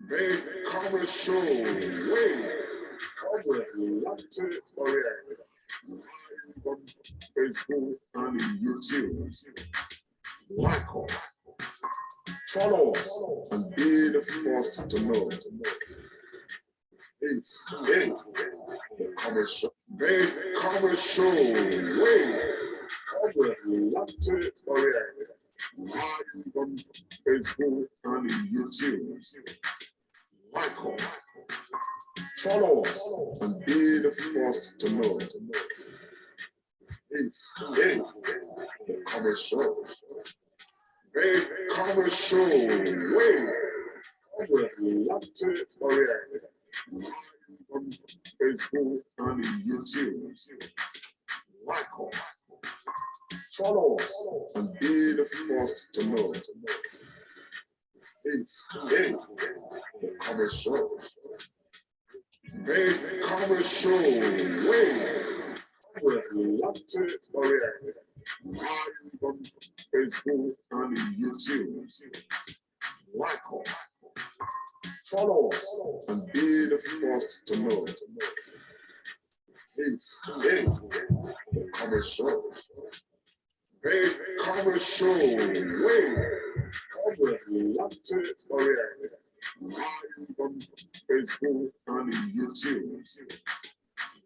Big Comrade Show, wait, Comrade Untitled from Facebook and YouTube. Like us, follow us, and be the first to know. It's the Comrade Show. Big Comrade Show, wait, Comrade Untitled from Facebook and YouTube. Like us, follow us, and be the first to know. It's the Comrade Show. Big Comrade Show, wait, Comrade Untitled from Facebook and YouTube. Like us, follow us, and be the first to know. It's the Comrade Show. Big Comrade Show, wait, Comrade Untitled from Facebook and YouTube. Like us, follow us, and be the first to know. It's the Comrade Show. Big Comrade Show, wait, Comrade Untitled from Facebook and YouTube.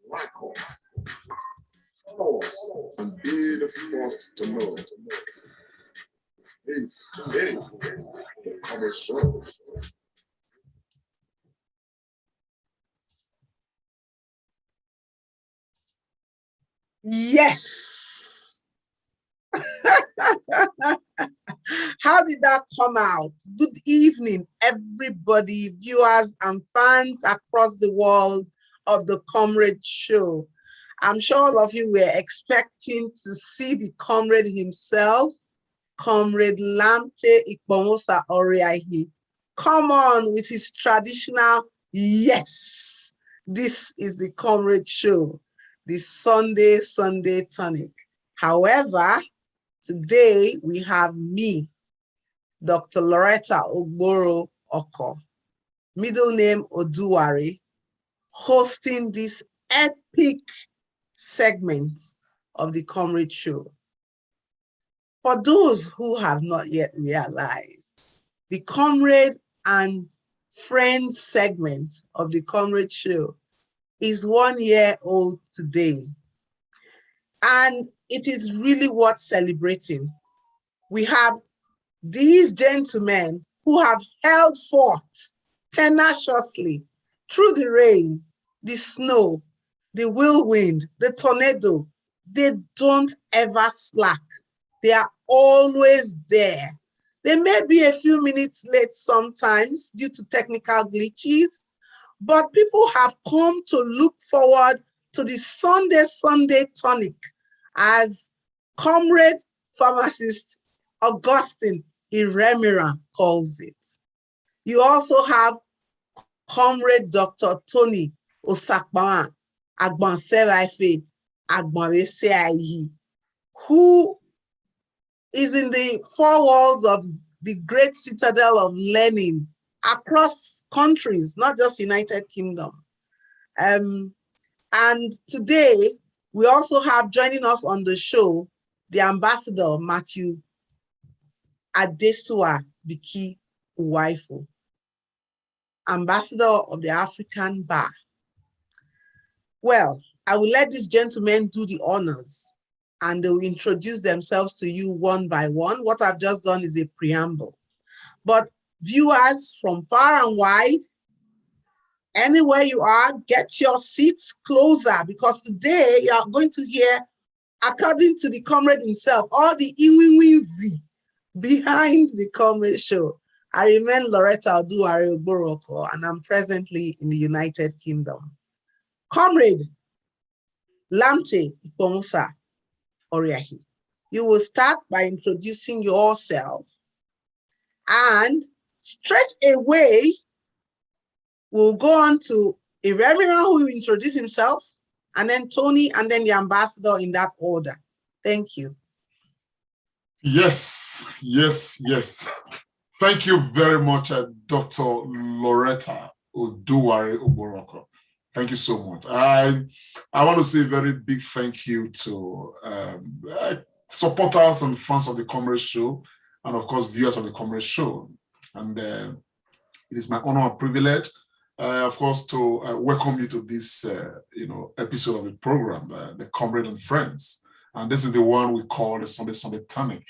Like us, follow us, and be the first to know. It's the Comrade Show. Yes. How did that come out? Good evening, everybody, viewers and fans across the world of the Comrade Show. I'm sure all of you were expecting to see the comrade himself, Comrade Lamte Ikpomosa Oriahi, come on with his traditional yes. This is the Comrade Show, the Sunday tonic. However, today we have me, Dr. Loretta Ogboro Oko, middle name Oduwari, hosting this epic segment of the Comrade Show. For those who have not yet realized, the Comrade and Friends segment of the Comrade Show is 1 year old today. And it is really worth celebrating. We have these gentlemen who have held forth tenaciously through the rain, the snow, the whirlwind, the tornado. They don't ever slack. They are always there. They may be a few minutes late sometimes due to technical glitches, but people have come to look forward to the Sunday tonic, as Comrade Pharmacist Augustine Iremira calls it. You also have Comrade Dr. Tony Osakbawan Agbansereife Agbanreseayi, who is in the four walls of the great citadel of learning across countries, not just United Kingdom. And today, we also have joining us on the show, the Ambassador Matthew Adesua Biki Uwaifo, Ambassador of the African Bar. Well, I will let these gentlemen do the honors and they will introduce themselves to you one by one. What I've just done is a preamble. But viewers from far and wide, anywhere you are, get your seats closer, because today you are going to hear, according to the comrade himself, all the iwinwizi behind the Comrade Show. I remain Loretta Oduwari Ogboroko, and I'm presently in the United Kingdom. Comrade Lamte Ikpomosa Oriahi, you will start by introducing yourself, and straight away, we'll go on to Iremira, who will introduce himself, and then Tony, and then the ambassador in that order. Thank you. Yes. Thank you very much, Dr. Loretta Oduwari Oboroko. Thank you so much. I want to say a very big thank you to supporters and fans of the Comrade Show, and of course, viewers of the Comrade Show. And it is my honor and privilege, of course, to welcome you to this, episode of the program, the Comrade and Friends. And this is the one we call the Sunday Tonic.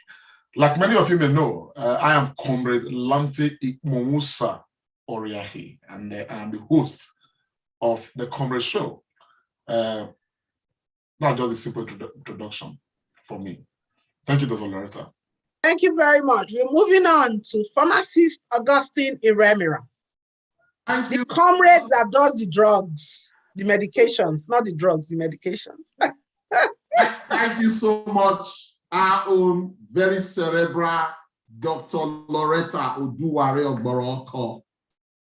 Like many of you may know, I am Comrade Lante Ikmomusa Oriahi, and I am the host of the Comrade Show. That's just a simple introduction for me. Thank you, Dr. Loretta. Thank you very much. We're moving on to pharmacist Augustine Iremira. The comrade that does the drugs, the medications, not the drugs, the medications. Thank you so much, our own very cerebral Dr. Loretta Oduwari Oboroko.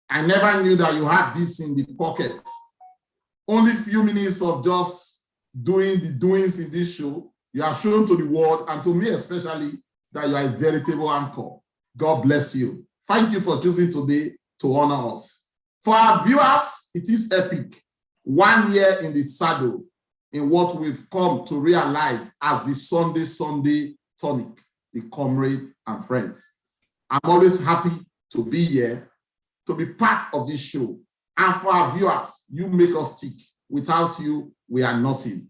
I never knew that you had this in the pocket. Only a few minutes of just doing the doings in this show, you have shown to the world, and to me especially, that you are a veritable anchor. God bless you. Thank you for choosing today to honor us. For our viewers, it is epic. 1 year in the saddle in what we've come to realize as the Sunday Tonic, the Comrade and Friends. I'm always happy to be here, to be part of this show. And for our viewers, you make us tick. Without you, we are nothing.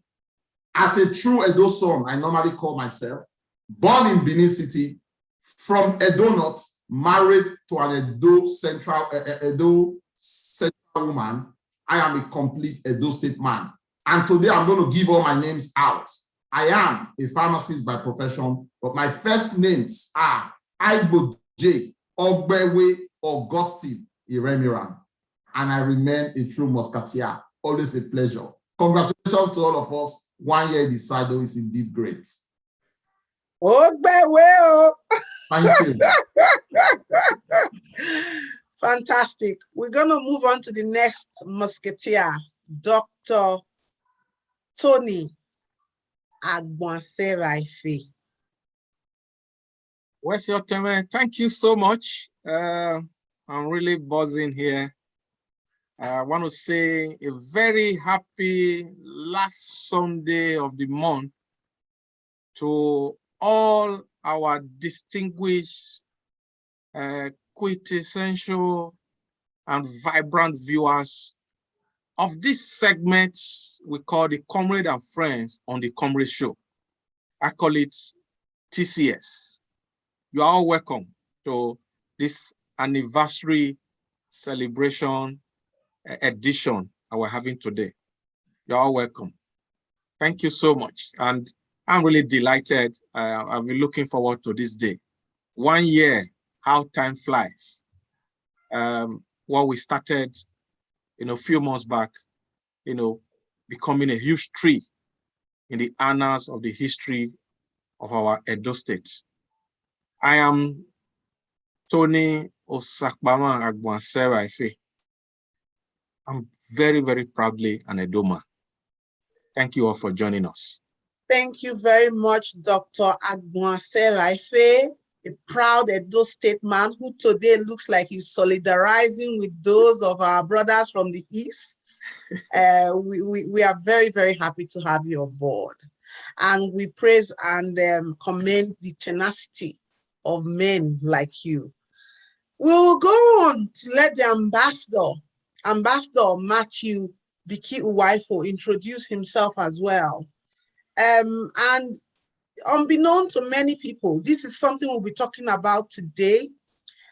As a true Edo son, I normally call myself, born in Benin City, from Edo North, married to an Edo Central woman. I am a complete Edo State man. And today I'm going to give all my names out. I am a pharmacist by profession, but my first names are Aibo J. Ogbewe Augustine Iremira. And I remain a true musketeer. Always a pleasure. Congratulations to all of us. 1 year in the saddle is indeed great. Ogbewe. Thank you. Fantastic. We're going to move on to the next musketeer, Dr. Tony Agbonsewaife. Where's your time? Thank you so much. I'm really buzzing here. I want to say a very happy last Sunday of the month to all our distinguished, quintessential, and vibrant viewers of this segment we call the Comrade and Friends on the Comrade Show. I call it TCS. You are all welcome to this anniversary celebration edition that we're having today. You're all welcome. Thank you so much. And I'm really delighted. I've been looking forward to this day. 1 year, how time flies. What we started, a few months back, becoming a huge tree in the annals of the history of our Edo State. I am Tony Osakbama Agbonsewaife. I'm very, very proudly an Edoma. Thank you all for joining us. Thank you very much, Dr. Agbonsewaife, a proud Edo State man who today looks like he's solidarizing with those of our brothers from the East. We are very, very happy to have you on board. And we praise and commend the tenacity of men like you. We will go on to let the Ambassador Matthew Biki Uwaifo, introduce himself as well. And unbeknown to many people, this is something we'll be talking about today.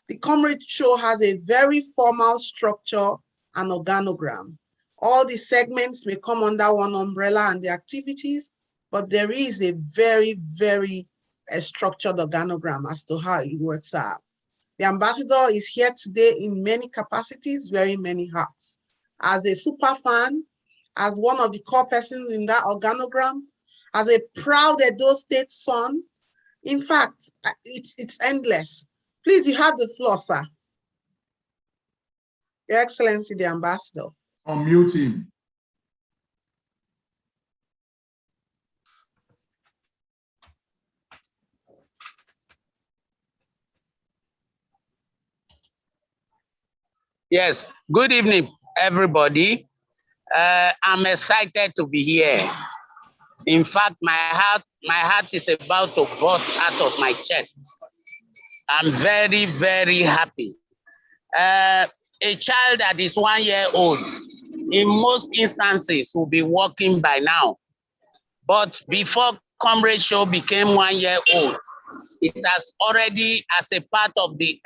The Comrade Show has a very formal structure and organogram. All the segments may come under one umbrella and the activities, but there is a very, very structured organogram as to how it works out. The ambassador is here today in many capacities, wearing many hats. As a super fan, as one of the core persons in that organogram, as a proud Edo State son. In fact, it's endless. Please, you have the floor, sir. Your Excellency, the ambassador. Unmute him. Yes, good evening, everybody. I'm excited to be here. In fact, my heart is about to burst out of my chest. I'm very, very happy. A child that is 1 year old, in most instances, will be walking by now. But before Comrade Show became 1 year old, it has already, as a part of the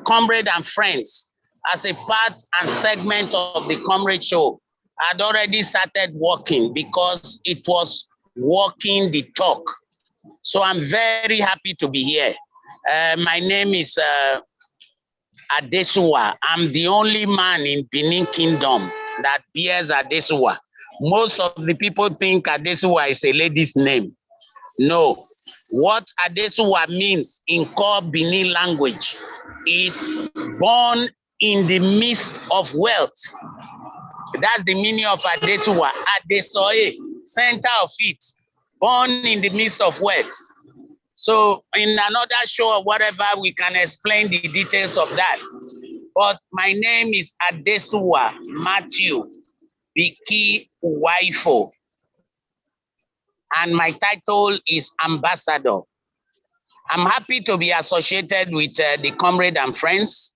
Comrade and Friends, as a part and segment of the Comrade Show, had already started walking because it was walking the talk. So I'm very happy to be here. My name is Adesuwa. I'm the only man in Benin Kingdom that bears Adesuwa. Most of the people think Adesuwa is a lady's name. No. What Adesuwa means in core Benin language is born in the midst of wealth. That's the meaning of Adesuwa. Adesoye, center of it, born in the midst of wealth. So in another show or whatever, we can explain the details of that. But my name is Adesuwa Matthew Biki Waifo. And my title is Ambassador. I'm happy to be associated with the Comrade and Friends,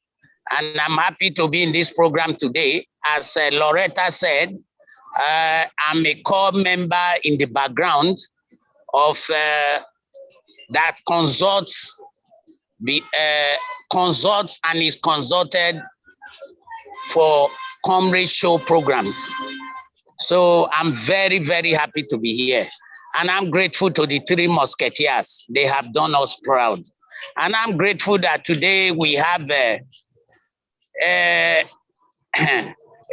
and I'm happy to be in this program today. As Loretta said, I'm a core member in the background of that consults and is consulted for Comrade Show programs. So I'm very, very happy to be here. And I'm grateful to the three musketeers. They have done us proud. And I'm grateful that today we have a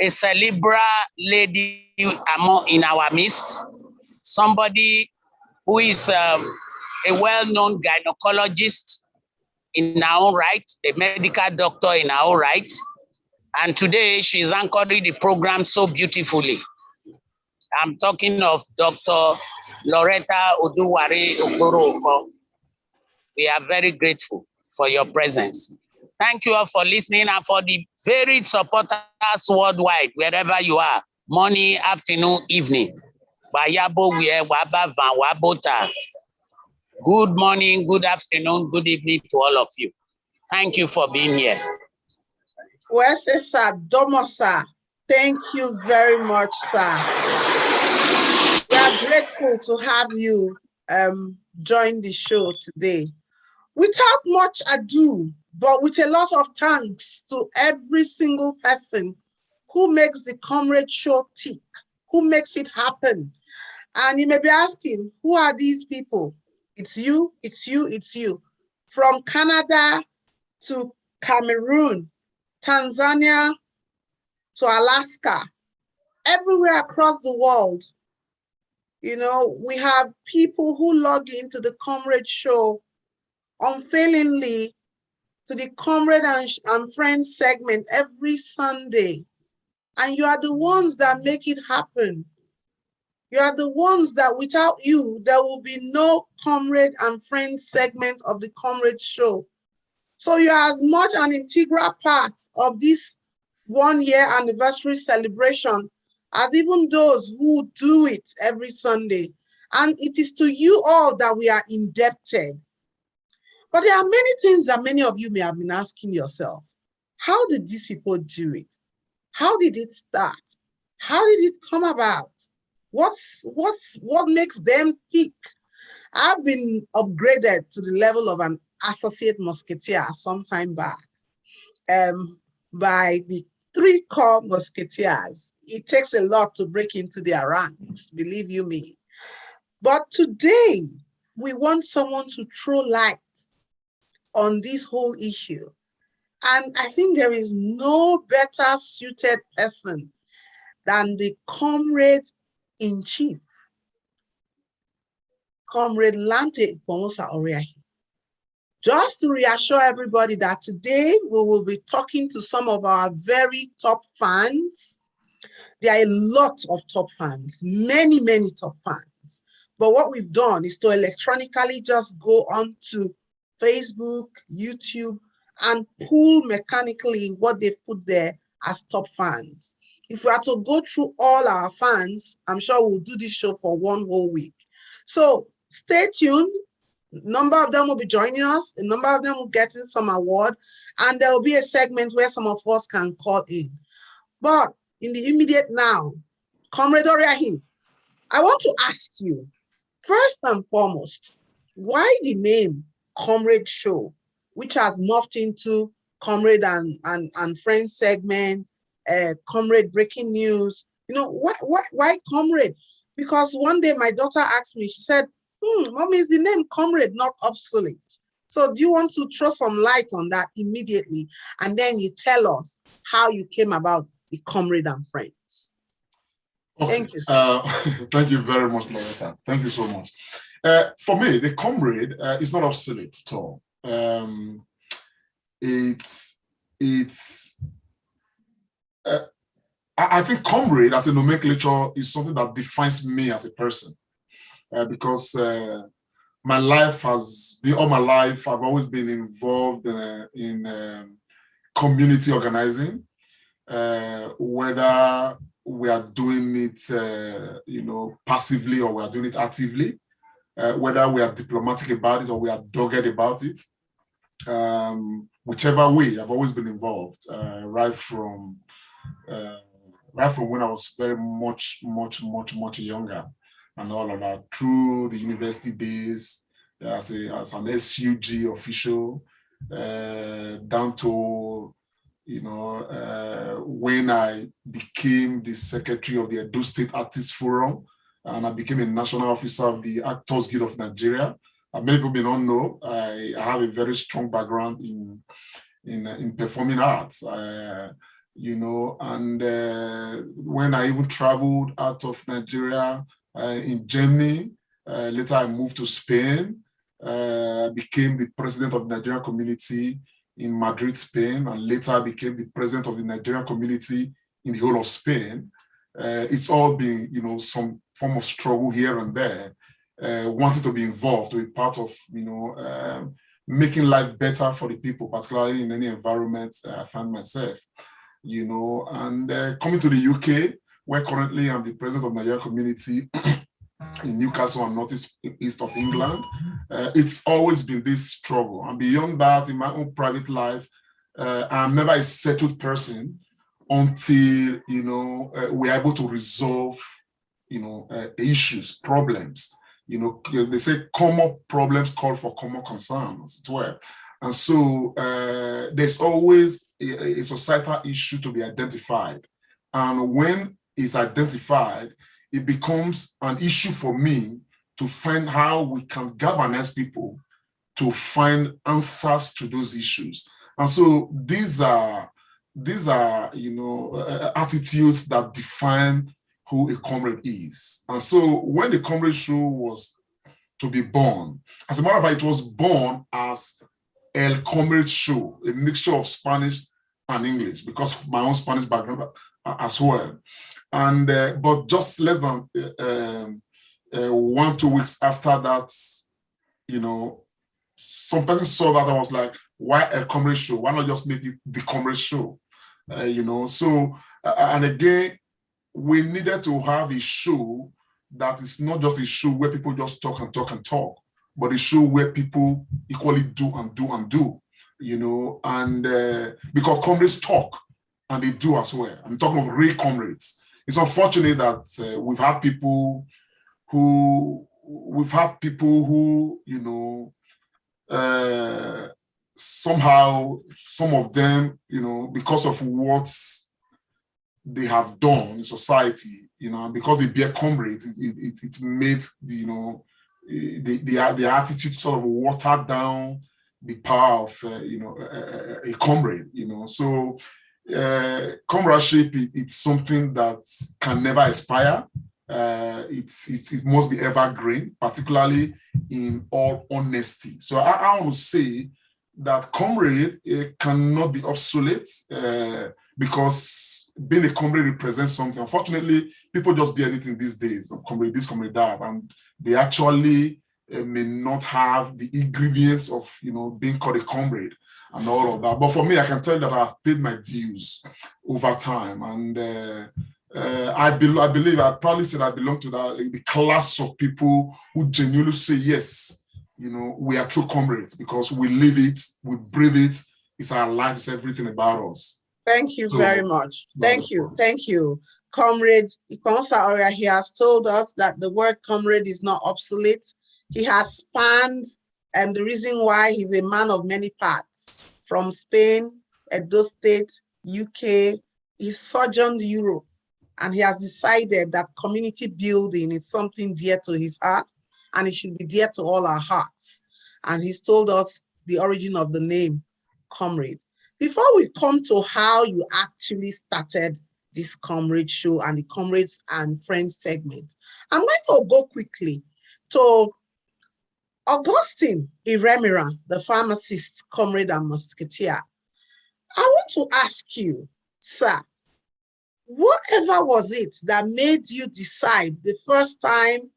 Celebra lady in our midst, somebody who is a well-known gynecologist in her own right, a medical doctor in her own right. And today she's anchoring the program so beautifully. I'm talking of Dr. Loretta Oduware Okoro. We are very grateful for your presence. Thank you all for listening and for the varied supporters worldwide, wherever you are, morning, afternoon, evening. Good morning, good afternoon, good evening to all of you. Thank you for being here. Well, sir, Domo, sir. Thank you very much, sir. We are grateful to have you join the show today. Without much ado, but with a lot of thanks to every single person who makes the Comrade Show tick, who makes it happen. And you may be asking, who are these people? It's you, it's you, it's you. From Canada to Cameroon, Tanzania to Alaska, everywhere across the world, you know, we have people who log into the Comrade Show unfailingly to the Comrade and Friends segment every Sunday. And you are the ones that make it happen. You are the ones that without you, there will be no Comrade and Friends segment of the Comrade Show. So you are as much an integral part of this 1 year anniversary celebration as even those who do it every Sunday. And it is to you all that we are indebted. But there are many things that many of you may have been asking yourself. How did these people do it? How did it start? How did it come about? What makes them tick? I've been upgraded to the level of an associate musketeer some time back by the 3 core musketeers. It takes a lot to break into their ranks, believe you me. But today, we want someone to throw light on this whole issue. And I think there is no better suited person than the Comrade-in-Chief, Comrade Lante Ikpomosa Oriahi. Just to reassure everybody that today we will be talking to some of our very top fans. There are a lot of top fans, many, many top fans. But what we've done is to electronically just go on to Facebook, YouTube, and pull mechanically what they've put there as top fans. If we are to go through all our fans, I'm sure we'll do this show for one whole week. So stay tuned. A number of them will be joining us. A number of them will get in some award. And there will be a segment where some of us can call in. But in the immediate now, Comrade Oriahi, I want to ask you, first and foremost, why the name Comrade Show, which has morphed into Comrade and Friends segment, Comrade Breaking News? You know, why Comrade? Because one day my daughter asked me, she said, Mommy, is the name Comrade not obsolete? So do you want to throw some light on that immediately? And then you tell us how you came about the Comrade and Friends. Okay. Thank you, sir. Thank you very much, Loretta. Thank you so much. For me, the Comrade is not obsolete at all. I think Comrade as a nomenclature is something that defines me as a person, because my life has been, all my life, I've always been involved in community organizing, whether we are doing it, passively or we are doing it actively, whether we are diplomatic about it or we are dogged about it. Whichever way, I've always been involved, right from when I was very much younger, and all of that, through the university days as an SUG official, down to when I became the secretary of the Edo State Artists Forum, and I became a national officer of the Actors Guild of Nigeria. Many people may not know, I have a very strong background in performing arts, and when I even traveled out of Nigeria, in Germany, later I moved to Spain, became the president of the Nigerian community in Madrid, Spain, and later became the president of the Nigerian community in the whole of Spain. It's all been, some form of struggle here and there, wanting to be involved, to be part of, making life better for the people, particularly in any environment I find myself, and coming to the UK, where currently I'm the president of the Nigerian community in Newcastle and northeast of England. It's always been this struggle. And beyond that, in my own private life, I'm never a settled person until, we're able to resolve, issues, problems. They say common problems call for common concerns as well. And so there's always a societal issue to be identified. And when it's identified, it becomes an issue for me to find how we can galvanize people to find answers to those issues. And so these are attitudes that define who a comrade is. And so when the Comrade Show was to be born, as a matter of fact, it was born as El Comrade Show, a mixture of Spanish and English, because of my own Spanish background as well. And but just less than 1-2 weeks after that, some person saw that I was like, why a Comrade Show? Why not just make it the Comrade Show? So and again, we needed to have a show that is not just a show where people just talk and talk and talk, but a show where people equally do and do and do, and because comrades talk and they do as well. I'm talking of real comrades. It's unfortunate that we've had people who, somehow, some of them, because of what they have done in society, because they bear comrades, it made the attitude sort of watered down the power of a comrade. So comradeship, it's something that can never expire. It must be evergreen, particularly in all honesty. So I want to say that comrade cannot be obsolete, because being a comrade represents something. Unfortunately, people just be anything these days, comrade this, comrade that, and they actually may not have the ingredients of being called a comrade. and all of that. But for me, I can tell you that I've paid my dues over time. And I believe, I probably said I belong to the class of people who genuinely say, yes, you know, we are true comrades because we live it, we breathe it, it's our life, it's everything about us. Thank you very much. Thank you. Thank you. Comrade Ikonsa Oria, he has told us that the word comrade is not obsolete. He has spanned the reason why he's a man of many parts, from Spain, Edo State, UK, he's sojourned Europe, and he has decided that community building is something dear to his heart, and it should be dear to all our hearts. And he's told us the origin of the name, Comrade. Before we come to how you actually started this Comrade Show and the Comrades and Friends segment, I'm going to go quickly to Augustine Iremira, the pharmacist, comrade and musketeer. I want to ask you, sir, whatever was it that made you decide the first time,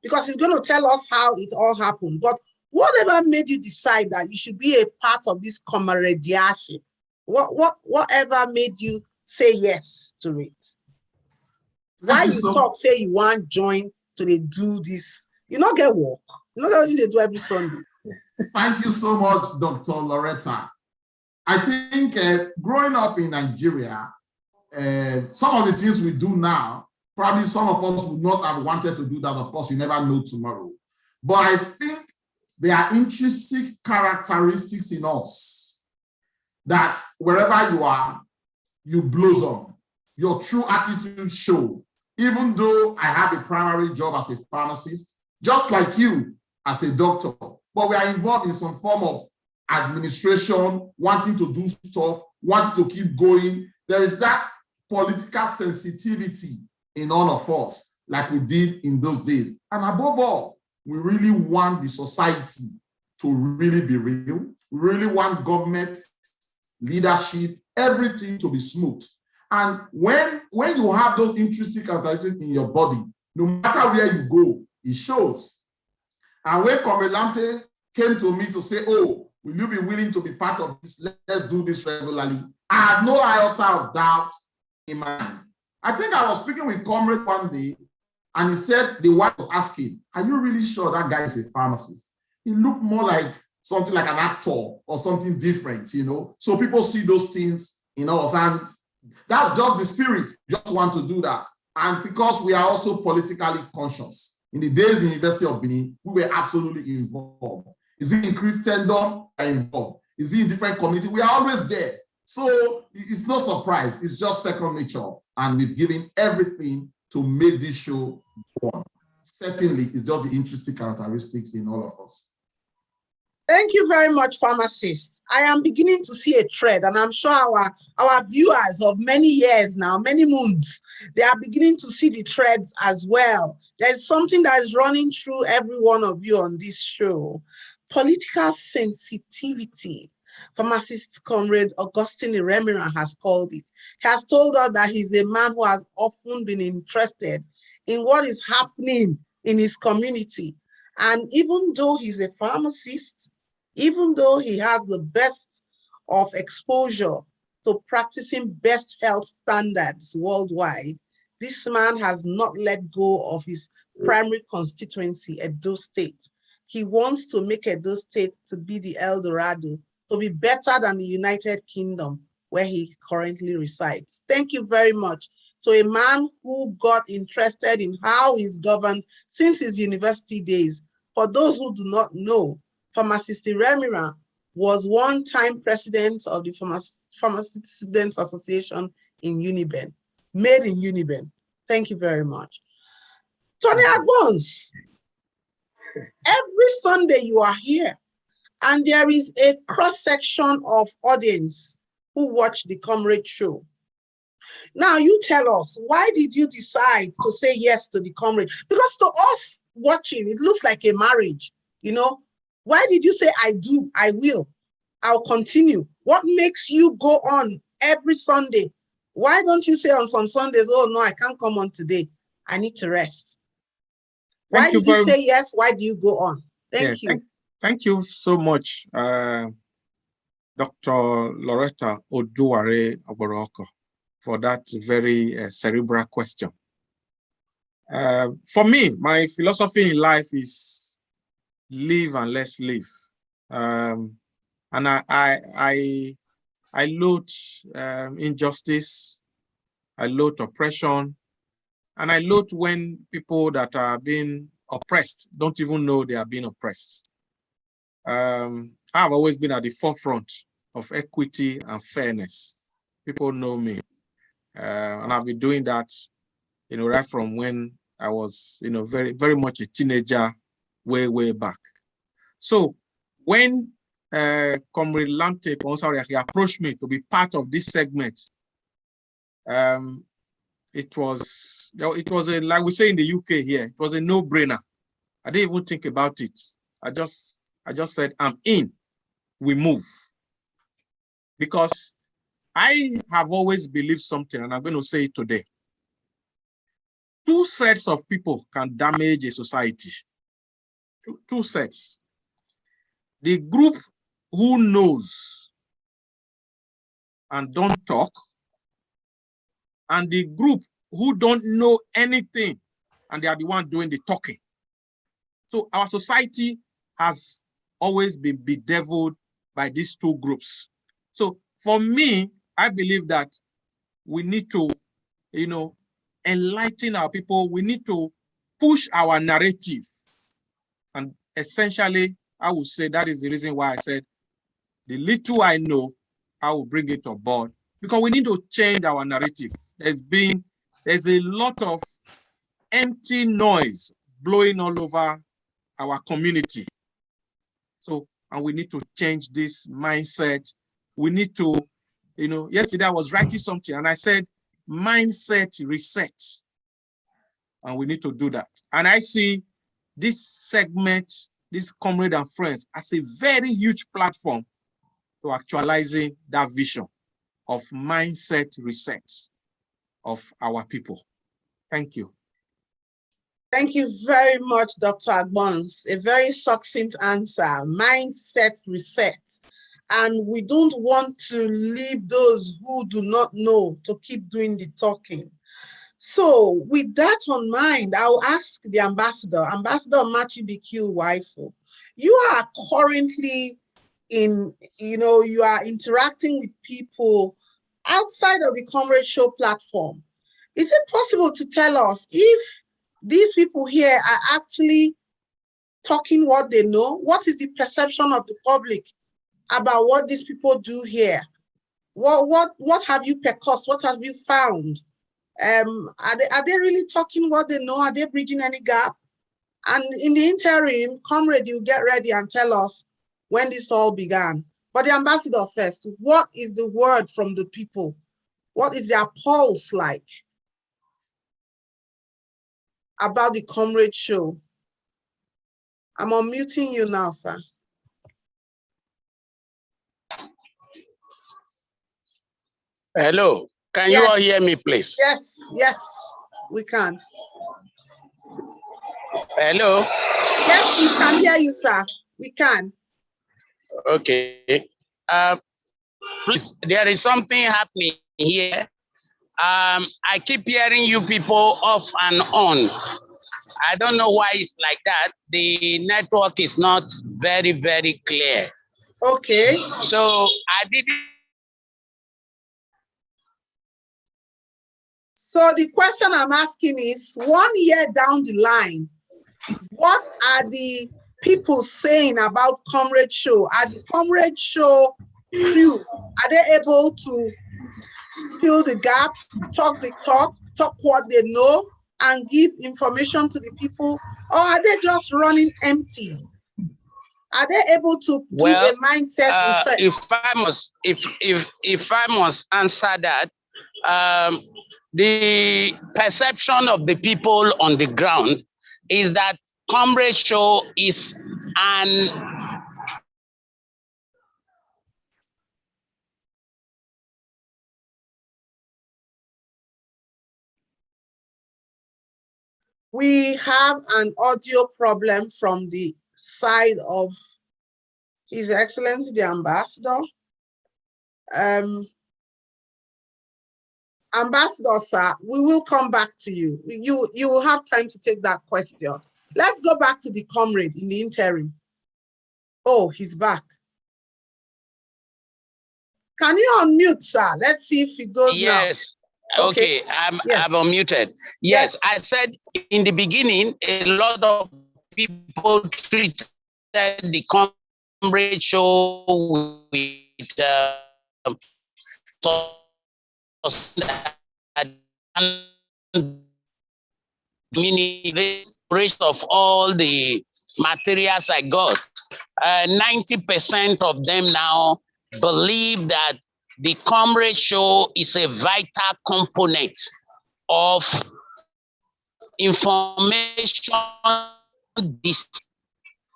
because he's going to tell us how it all happened, but whatever made you decide that you should be a part of this camaraderie? Whatever made you say yes to it? Why you talk, say you want join to do this? You not get work. You know what they do every Sunday. Thank you so much, Dr. Loretta. I think growing up in Nigeria, some of the things we do now, probably some of us would not have wanted to do that. Of course, you never know tomorrow. But I think there are intrinsic characteristics in us that wherever you are, you blossom. Your true attitude show. Even though I have a primary job as a pharmacist, just like you as a doctor, but we are involved in some form of administration, wanting to do stuff, wanting to keep going. There is that political sensitivity in all of us, like we did in those days. And above all, we really want the society to really be real. We really want government, leadership, everything to be smooth. And when you have those intrinsic characteristics in your body, no matter where you go, it shows. And when Comrade Lamte came to me to say, oh, will you be willing to be part of this? Let's do this regularly. I had no iota of doubt in my mind. I think I was speaking with Comrade one day, and he said, the wife was asking, are you really sure that guy is a pharmacist? He looked more like something like an actor or something different, you know? So people see those things in us, and that's just the spirit, just want to do that. And because we are also politically conscious, in the days in the University of Benin, we were absolutely involved. Is it in Christendom? We are involved. Is it in different communities? We are always there. So it's no surprise. It's just second nature. And we've given everything to make this show go on. Certainly, it's just the intrinsic characteristics in all of us. Thank you very much, pharmacist. I am beginning to see a thread, and I'm sure our viewers of many years now, many months, they are beginning to see the threads as well. There's something that is running through every one of you on this show. Political sensitivity. Pharmacist Comrade Augustine Iremira has called it. He has told us that he's a man who has often been interested in what is happening in his community. And even though he's a pharmacist, even though he has the best of exposure to practicing best health standards worldwide, this man has not let go of his primary constituency, Edo State. He wants to make Edo State to be the El Dorado, to be better than the United Kingdom, where he currently resides. Thank you very much to a man who got interested in how he's governed since his university days. For those who do not know, Pharmacist Iremira was one-time president of the Pharmacist Students Association in Uniben, made in Uniben. Thank you very much. Tony Agbons, every Sunday you are here, and there is a cross-section of audience who watch the Comrade Show. Now you tell us, why did you decide to say yes to the Comrade? Because to us watching, it looks like a marriage, you know? Why did you say, I do, I will, I'll continue? What makes you go on every Sunday? Why don't you say on some Sundays, oh no, I can't come on today, I need to rest? Why did you say yes? Why do you go on? Thank you. Thank you so much, Dr. Loretta Oduware Ogboroko for that very cerebral question. For me, my philosophy in life is live and let's live. And I loathe injustice, I loathe oppression, and I loathe when people that are being oppressed don't even know they are being oppressed. I've always been at the forefront of equity and fairness. People know me, and I've been doing that, right from when I was, very, very much a teenager, way back. So when Comrade Lante he approached me to be part of this segment, it was like we say in the UK here, it was a no-brainer. I didn't even think about it. I just said, I'm in, we move. Because I have always believed something, and I'm going to say it today. Two sets of people can damage a society. Two sets. The group who knows and don't talk, and the group who don't know anything, and they are the one doing the talking. So our society has always been bedeviled by these two groups. So for me, I believe that we need to, enlighten our people. We need to push our narrative. And essentially, I would say that is the reason why I said, the little I know, I will bring it on board, because we need to change our narrative. There's a lot of empty noise blowing all over our community. So, and we need to change this mindset. We need to, yesterday I was writing something and I said, mindset reset. And we need to do that. And I see this segment, this Comrade and Friends, as a very huge platform to actualizing that vision of mindset reset of our people. Thank you. Thank you very much, Dr. Agbons. A very succinct answer, mindset reset. And we don't want to leave those who do not know to keep doing the talking. So with that on mind, I'll ask the ambassador, Ambassador Machi BQ Waifo. You are currently you are interacting with people outside of the Comrade Show platform. Is it possible to tell us if these people here are actually talking what they know? What is the perception of the public about what these people do here? What have you percussed? What have you found? Are they really talking what they know? Are they bridging any gap? And in the interim, Comrade, you get ready and tell us when this all began. But the ambassador first, what is the word from the people? What is their pulse like about the Comrade Show? I'm unmuting you now, sir. Hello, can you all hear me, please? Yes, we can. Hello? Yes, we can hear you, sir. We can. Okay. Please, there is something happening here. I keep hearing you people off and on. I don't know why it's like that. The network is not very, very clear. Okay. So I didn't. So the question I'm asking is, 1 year down the line, what are the people saying about Comrade Show? Are the Comrade Show crew, are they able to fill the gap, talk the talk what they know, and give information to the people? Or are they just running empty? Are they able to do a mindset reset? If I must answer that, the perception of the people on the ground is that Comrade Show is an we have an audio problem from the side of His Excellency the Ambassador. Ambassador, sir, we will come back to you. You will have time to take that question. Let's go back to the comrade in the interim. Oh, he's back. Can you unmute, sir? Let's see if he goes now. Yes. Okay, I'm unmuted. Yes, I said in the beginning, a lot of people treated the Comrade Show with rest of all the materials I got. 90% of them now believe that the Comrade Show is a vital component of information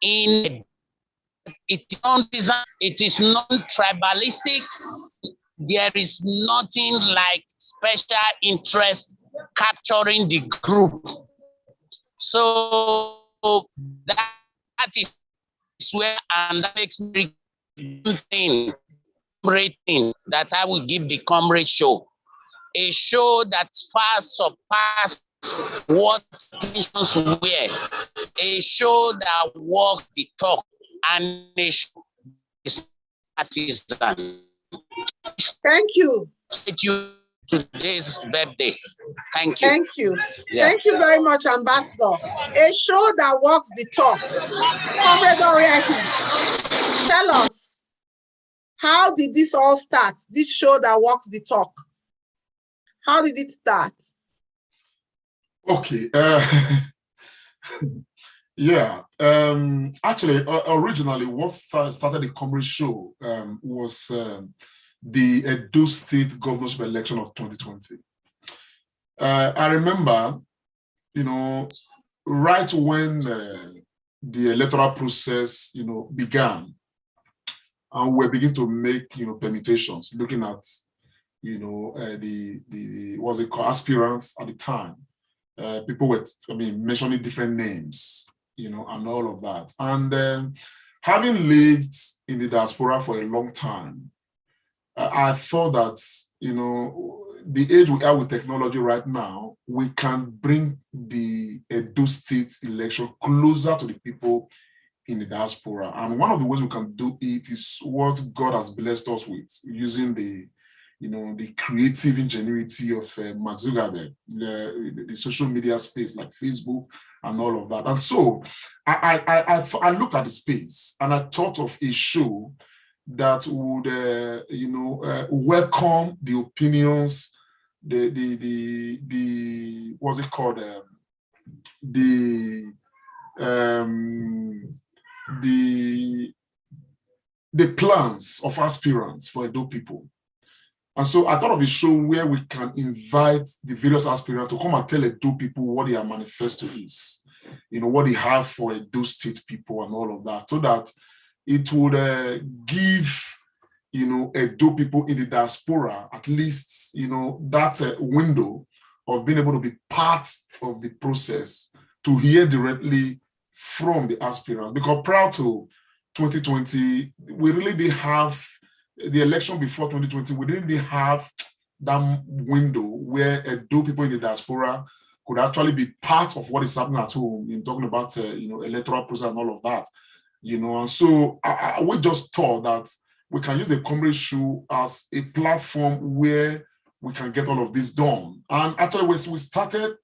in it is non-tribalistic. There is nothing like special interest capturing the group. So that is where, and that makes me rating that I will give the Comrade Show. A show that far surpasses what nations were. A show that walks the talk, and a show is partisan. Thank you. Thank you. Today's birthday. Thank you. Thank you. Yeah. Thank you very much, Ambassador. A show that walks the talk. Comrade Oriaki, tell us, how did this all start? This show that walks the talk. How did it start? Okay. Yeah. Actually, originally, what started the Comrade Show was the Edo State governorship election of 2020. I remember, you know, right when the electoral process, you know, began, and we're beginning to make, you know, permutations, looking at, you know, the what's it called, aspirants at the time. People were, mentioning different names, you know, and all of that. And having lived in the diaspora for a long time, I thought that, you know, the age we are with technology right now, we can bring the Edo State election closer to the people in the diaspora. And one of the ways we can do it is what God has blessed us with, using the, you know, the creative ingenuity of Mark Zuckerberg, the social media space like Facebook and all of that. And so I looked at the space and I thought of a show that would, you know, welcome the opinions, the what's it called, the plans of aspirants for Edo people. And so I thought of a show where we can invite the various aspirants to come and tell Edo people what their manifesto is, you know, what they have for Edo State people and all of that, so that it would give, you know, Edo people in the diaspora at least, you know, that window of being able to be part of the process, to hear directly from the aspirants. Because prior to 2020, we really didn't have the election before 2020. We didn't really have that window where Edo people in the diaspora could actually be part of what is happening at home, in talking about, you know, electoral process and all of that. You know, and so we just thought that we can use the Comrade Show as a platform where we can get all of this done. And actually, we started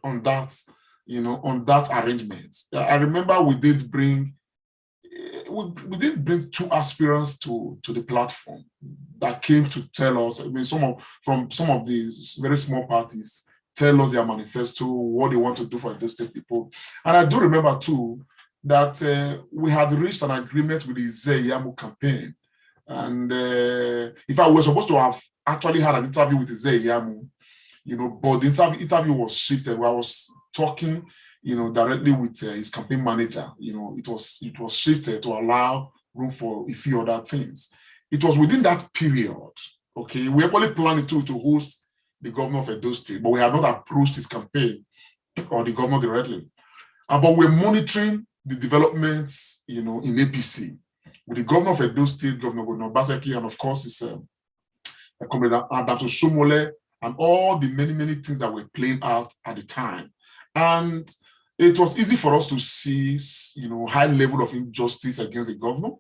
on that, you know, on that arrangement. I remember we did bring two aspirants to the platform that came to tell us. I mean, from some of these very small parties tell us their manifesto, what they want to do for Edo State people. And I do remember too that we had reached an agreement with the EZIP campaign. And in fact, we were supposed to have actually had an interview with the EZIP, you know, but the interview was shifted. Where I was talking, you know, directly with his campaign manager. You know, it was shifted to allow room for a few other things. It was within that period, okay, we actually planned to host the governor of Edo State, but we had not approached his campaign or the governor directly. But we're monitoring the developments, you know, in APC with the governor of Edo State, Governor Obaseki, and of course his Comrade Adams Oshiomhole, and all the many, many things that were playing out at the time. And it was easy for us to see, high level of injustice against the governor,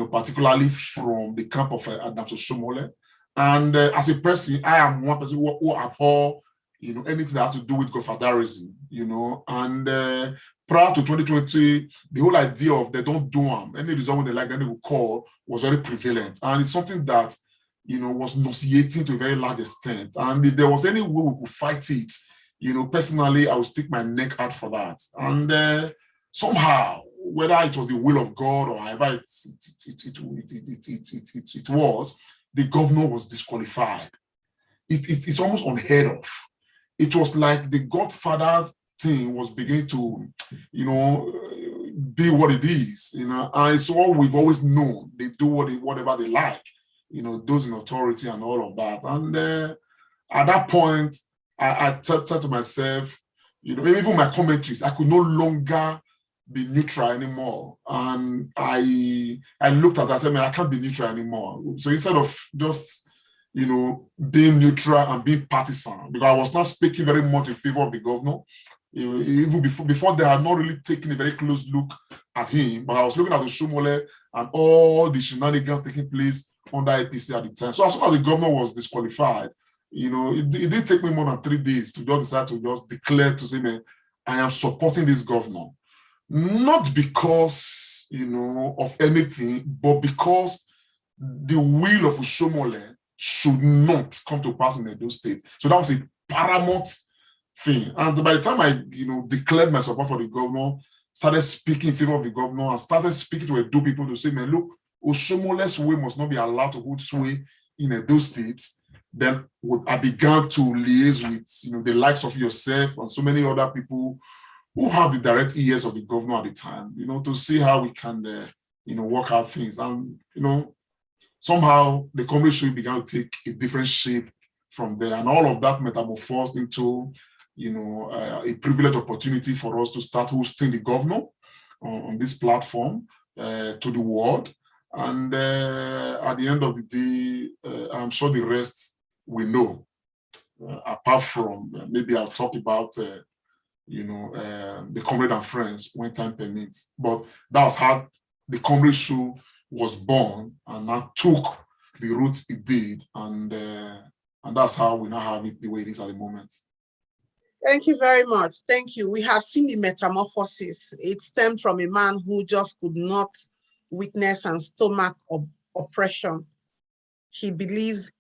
particularly from the camp of Adams Oshiomhole. And as a person, I am one person who abhor, anything that has to do with godfatherism, and prior to 2020, the whole idea of they don't do them, any reason when they like, then they will call, was very prevalent. And it's something that, was nauseating to a very large extent. And if there was any way we could fight it, personally, I would stick my neck out for that. And somehow, whether it was the will of God or however it was, the governor was disqualified. It's almost unheard of. It was like the Godfather thing was beginning to, be what it is, and it's all we've always known. They do whatever they like, those in authority and all of that. And at that point, I said to myself, even my commentaries, I could no longer be neutral anymore. And I looked at it, I said, man, I can't be neutral anymore. So instead of just, being neutral and being partisan, because I was not speaking very much in favor of the governor, even before they had not really taken a very close look at him, but I was looking at Oshiomhole and all the shenanigans taking place under APC at the time. So as soon as the governor was disqualified, it didn't take me more than 3 days to just decide to just declare to say, man, I am supporting this governor. Not because, of anything, but because the will of Oshiomhole should not come to pass in Edo State. So that was a paramount thing. And by the time I, declared my support for the governor, started speaking in favor of the governor, and started speaking to Edo people to say, man, look, Oshiomole's way must not be allowed to hold sway in Edo State. Then I began to liaise with, the likes of yourself and so many other people who have the direct ears of the governor at the time, to see how we can, work out things. And, somehow the Comrade Show began to take a different shape from there. And all of that metamorphosed into, a privileged opportunity for us to start hosting the governor on this platform to the world. And at the end of the day, I'm sure the rest we know, apart from maybe I'll talk about, the Comrade and Friends when time permits. But that was how the Comrade Show was born and now took the roots it did. And that's how we now have it the way it is at the moment. Thank you very much. Thank you. We have seen the metamorphosis. It stemmed from a man who just could not witness and stomach oppression. He believes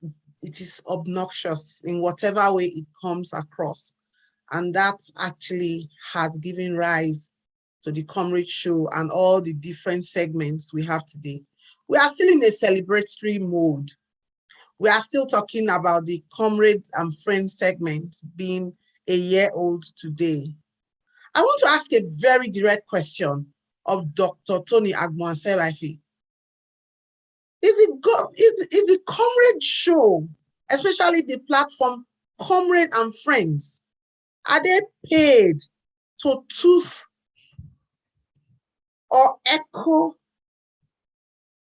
it is obnoxious in whatever way it comes across. And that actually has given rise to the Comrade Show and all the different segments we have today. We are still in a celebratory mode. We are still talking about the Comrades and Friends segment being a year old today. I want to ask a very direct question of Dr. Tony Agboanserife. Is the Comrade Show, especially the platform Comrade and Friends, are they paid to tooth or echo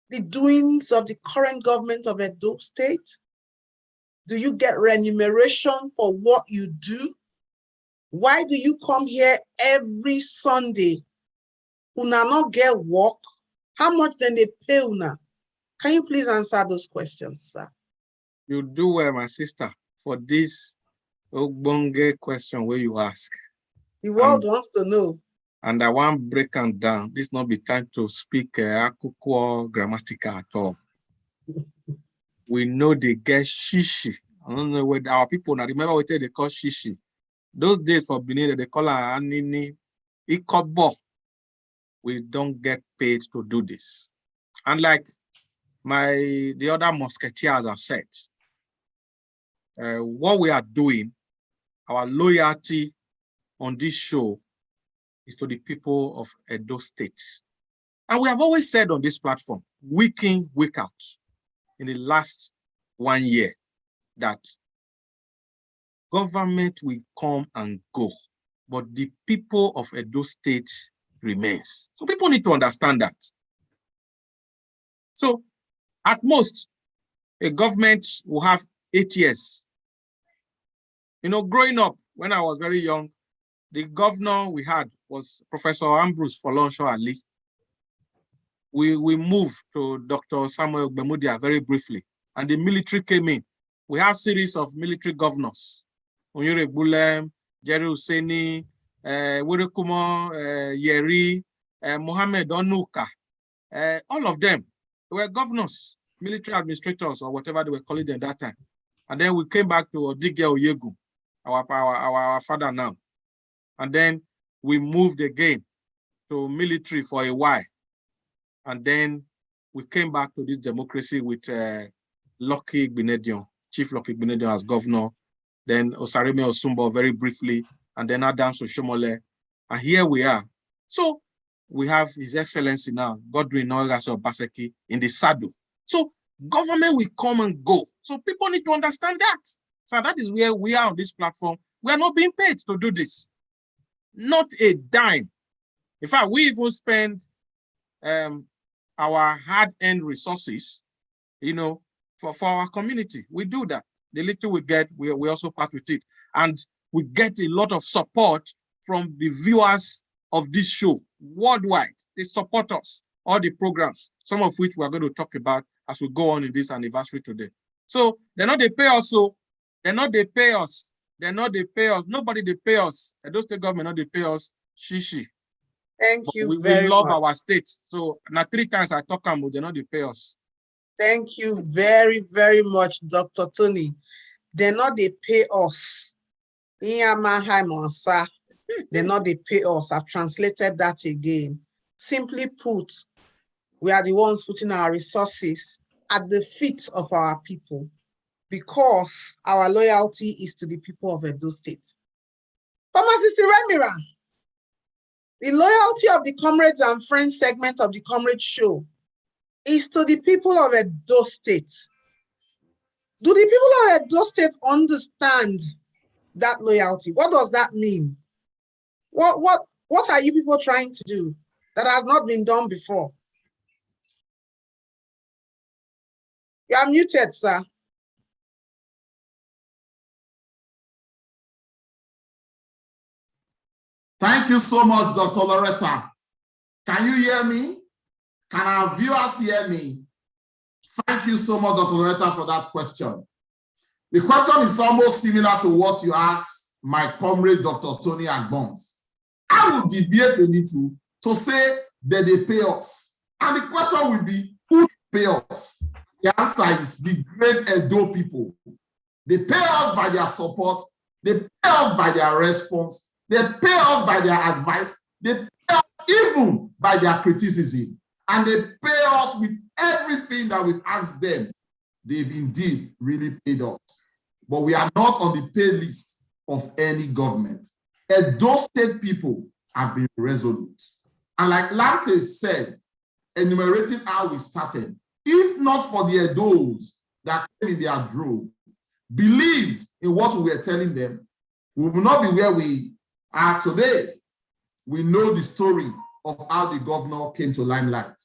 the doings of the current government of Edo State? Do you get remuneration for what you do? Why do you come here every Sunday? Una not get work? How much then they pay una? Can you please answer those questions, sir? You do well, my sister, for this ogbonge question where you ask. The world wants to know. And I want to break them down. This not be time to speak Akuko grammatical at all. We know they get shishi. I don't know whether our people now remember what they call shishi. Those days for Benin, they call her anini ikobo. We don't get paid to do this. And like the other musketeers have said, what we are doing, our loyalty on this show is to the people of Edo State. And we have always said on this platform, week in, week out, in the last 1 year, that government will come and go, but the people of Edo State remains. So people need to understand that. So at most, a government will have 8 years. You know, growing up, when I was very young, the governor we had was Professor Ambrose Folonsho Ali. We moved to Dr. Samuel Bemudia very briefly, and the military came in. We had a series of military governors. Onyere Bulem, Jerry Husseini, Wirekumo, Yeri, Mohammed Onuka, all of them were governors, military administrators, or whatever they were calling them at that time. And then we came back to Odige Oyegu, our father now. And then we moved again to military for a while. And then we came back to this democracy with Lucky Benedion, Chief Lucky Benedion as governor, then Osareme Osumbo very briefly, and then Adams Oshomole. And here we are. So we have His Excellency now, Godwin Olgase Obaseki, in the saddle. So government will come and go. So people need to understand that. So that is where we are on this platform. We are not being paid to do this. Not a dime. In fact, we even spend our hard-earned resources, you know, for our community. We do that. The little we get, we also part with it. And we get a lot of support from the viewers of this show worldwide. They support us, all the programs, some of which we're going to talk about as we go on in this anniversary today. So they're not they pay us, so they're not they pay us. They're not they pay us. Nobody they pay us. Those state government not they pay us. Shishi. Thank you We very love much. our state. So now 3 times I talk about they not they pay us. Thank you very, very much, Dr. Tony. They're not they pay us. They're not they pay us. I've translated that again. Simply put, we are the ones putting our resources at the feet of our people because our loyalty is to the people of Edo State. Pharmacist Remira, the loyalty of the Comrades and Friends segment of the Comrade Show is to the people of Edo State. Do the people of Edo State understand that loyalty? What does that mean? What are you people trying to do that has not been done before? You are muted, sir. Thank you so much, Dr. Loretta. Can you hear me? Can our viewers hear me? Thank you so much, Dr. Loretta, for that question. The question is almost similar to what you asked my comrade, Dr. Tony Agbons. I will deviate a little to say that they pay us. And the question will be, who pay us? The answer is the great Edo people. They pay us by their support. They pay us by their response. They pay us by their advice. They pay us even by their criticism. And they pay us with everything that we've asked them. They've indeed really paid us. But we are not on the pay list of any government. Edo State people have been resolute. And like Lante said, enumerating how we started, if not for the Edos that came in their drove, believed in what we were telling them, we will not be where we are today. We know the story of how the governor came to limelight.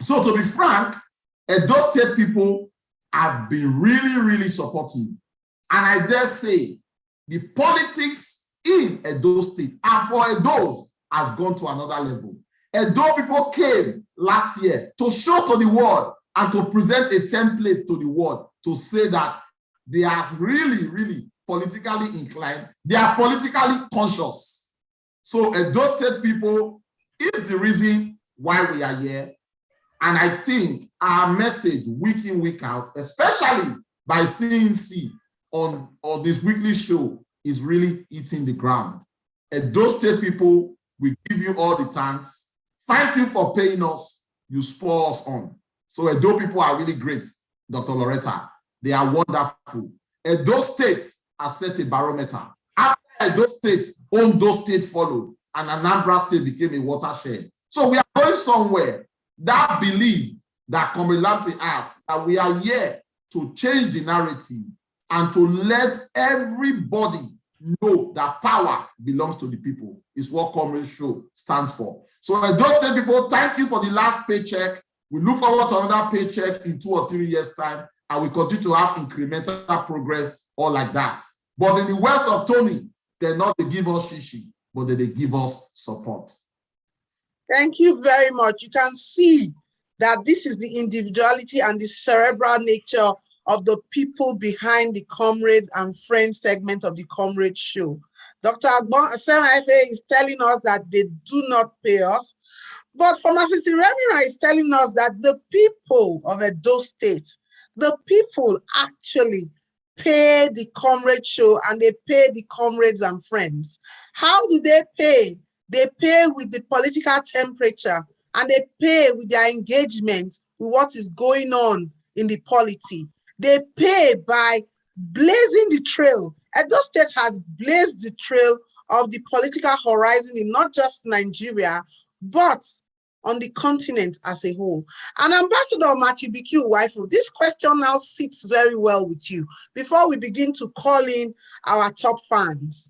So to be frank, Edo State people have been really, really supportive. And I dare say, the politics in Edo State and for Edos has gone to another level. Edo people came last year to show to the world and to present a template to the world to say that they are really, really politically inclined. They are politically conscious. So Edo State people is the reason why we are here. And I think our message week in, week out, especially by CNC on this weekly show, is really hitting the ground. Edo State people, we give you all the thanks. Thank you for paying us. You spur us on. So Edo people are really great, Dr. Loretta. They are wonderful. Edo State has set a barometer. After Edo State, Ondo State followed, and Anambra State became a watershed. So we are going somewhere. That belief that Comrade Lante have, that we are here to change the narrative and to let everybody know that power belongs to the people, is what Comrade Show stands for. So Edo State people, thank you for the last paycheck. We look forward to another paycheck in 2 or 3 years' time. and we continue to have incremental progress all like that. But in the words of Tony, they're not they give us fishing, but they give us support. Thank you very much. You can see that this is the individuality and the cerebral nature of the people behind the Comrades and Friends segment of the Comrade Show. Dr. Agbon is telling us that they do not pay us, but Pharmacist Remira is telling us that the people of Edo State, the people actually pay the Comrade Show and they pay the Comrades and Friends. How do they pay? They pay with the political temperature and they pay with their engagement with what is going on in the polity. They pay by blazing the trail. Edo State has blazed the trail of the political horizon in not just Nigeria, but on the continent as a whole. And Ambassador Matthew BQ Waifu, this question now sits very well with you before we begin to call in our top fans.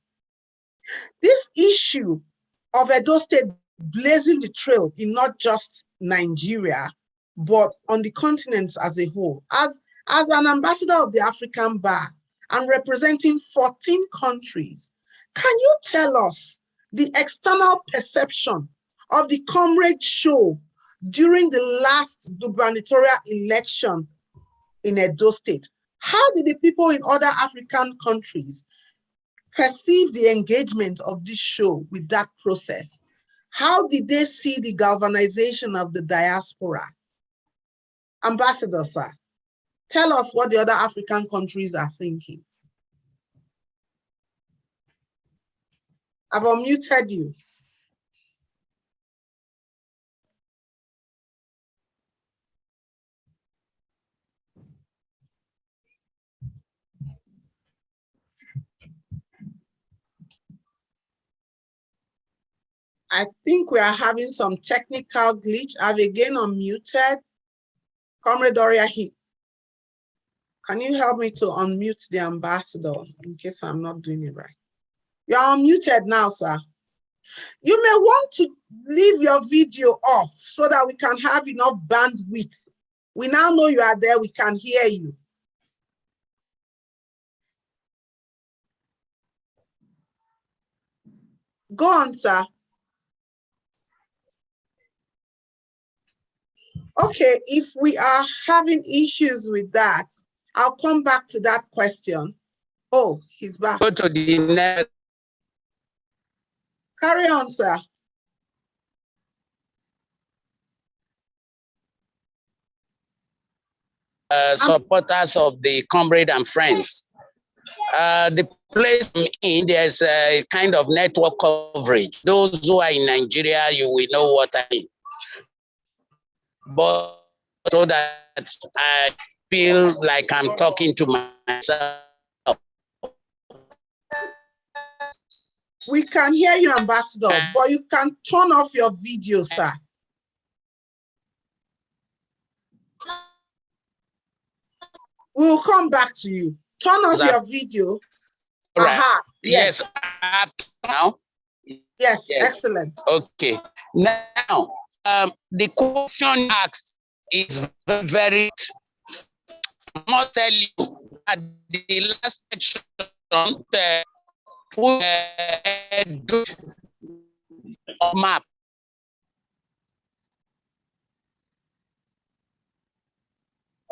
This issue of Edo State blazing the trail in not just Nigeria, but on the continent as a whole. As an ambassador of the African Bar and representing 14 countries, can you tell us the external perception of the Comrade Show during the last gubernatorial election in Edo State? How did the people in other African countries perceive the engagement of this show with that process? How did they see the galvanization of the diaspora? Ambassador, sir, tell us what the other African countries are thinking. I've unmuted you. I think we are having some technical glitch. I've again unmuted. Comrade Oriahi, can you help me to unmute the ambassador in case I'm not doing it right? You're unmuted now, sir. You may want to leave your video off so that we can have enough bandwidth. We now know you are there, we can hear you. Go on, sir. Okay, if we are having issues with that, I'll come back to that question. Oh, he's back. Go to the next. Carry on, sir. Supporters of the Comrade and Friends. The place I'm in, there's a kind of network coverage. Those who are in Nigeria, you will know what I mean. But so that I feel like I'm talking to myself. We can hear you, Ambassador, but you can turn off your video, sir. We will come back to you. Turn off your video. Right. Aha. Yes. Now. Yes, excellent. Okay. Now, the question asked is very. I must tell you at the last section, map.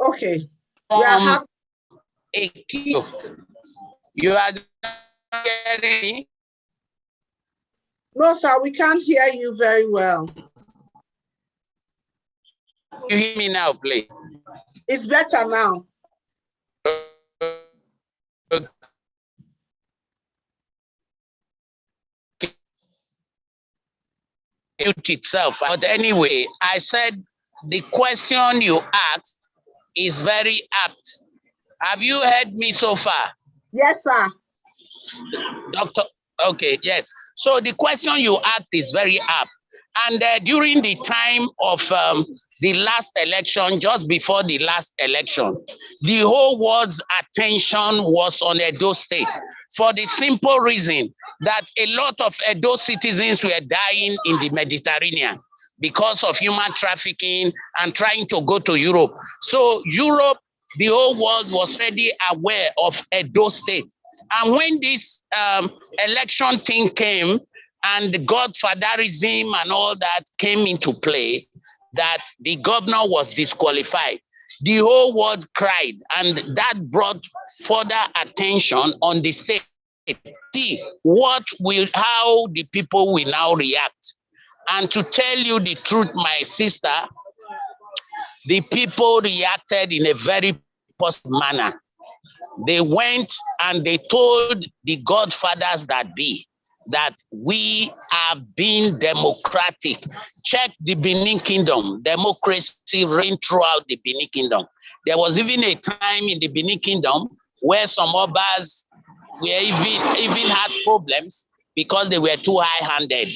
Okay. We are you are hearing me? No, sir, we can't hear you very well. You hear me now, please? It's better now. Itself. But anyway, I said the question you asked is very apt. Have you heard me so far? Yes, sir. Doctor, okay, yes. So the question you asked is very apt. And during the time of the last election, just before the last election, the whole world's attention was on Edo State for the simple reason that a lot of Edo citizens were dying in the Mediterranean because of human trafficking and trying to go to Europe. So Europe the whole world was already aware of Edo State. And when this election thing came and the godfatherism and all that came into play, that the governor was disqualified, the whole world cried, and that brought further attention on the state. See how the people will now react. And to tell you the truth, my sister, the people reacted in a very positive manner. They went and they told the godfathers that be that we have been democratic. Check the Benin Kingdom. Democracy reigned throughout the Benin Kingdom. There was even a time in the Benin Kingdom where some obas were even had problems because they were too high-handed.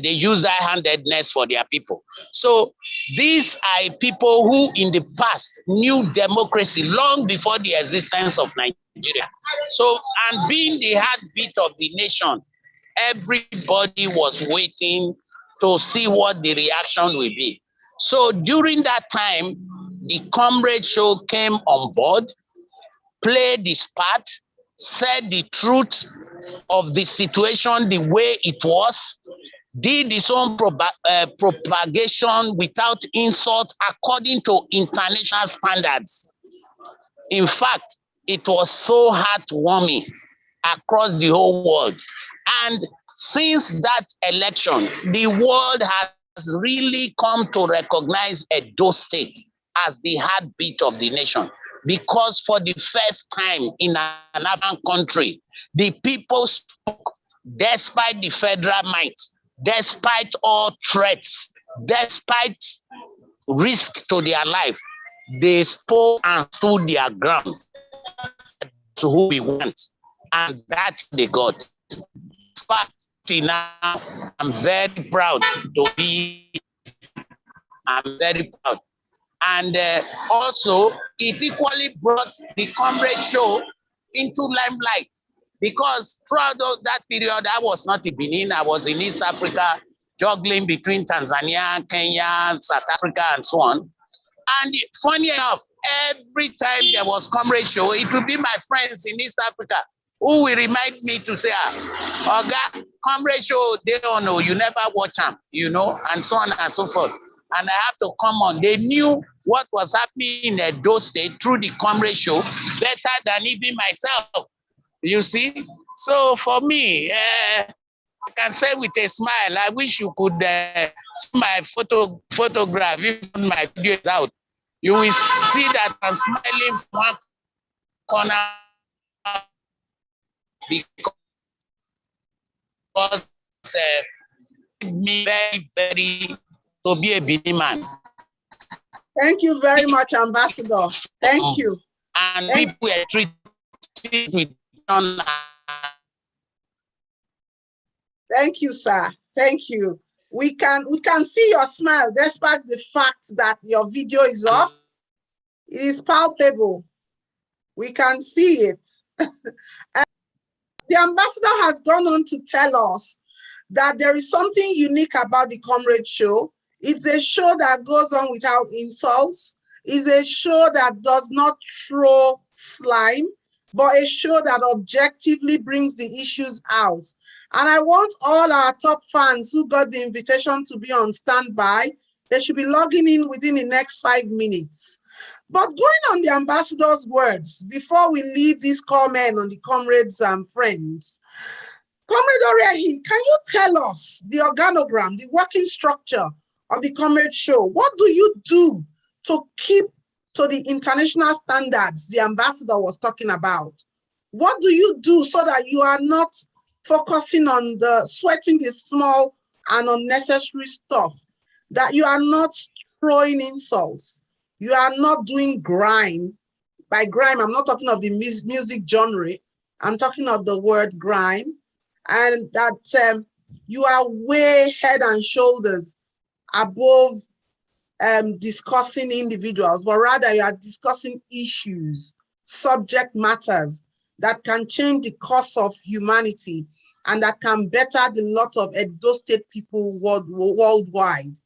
They used high-handedness for their people. So these are people who in the past knew democracy long before the existence of Nigeria. So, and being the heartbeat of the nation, everybody was waiting to see what the reaction will be. So during that time, the Comrade Show came on board, played this part, said the truth of the situation the way it was, did his own propagation without insult according to international standards. In fact, it was so heartwarming across the whole world. And since that election, the world has really come to recognize Edo State as the heartbeat of the nation. Because for the first time in an African country, the people spoke despite the federal might, despite all threats, despite risk to their life. They spoke and stood their ground to who we want, and that they got. In fact, now I'm very proud to be. I'm very proud. And also, it equally brought the Comrade Show into limelight, because throughout that period, I was not in Benin, I was in East Africa, juggling between Tanzania, Kenya, South Africa, and so on. And funny enough, every time there was Comrade Show, it would be my friends in East Africa who will remind me to say, Oga, Comrade Show, they don't know, you never watch them, you know, and so on and so forth. And I have to come on. They knew what was happening in Edo State through the Comrade Show better than even myself, you see. So for me, I can say with a smile, I wish you could see my photograph, even my video is out. You will see that I'm smiling from one corner because me very, very to be a Benin man. Thank you very much, Ambassador. Thank you. And people were treated with honor. Thank you, sir. Thank you. We can see your smile despite the fact that your video is off. It is palpable. We can see it. The ambassador has gone on to tell us that there is something unique about the Comrade Show. It's a show that goes on without insults. It's a show that does not throw slime, but a show that objectively brings the issues out. And I want all our top fans who got the invitation to be on standby, they should be logging in within the next 5 minutes. But going on the ambassador's words, before we leave this comment on the Comrades and friends, Comrade Oriahi, can you tell us the organogram, the working structure of the Comrade Show? What do you do to keep to the international standards the ambassador was talking about? What do you do so that you are not focusing on the sweating the small and unnecessary stuff, that you are not throwing insults, you are not doing grime? By grime, I'm not talking of the music genre, I'm talking of the word grime, and that you are way head and shoulders above discussing individuals, but rather you are discussing issues, subject matters that can change the course of humanity and that can better the lot of Edo State people worldwide.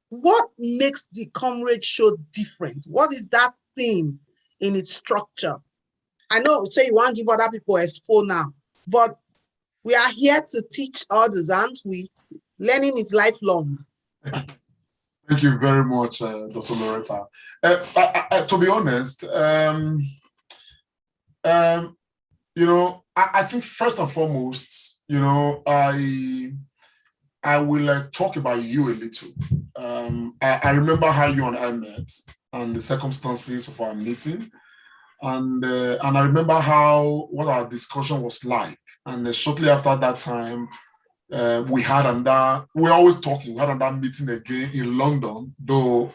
What makes the Comrade Show different? What is that thing in its structure. I know, say you want to give other people expo now, but we are here to teach others, aren't we? Learning is lifelong. Thank you very much, Dr. Loretta. To be honest, you know, I think first and foremost, you know, I will talk about you a little. I remember how you and I met and the circumstances of our meeting. And I remember what our discussion was like. And shortly after that time, we were always talking. We had another meeting again in London, though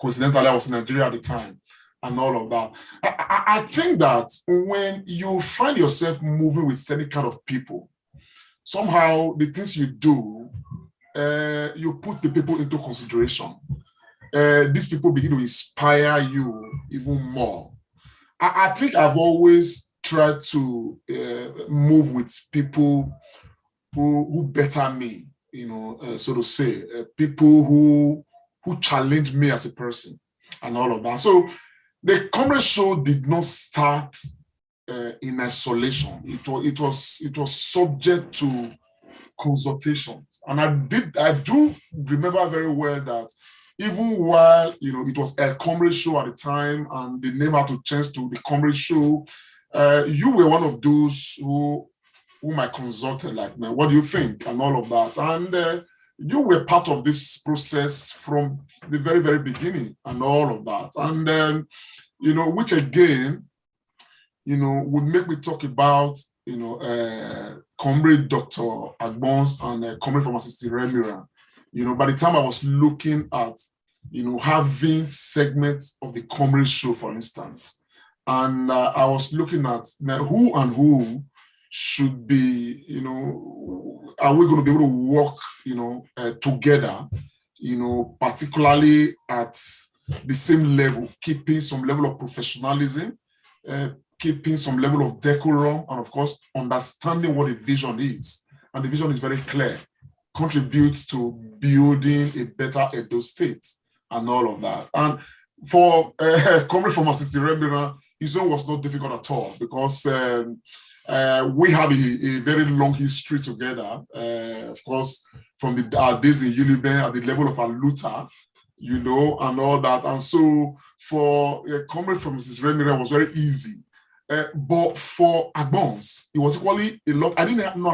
coincidentally I was in Nigeria at the time, and all of that. I think that when you find yourself moving with certain kind of people, somehow the things you do, you put the people into consideration. These people begin to inspire you even more. I think I've always tried to move with people who better me, you know, so to say, people who challenge me as a person and all of that. So the Comrade Show did not start in isolation. It was subject to consultations, and I do remember very well that even while, you know, it was a Comrade Show at the time, and the name had to change to the Comrade Show, you were one of those whom I consulted, like, man, what do you think, and all of that, and you were part of this process from the very, very beginning, and all of that, and you know, which again, you know, would make me talk about, you know, Comrade Dr. Agbons and Comrade Pharmacist Remira. You know, by the time I was looking at, you know, having segments of the Comrade Show, for instance, and I was looking at who should be, you know, are we going to be able to work, you know, together, you know, particularly at the same level, keeping some level of professionalism, keeping some level of decorum, and of course, understanding what a vision is. And the vision is very clear. Contribute to building a better Edo state and all of that. And for Comrade Pharmacist Remira, his own was not difficult at all, because we have a very long history together, of course, from our days in Uniben at the level of Aluta, you know, and all that. And so for Comrade Pharmacist Remira, it was very easy. But for Agbons, it was equally a lot. I didn't know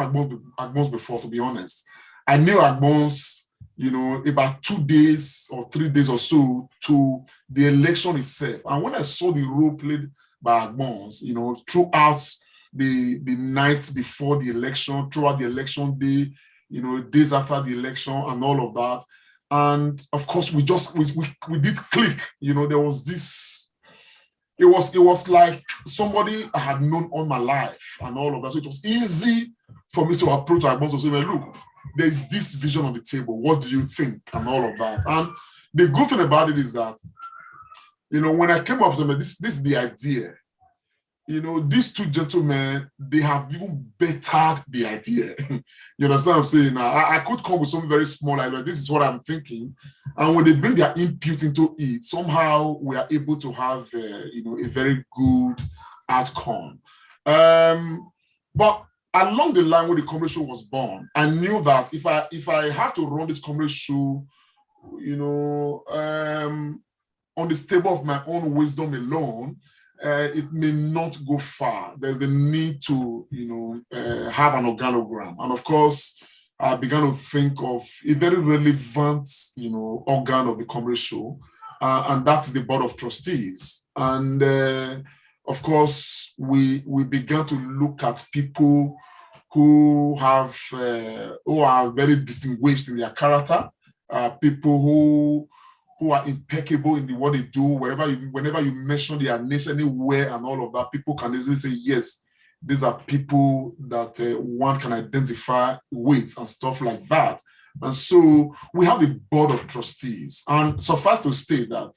Agbons before, to be honest. I knew Agbons, you know, about 2 days or 3 days or so to the election itself. And when I saw the role played by Agbons, you know, throughout the nights before the election, throughout the election day, you know, days after the election and all of that. And of course, we did click, you know, there was this, it was like somebody I had known all my life and all of that. So it was easy for me to approach Agbons and say, well, look, there's this vision on the table. What do you think? And all of that. And the good thing about it is that, you know, when I came up with this is the idea. You know, these two gentlemen, they have even bettered the idea. You understand what I'm saying? I could come with something very small, like this is what I'm thinking. And when they bring their input into it, somehow we are able to have, you know, a very good outcome. But along the line when the Comrade Show was born, I knew that if I have to run this Comrade Show, you know, on the stable of my own wisdom alone, it may not go far. There's the need to, you know, have an organogram. And of course, I began to think of a very relevant, you know, organ of the Comrade Show, and that is the Board of Trustees. And of course, we began to look at people who are very distinguished in their character, people who are impeccable in what they do. Whenever you mention their names anywhere and all of that, people can easily say, yes, these are people that one can identify with and stuff like that. And so we have the Board of Trustees. And suffice to state that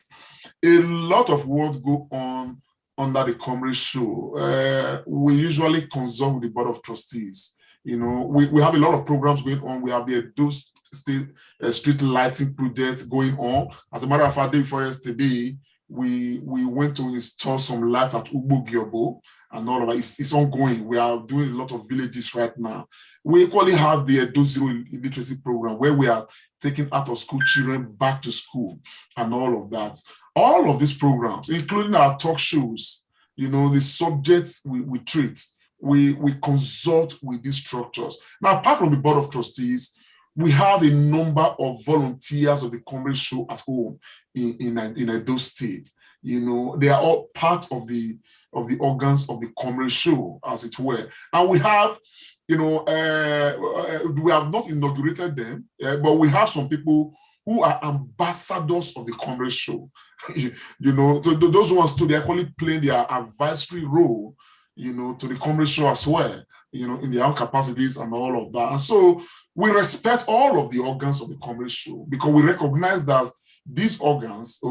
a lot of work go on under the Comrade Show. We usually consult with the Board of Trustees. You know, we have a lot of programs going on. We have the street lighting project going on. As a matter of fact, day before yesterday, we went to install some lights at Ugbo and all of that. It's ongoing. We are doing a lot of villages right now. We equally have the Edo Zero Illiteracy program where we are taking out of school children back to school and all of that. All of these programs, including our talk shows, the subjects we treat, we consult with these structures. Now, apart from the Board of Trustees, we have a number of volunteers of the Comrade Show at home in Edo State. They are all part of the organs of the Comrade Show, as it were. And we have, we have not inaugurated them, but we have some people who are ambassadors of the Comrade Show. So those ones too, they're actually playing their advisory role, to the Comrade Show as well, in their own capacities and all of that. And so we respect all of the organs of the Comrade Show because we recognize that these organs,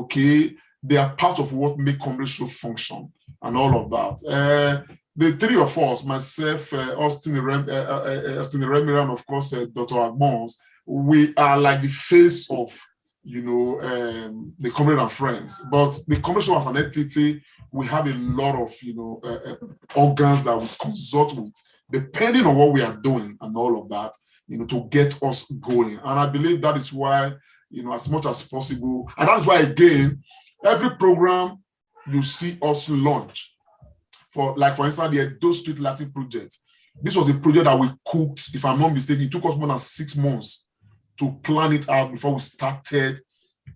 they are part of what make Comrade Show function and all of that. The three of us, myself, Austin Remira, and of course, Dr. Agbons, we are like the face of, the Comrade and Friends. But the Comrade Show as an entity, we have a lot of, organs that we consult with, depending on what we are doing and all of that, to get us going. And I believe that is why, as much as possible, and that's why, again, every program you see us launch, for instance, the Edo Street Latin project. This was a project that we cooked, if I'm not mistaken, it took us more than 6 months to plan it out before we started,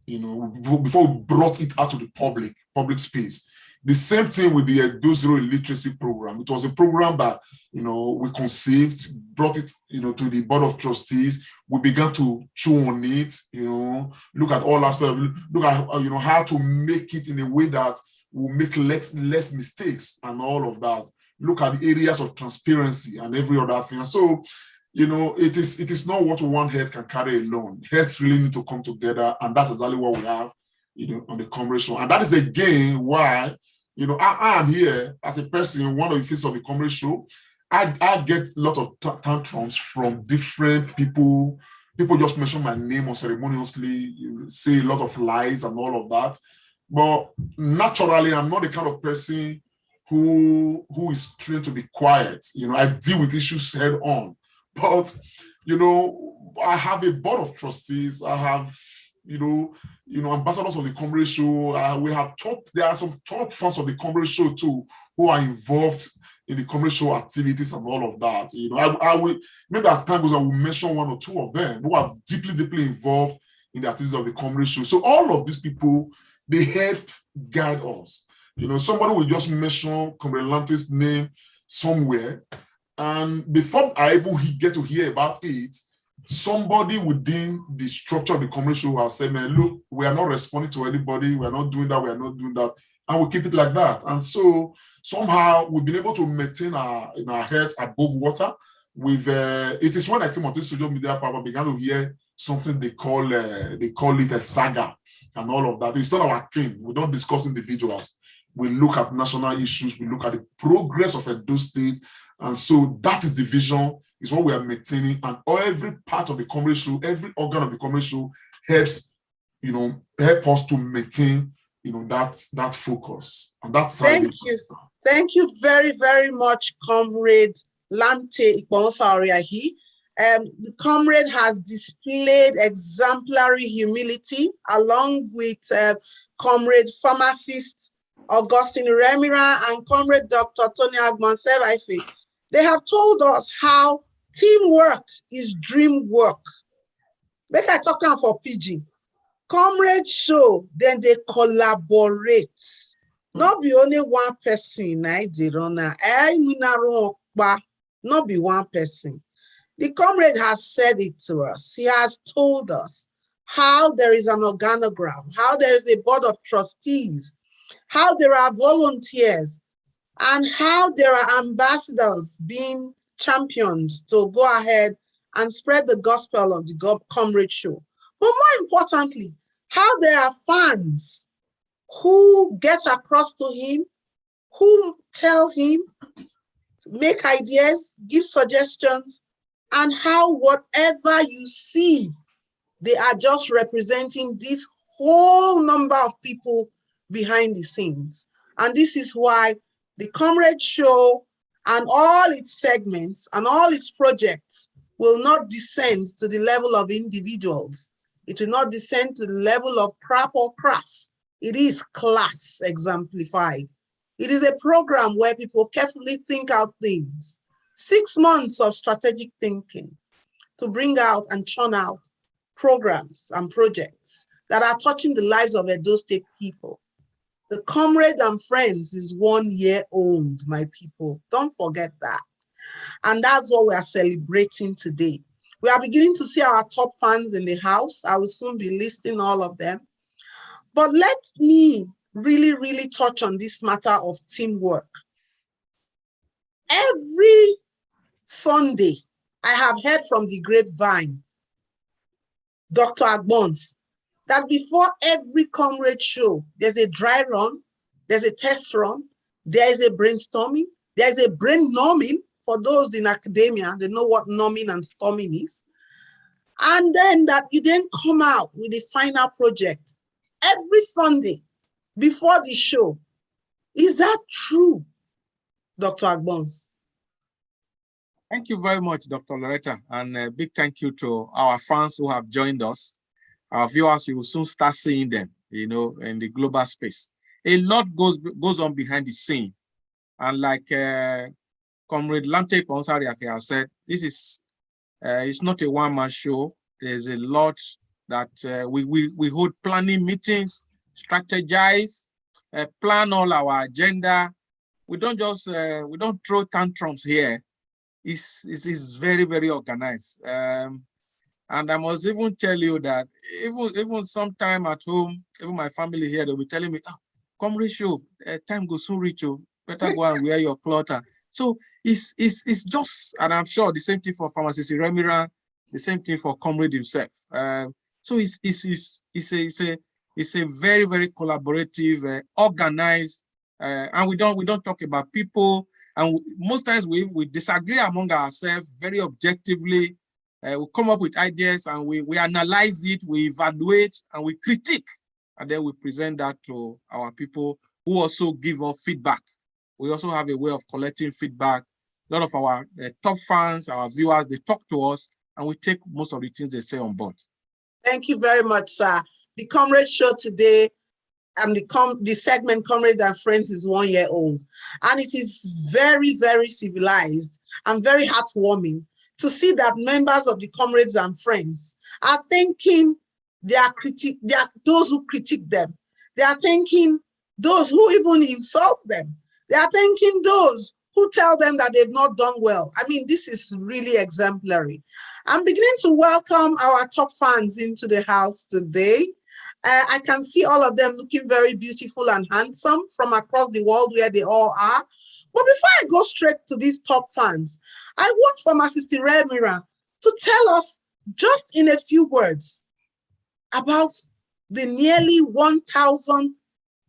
before we brought it out to the public space. The same thing with the Edo Zero Illiteracy program. It was a program that, we conceived, brought it, to the Board of Trustees. We began to chew on it, look at all aspects, look at, how to make it in a way that will make less mistakes and all of that. Look at the areas of transparency and every other thing. And so, it is not what one head can carry alone. Heads really need to come together, and that's exactly what we have, on the Comrade Show. And that is again why, I am here as a person, one of the faces of the Comrade Show. I get a lot of tantrums from different people. People just mention my name unceremoniously, say a lot of lies and all of that. But naturally, I'm not the kind of person who is trained to be quiet. I deal with issues head on. But, I have a Board of Trustees. I have, ambassadors of the Comrade Show. There are some top fans of the Comrade Show too, who are involved in the Comrade Show activities and all of that. I will, maybe as time goes on, I will mention one or two of them who are deeply involved in the activities of the Comrade Show. So all of these people, they help guide us. Somebody will just mention Comrade Lante's name somewhere, and before I even get to hear about it, somebody within the structure of the Comrade Show will say, man, look, we are not responding to anybody, we are not doing that, and we keep it like that. And so somehow we've been able to maintain our heads above water. It is when I came on this social media platform, I began to hear something they call it a saga and all of that. It's not our thing. We don't discuss individuals. We look at national issues. We look at the progress of Edo State. And so that is the vision, is what we are maintaining. And every part of the Comrade Show, every organ of the Comrade Show helps, help us to maintain, that focus. And that's Thank you. Thank you very, very much, Comrade Lamte Ikbonsariahi. The Comrade has displayed exemplary humility along with Comrade Pharmacist Augustine Remira and Comrade Dr. Tony Agmansevaife. They have told us how teamwork is dream work. Make I talk now for PG. Comrade Show, then they collaborate. Not be only one person, not be one person. The Comrade has said it to us. He has told us how there is an organogram, how there is a Board of Trustees, how there are volunteers, and how there are ambassadors being championed to go ahead and spread the gospel of the Comrade Show. But more importantly, how there are fans who get across to him, who tell him, make ideas, give suggestions, and how whatever you see, they are just representing this whole number of people behind the scenes. And this is why the Comrade Show and all its segments and all its projects will not descend to the level of individuals. It will not descend to the level of crap or crass. It is class exemplified. It is a program where people carefully think out things. 6 months of strategic thinking to bring out and churn out programs and projects that are touching the lives of Edo State people. The Comrade and Friends is 1 year old, my people. Don't forget that. And that's what we are celebrating today. We are beginning to see our top fans in the house. I will soon be listing all of them. But let me really touch on this matter of teamwork. Every Sunday, I have heard from the grapevine, Dr. Agbons, that before every Comrade Show, there's a dry run, there's a test run, there is a brainstorming, there's a brain numbing. For those in academia, they know what numbing and storming is. And then that you then come out with a final project every Sunday before the show. Is that true, Dr. Agbons? Thank you very much, Dr. Loretta, and a big thank you to our fans who have joined us. Our viewers, you will soon start seeing them, you know, in the global space. A lot goes on behind the scene. And like Comrade Lante Ponsariake has said, this is it's not a one-man show. There's a lot that we hold planning meetings, strategize, plan all our agenda. We don't just we don't throw tantrums here. It's very organized. And I must even tell you that even sometime at home, even my family here, they'll be telling me, oh, Comrade Show, time goes soon reach you. Better go and wear your cloth. So it's just, and I'm sure the same thing for Pharmacist Remiran, the same thing for Comrade himself. So it's a very collaborative, organized, and we don't talk about people. And most times we disagree among ourselves very objectively. We come up with ideas and we analyze it, we evaluate, and we critique, and then we present that to our people who also give us feedback. We also have a way of collecting feedback. A lot of our top fans, our viewers, they talk to us, and we take most of the things they say on board. Thank you very much, sir. The Comrade Show today, and the segment Comrade and Friends is 1 year old. And it is very civilized and very heartwarming to see that members of the Comrades and Friends are thanking those who critique them. They are thanking those who even insult them. They are thanking those who tell them that they've not done well. I mean, this is really exemplary. I'm beginning to welcome our top fans into the house today. I can see all of them looking very beautiful and handsome from across the world where they all are. But before I go straight to these top fans, I want Pharmacist Remiran to tell us just in a few words about the nearly 1,000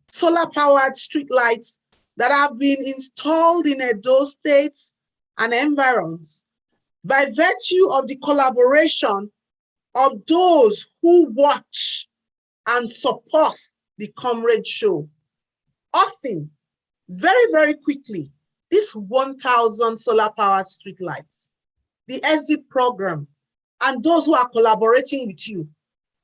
solar-powered streetlights that have been installed in Edo states and environs by virtue of the collaboration of those who watch and support the Comrade Show. Austin, very quickly, this 1,000 solar-powered streetlights, the EZIP program, and those who are collaborating with you,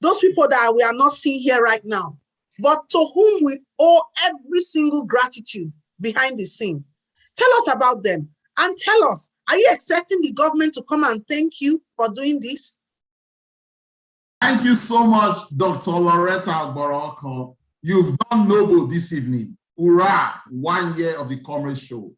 those people that we are not seeing here right now, but to whom we owe every single gratitude behind the scene. Tell us about them and tell us, are you expecting the government to come and thank you for doing this? Thank you so much, Dr. Loretta Agboroko. You've done noble this evening. Hurrah, 1 year of the Comrade Show.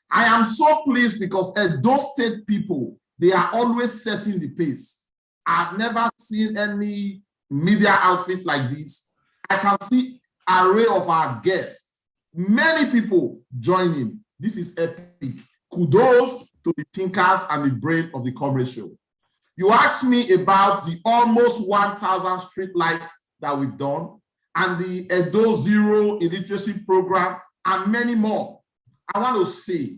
I am so pleased because Edo State people, they are always setting the pace. I've never seen any media outfit like this. I can see an array of our guests. Many people joining. This is epic. Kudos to the thinkers and the brain of the Comrade Show. You asked me about the almost 1,000 street lights that we've done and the Edo Zero Illiteracy program and many more. I want to say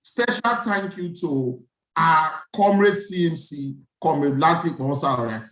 special thank you to our Comrade CMC, Comrade Lantic Monsa.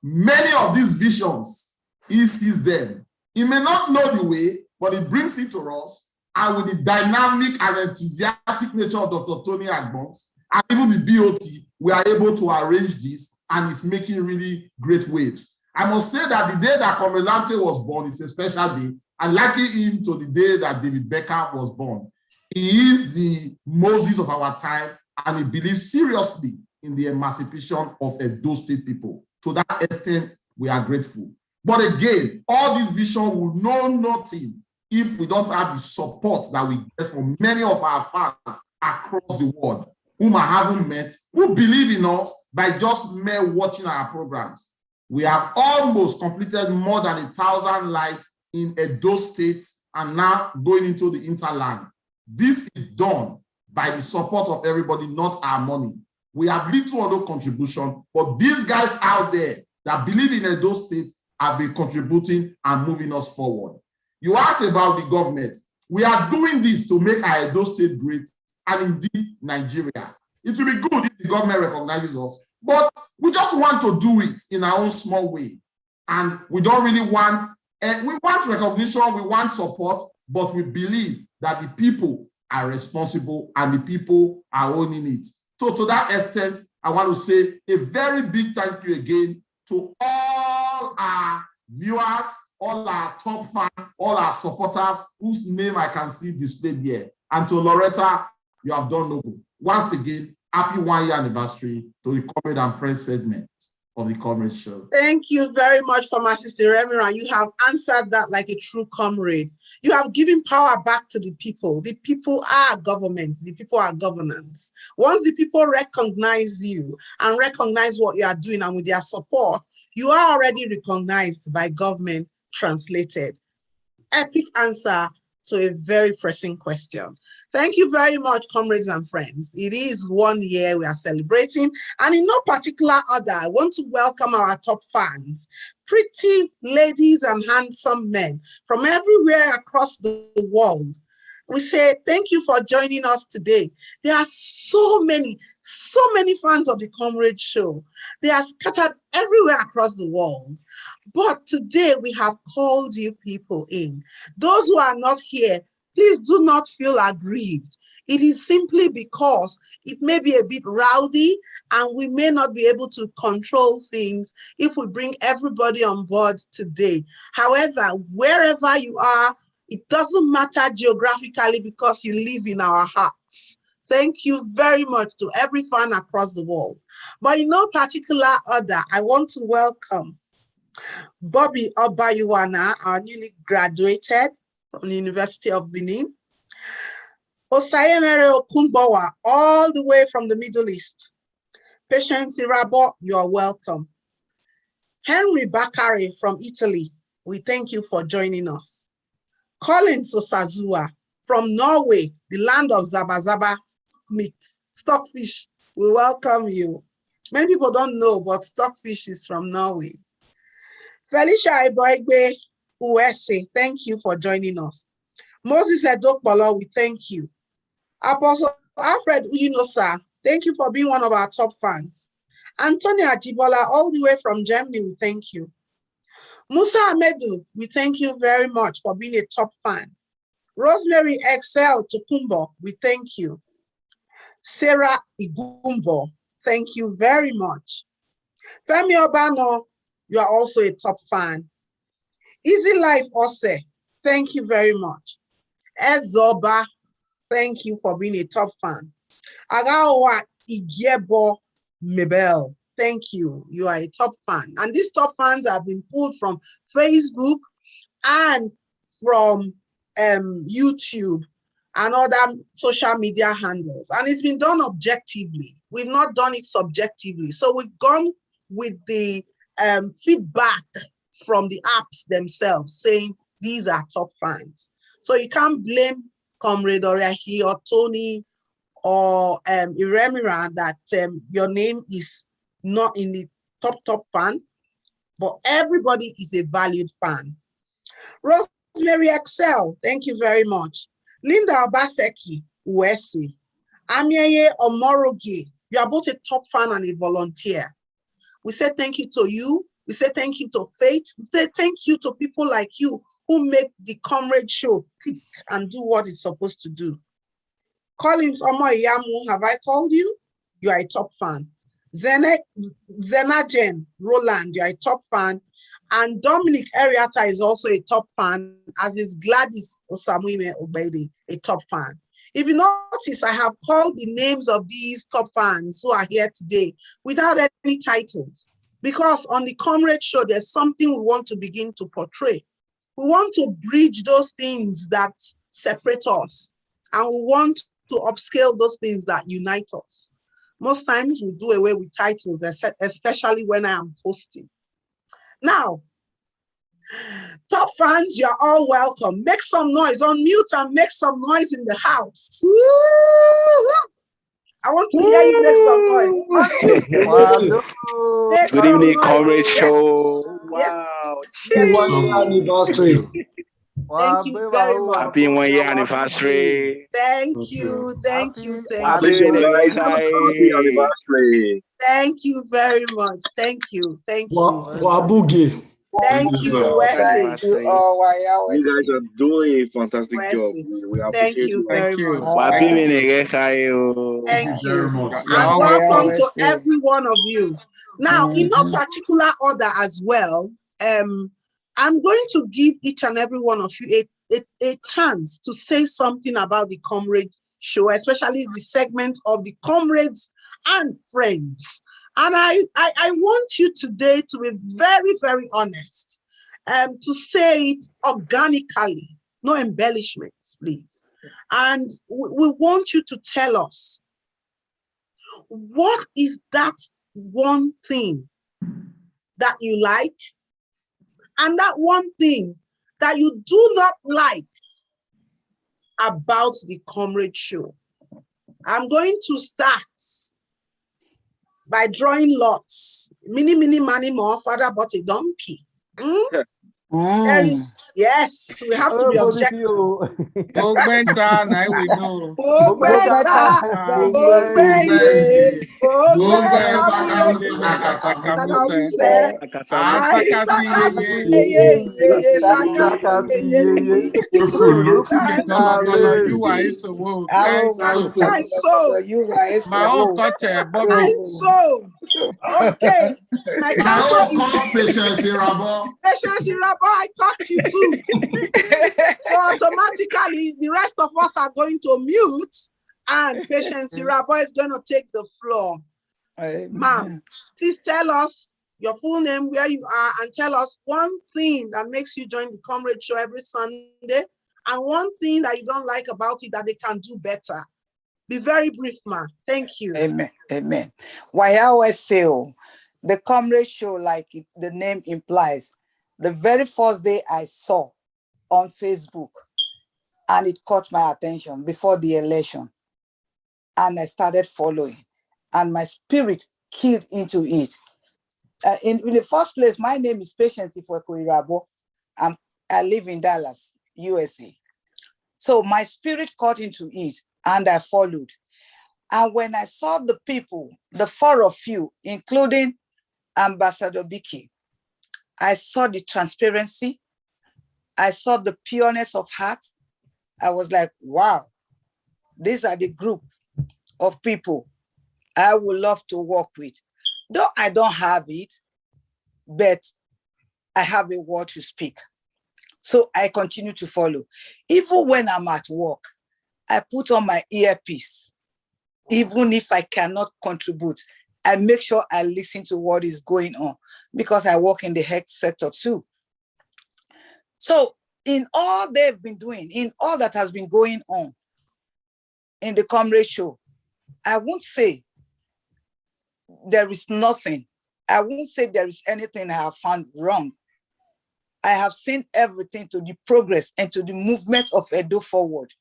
Many of these visions, he sees them He may not know the way, but he brings it to us. And with the dynamic and enthusiastic nature of Dr. Tony Agbons, and even the BOT, we are able to arrange this, and it's making really great waves. I must say that the day that Comrade Lante was born is a special day, and liking him to the day that David Beckham was born. He is the Moses of our time, and he believes seriously in the emancipation of Edo State people. To that extent, we are grateful. But again, all this vision will know nothing if we don't have the support that we get from many of our fans across the world, whom I haven't met, who believe in us by just mere watching our programs. We have almost completed more than 1,000 lights in Edo State and now going into the interland. This is done by the support of everybody, not our money. We have little or no contribution, but these guys out there that believe in Edo State have been contributing and moving us forward. You asked about the government. We are doing this to make our Edo State great, and indeed Nigeria. It will be good if the government recognizes us, but we just want to do it in our own small way. And we don't really want, we want recognition, we want support, but we believe that the people are responsible and the people are owning it. So to that extent, I want to say a very big thank you again to all our viewers, all our top fans, all our supporters, whose name I can see displayed here. And to Loretta, you have done noble. Once again, happy 1 year anniversary to the Comrade and Friends segment of the Comrade Show. Thank you very much for my sister Remiran. You have answered that like a true comrade. You have given power back to the people. The people are government. The people are governance. Once the people recognize you and recognize what you are doing, and with their support, you are already recognized by government. Translated. Epic answer to a very pressing question. Thank you very much, comrades and friends. It is 1 year we are celebrating, and in no particular order, I want to welcome our top fans, pretty ladies and handsome men from everywhere across the world. We say thank you for joining us today. There are so many fans of the Comrade Show. They are scattered everywhere across the world. But today we have called you people in. Those who are not here, please do not feel aggrieved. It is simply because it may be a bit rowdy and we may not be able to control things if we bring everybody on board today. However, wherever you are, it doesn't matter geographically because you live in our hearts. Thank you very much to every fan across the world. But in no particular order, I want to welcome Bobby Obayuwana, our newly graduated from the University of Benin. Osayemere Okunbowa, all the way from the Middle East. Patience Irabo, you are welcome. Henry Bakare from Italy, we thank you for joining us. Colin Sosazua from Norway, the land of Zaba Zaba meat, stockfish, we welcome you. Many people don't know, but stockfish is from Norway. Felicia Iboigbe, USA, thank you for joining us. Moses Edokbolo, we thank you. Apostle Alfred Uyinosa, thank you for being one of our top fans. Antonia Ajibola, all the way from Germany, we thank you. Musa Amedu, we thank you very much for being a top fan. Rosemary Excel Tukumbo, we thank you. Sarah Igumbo, thank you very much. Femi Obano, you are also a top fan. Easy Life Ose, thank you very much. Ezoba, thank you for being a top fan. Agawa Igiebo Mebel, thank you. You are a top fan. And these top fans have been pulled from Facebook and from YouTube and other social media handles. And it's been done objectively. We've not done it subjectively. So we've gone with the feedback from the apps themselves saying these are top fans. So you can't blame Comrade Oriahi or Tony or Iremira that your name is not in the top fan, but everybody is a valued fan. Rosemary Excel, thank you very much. Linda Obaseki, Uesi. Amieye Omoroge, you are both a top fan and a volunteer. We say thank you to you. We say thank you to Faith. We say thank you to people like you who make the Comrade Show tick and do what it's supposed to do. Collins Omo Iyamu, have I called you? You are a top fan. Zenajen Roland, you are a top fan. And Dominic Eriata is also a top fan, as is Gladys Osamuime Obede, a top fan. If you notice, I have called the names of these top fans who are here today without any titles, because on the Comrade Show, there's something we want to begin to portray. We want to bridge those things that separate us, and we want to upscale those things that unite us. Most times we do away with titles, especially when I am hosting. Now, top fans, you're all welcome. Make some noise, unmute and make some noise in the house. Woo-hoo! I want to hear you make some noise. Make Good some evening, noise. Comrade Yes. Show. Yes. Wow. Yes. Anniversary. Thank you very much. Happy 1 year anniversary. Thank you. Thank you. Thank Happy you. anniversary. Thank you very much. Thank you. Thank you. Wabugi. Thank Thank you, you, sir. Wesley. You guys are doing a fantastic job. We Thank appreciate you you. very you. much. Happy Thank you. anniversary. Thank Very you. much. You're And always welcome to every one of you. Now, in no particular order as well, I'm going to give each and every one of you a chance to say something about the Comrade Show, especially the segment of the Comrades and Friends. And I want you today to be very, very honest, to say it organically, no embellishments, please. And we want you to tell us, what is that one thing that you like, and that one thing that you do not like about the Comrade Show? I'm going to start by drawing lots. Mini, mani, more, father bought a donkey. There is, yes, we have to be objective. Ogbenta, now we know. Okay, my call Patience Irabo. Patience Irabo, I caught you too. So automatically, the rest of us are going to mute, and Patience Irabo is going to take the floor. Ma'am, please tell us your full name, where you are, and tell us one thing that makes you join the Comrade Show every Sunday, and one thing that you don't like about it that they can do better. Be very brief, ma'am. Thank you. Amen. Amen. Why I always say, the Comrade Show, like the name implies, the very first day I saw on Facebook, and it caught my attention before the election, and I started following, and my spirit keyed into it. In the first place, my name is Patience Irabo. I live in Dallas, USA. So my spirit caught into it, and I followed. And when I saw the people, the four of you, including Ambassador Vicky, I saw the transparency. I saw the pureness of heart. I was like, wow, these are the group of people I would love to work with. Though I don't have it, but I have a word to speak. So I continue to follow. Even when I'm at work, I put on my earpiece. Even if I cannot contribute, I make sure I listen to what is going on, because I work in the health sector too. So in all they've been doing, in all that has been going on in the Comrade Show, I won't say there is nothing. I won't say there is anything I have found wrong. I have seen everything to the progress and to the movement of Edo forward.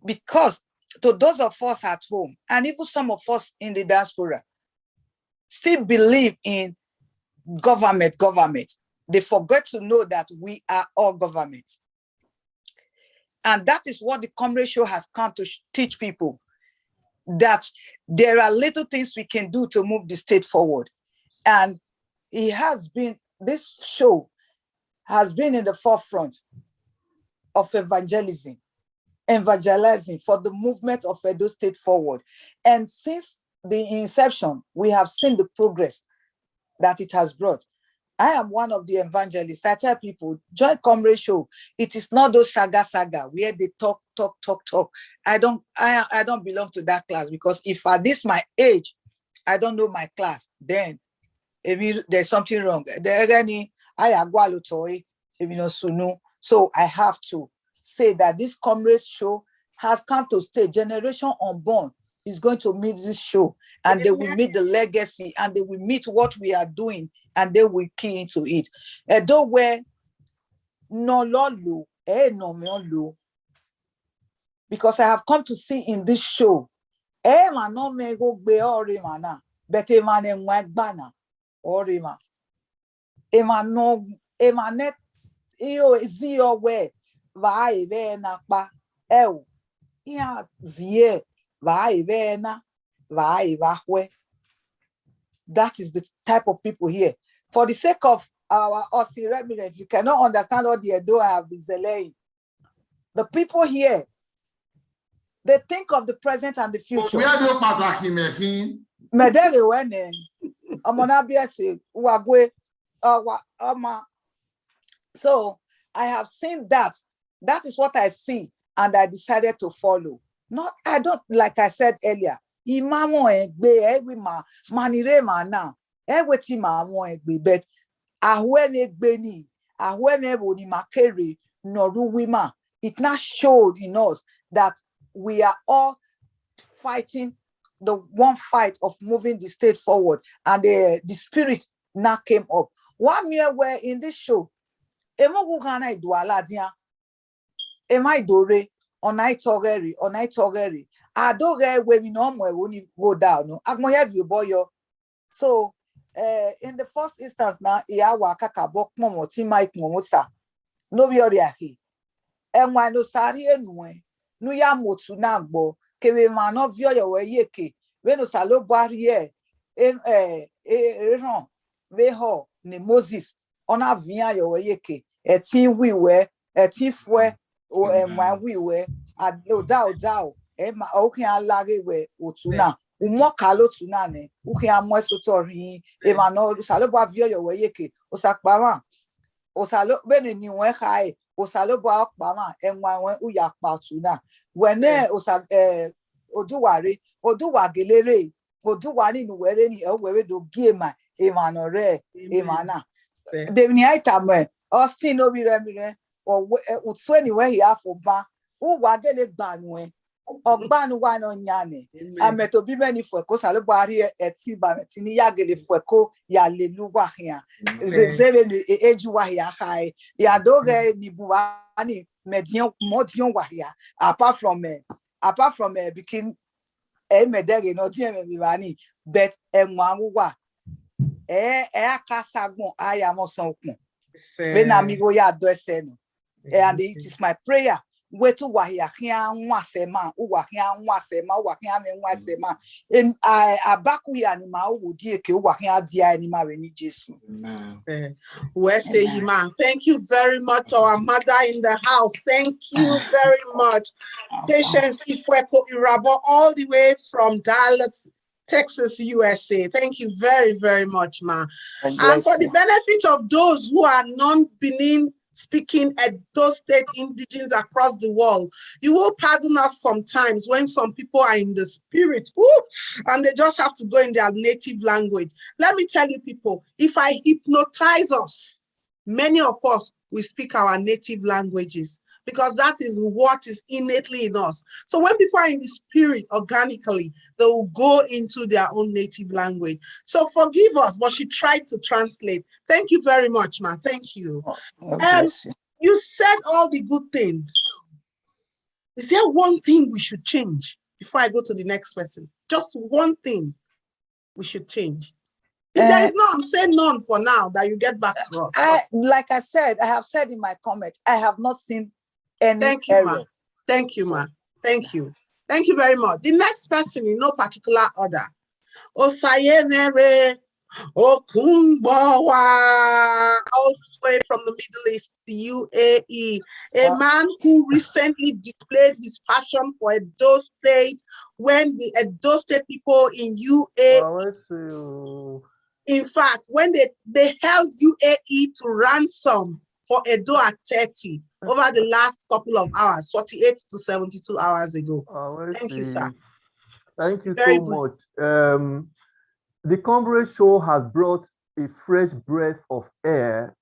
Because to those of us at home, and even some of us in the diaspora, still believe in government. They forget to know that we are all government. And that is what the Comrade Show has come to teach people, that there are little things we can do to move the state forward. And it has been, this show has been in the forefront of evangelizing for the movement of Edo State forward. And since the inception, we have seen the progress that it has brought. I am one of the evangelists. I tell people, join Comrade Show. It is not those saga where they talk. I don't belong to that class, because if at this my age, I don't know my class, then there's something wrong. So I have to say that this Comrade Show has come to stay. Generation unborn is going to meet this show, and they will meet the legacy, and they will meet what we are doing, and they will key into it. Though where no lolu, no me lu, because I have come to see in this show, man no me go be orimana, but man en bana orima. Man no net iyo zio we vai be na pa ya zie vai be na vai bahwe. That is the type of people here. For the sake of our Austin remnants, you cannot understand what the Edo have been saying. The people here, they think of the present and the future. So I have seen that. That is what I see, and I decided to follow. Not, I don't, like I said earlier, imamo egbe every manire mana eweti mamo egbe, but ahwen egbe ni ahwen ebo ni makere noru wima. It now showed in us that we are all fighting the one fight of moving the state forward, and the spirit now came up. 1 year where in this show, emo gana idwala dia, emai dore onai togeri. I don't get where we normally won't go down. No, I'm gonna have you boy. So, in the first instance, now, yeah, wakaka bok momo ti Mike momosa. No be oriahi. And when no sari enwe, no ya motu nagbo. Kewe mano vio ya weyeke. We no salo barrier. Ron veho ne Moses. Ona via ya weyeke. Eti we we. Eti fwe. O we we. Ado dao. Ema okin alage we otuna umo kalo tuna ne ukin amo sotori ema no salo bwa vio yo we yeke osakpama osalo bene ni won kai osalo bwa okpama enwa won uya pa tuna wene osa oduwa gelere oduwa ni nuwere ni ewewe do giema ema no re ema na de ni itamwe Austin no bi remire o utso ni we here for ba uwa gele gbanwe Ogbanu wa no nyane ameto bi meni fweko salo bari eti ba metini yagele fweko ya leluwa hia zebe ni eju wa hia kai ya doge ni buani median modion wa hia apart from bikin medege no tie me bani but enwa wa akasagbon aya mo san okun be na mi go ya do ese no, and it is my prayer wetu wahia kia nwasema uwahia me nwasema abaku ya ni ma wodi eke uwahia dia ni ma weni Jesu. We say Iman. Thank you very much, our mother in the house. Thank you very much. Patience Ifweko Irabo, all the way from Dallas, Texas, USA. Thank you very, very much, ma. And for the benefit of those who are non-Benin speaking Edo State indigenes across the world, you will pardon us sometimes when some people are in the spirit and they just have to go in their native language. Let me tell you people, if I hypnotize us, many of us will speak our native languages, because that is what is innately in us. So when people are in the spirit organically, they will go into their own native language. So forgive us, but she tried to translate. Thank you very much, ma. Thank you. You said all the good things. Is there one thing we should change before I go to the next person? Just one thing we should change. If there is none, say none for now, that you get back to us. Like I said, I have said in my comment, I have not seen any Thank you, ma. Thank you, ma. Thank you. Thank you very much. The next person in no particular order. Osayenere Okumbawa, all the way from the Middle East, UAE, a man who recently displayed his passion for Edo State when the Edo State people in UAE, in fact, when they held UAE to ransom for Edo at 30 over the last couple of hours, 48 to 72 hours ago. Thank you, sir. Thank you so much. The Comrade Show has brought a fresh breath of air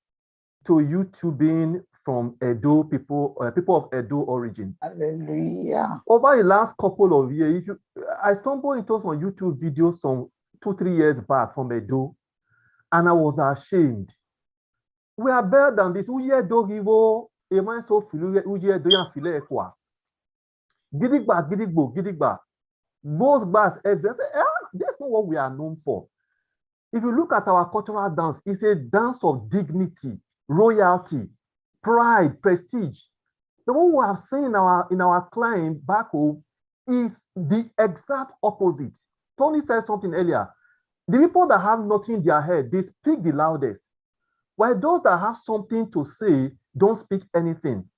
to YouTubing from Edo people of Edo origin. Hallelujah. Over the last couple of years, I stumbled into some YouTube videos some 2-3 years back from Edo, and I was ashamed. We are better than this. Gidigba. Most bars every that's not what we are known for. If you look at our cultural dance, it's a dance of dignity, royalty, pride, prestige. The one we have seen in our climb back home is the exact opposite. Tony said something earlier. The people that have nothing in their head, they speak the loudest, while those that have something to say don't speak anything.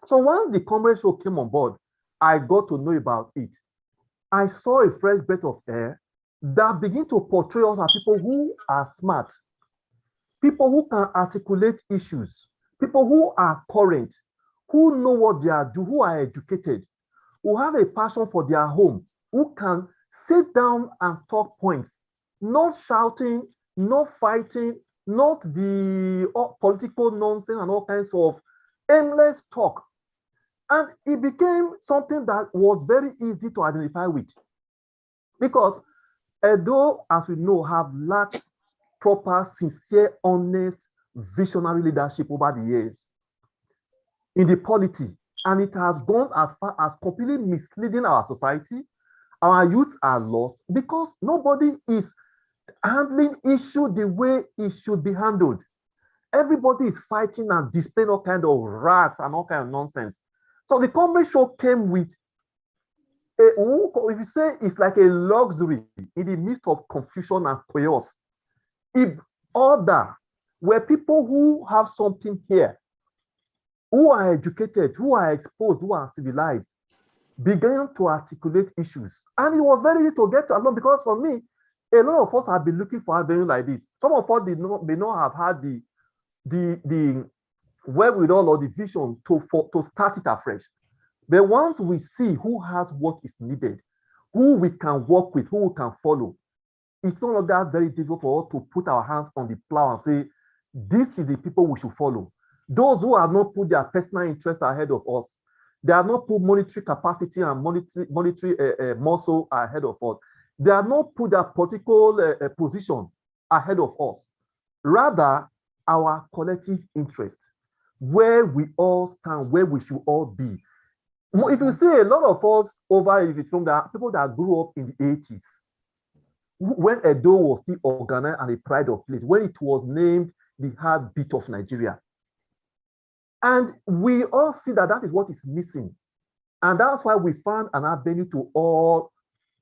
So once the Comrade Show came on board, I got to know about it. I saw a fresh breath of air that begin to portray us as people who are smart, people who can articulate issues, people who are current, who know what they are doing, who are educated, who have a passion for their home, who can sit down and talk points, not shouting, not fighting, not the political nonsense and all kinds of aimless talk. And it became something that was very easy to identify with, because Edo, as we know, have lacked proper, sincere, honest, visionary leadership over the years in the polity, and it has gone as far as completely misleading our society. Our youths are lost because nobody is handling issue the way it should be handled. Everybody is fighting and displaying all kind of rats and all kind of nonsense. So the Comrade Show came with if you say it's like a luxury in the midst of confusion and chaos. If order, where people who have something here, who are educated, who are exposed, who are civilized, began to articulate issues. And it was very easy to get along, because for me, a lot of us have been looking for a venue like this. Some of us may not have had the wherewithal or the vision to start it afresh. But once we see who has what is needed, who we can work with, who we can follow, it's no longer very difficult for us to put our hands on the plow and say, this is the people we should follow. Those who have not put their personal interest ahead of us, they have not put monetary capacity and monetary muscle ahead of us. They have not put their political position ahead of us. Rather, our collective interest, where we all stand, where we should all be. If you see a lot of us over, if it's from the people that grew up in the 80s, when Edo was still organized and a pride of place, when it was named the heartbeat of Nigeria. And we all see that that is what is missing. And that's why we found an avenue to all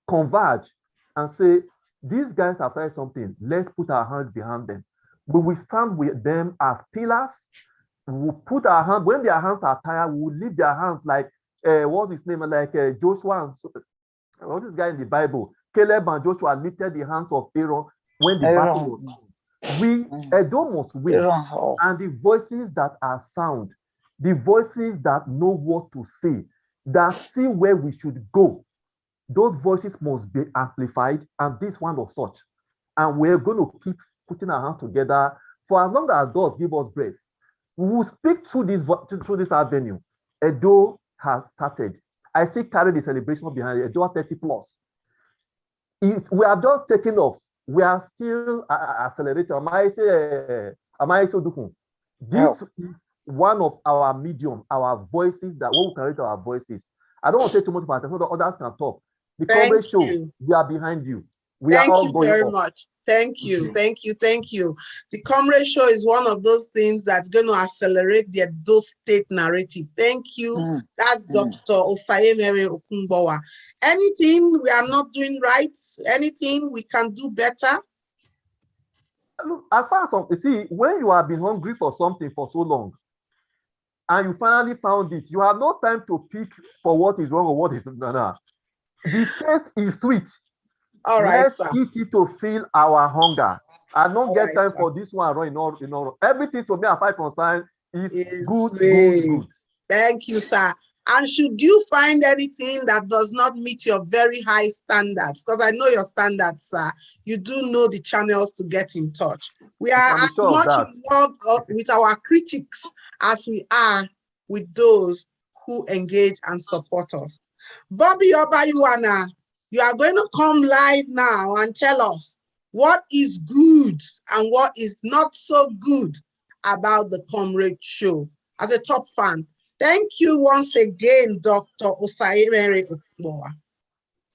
converge and say, these guys have tried something, let's put our hands behind them. We will stand with them as pillars. We will put our hands, when their hands are tired, we will leave their hands like, what's his name, like Joshua, and what's this guy in the Bible? Caleb and Joshua lifted the hands of Aaron when the battle was. Edo must win. And the voices that are sound, the voices that know what to say, that see where we should go, those voices must be amplified, and this one of such. And we're going to keep putting our hands together for as long as God gives us breath. We will speak through this avenue. Edo has started. I still carry the celebration behind it. Edo 30 plus. We have just taken off. We are still accelerating. This is one of our medium, our voices, that what we can reach our voices. I don't want to say too much about it, so that others can talk. The Comrade Show, we are behind you. Thank you very much. Thank you. Thank you. Thank you. The Comrade Show is one of those things that's going to accelerate the Edo State narrative. Thank you. That's Dr. Osayemere Okumbawa. Anything we are not doing right? Anything we can do better? Look, as far as you see, when you have been hungry for something for so long, and you finally found it, you have no time to pick for what is wrong or what is no. The taste is sweet. All right, Let's sir. eat it to fill our hunger. I don't All get right, time sir. for this one. Everything to me, as I concern, is good. Thank you, sir. And should you find anything that does not meet your very high standards, because I know your standards, sir, you do know the channels to get in touch. We are as much in love with our critics as we are with those who engage and support us. Bobby Obayuwana, you are going to come live now and tell us what is good and what is not so good about the Comrade Show. As a top fan, thank you once again, Dr. Osayemere Okboa.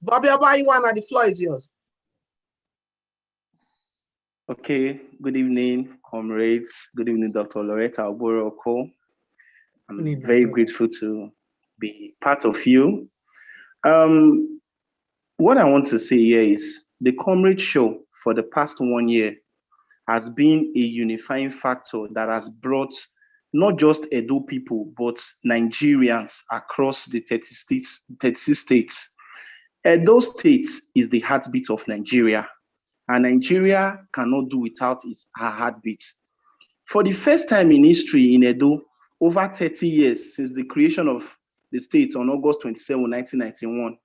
Bobby Obayuwana, the floor is yours. Okay, good evening, comrades. Good evening, Dr. Loretta Oboroko. I'm very grateful to be part of you. What I want to say here is the Comrade Show for the past 1 year has been a unifying factor that has brought not just Edo people, but Nigerians across the 36 states. Edo State is the heartbeat of Nigeria, and Nigeria cannot do without her heartbeat. For the first time in history in Edo, over 30 years since the creation of the state on August 27, 1991,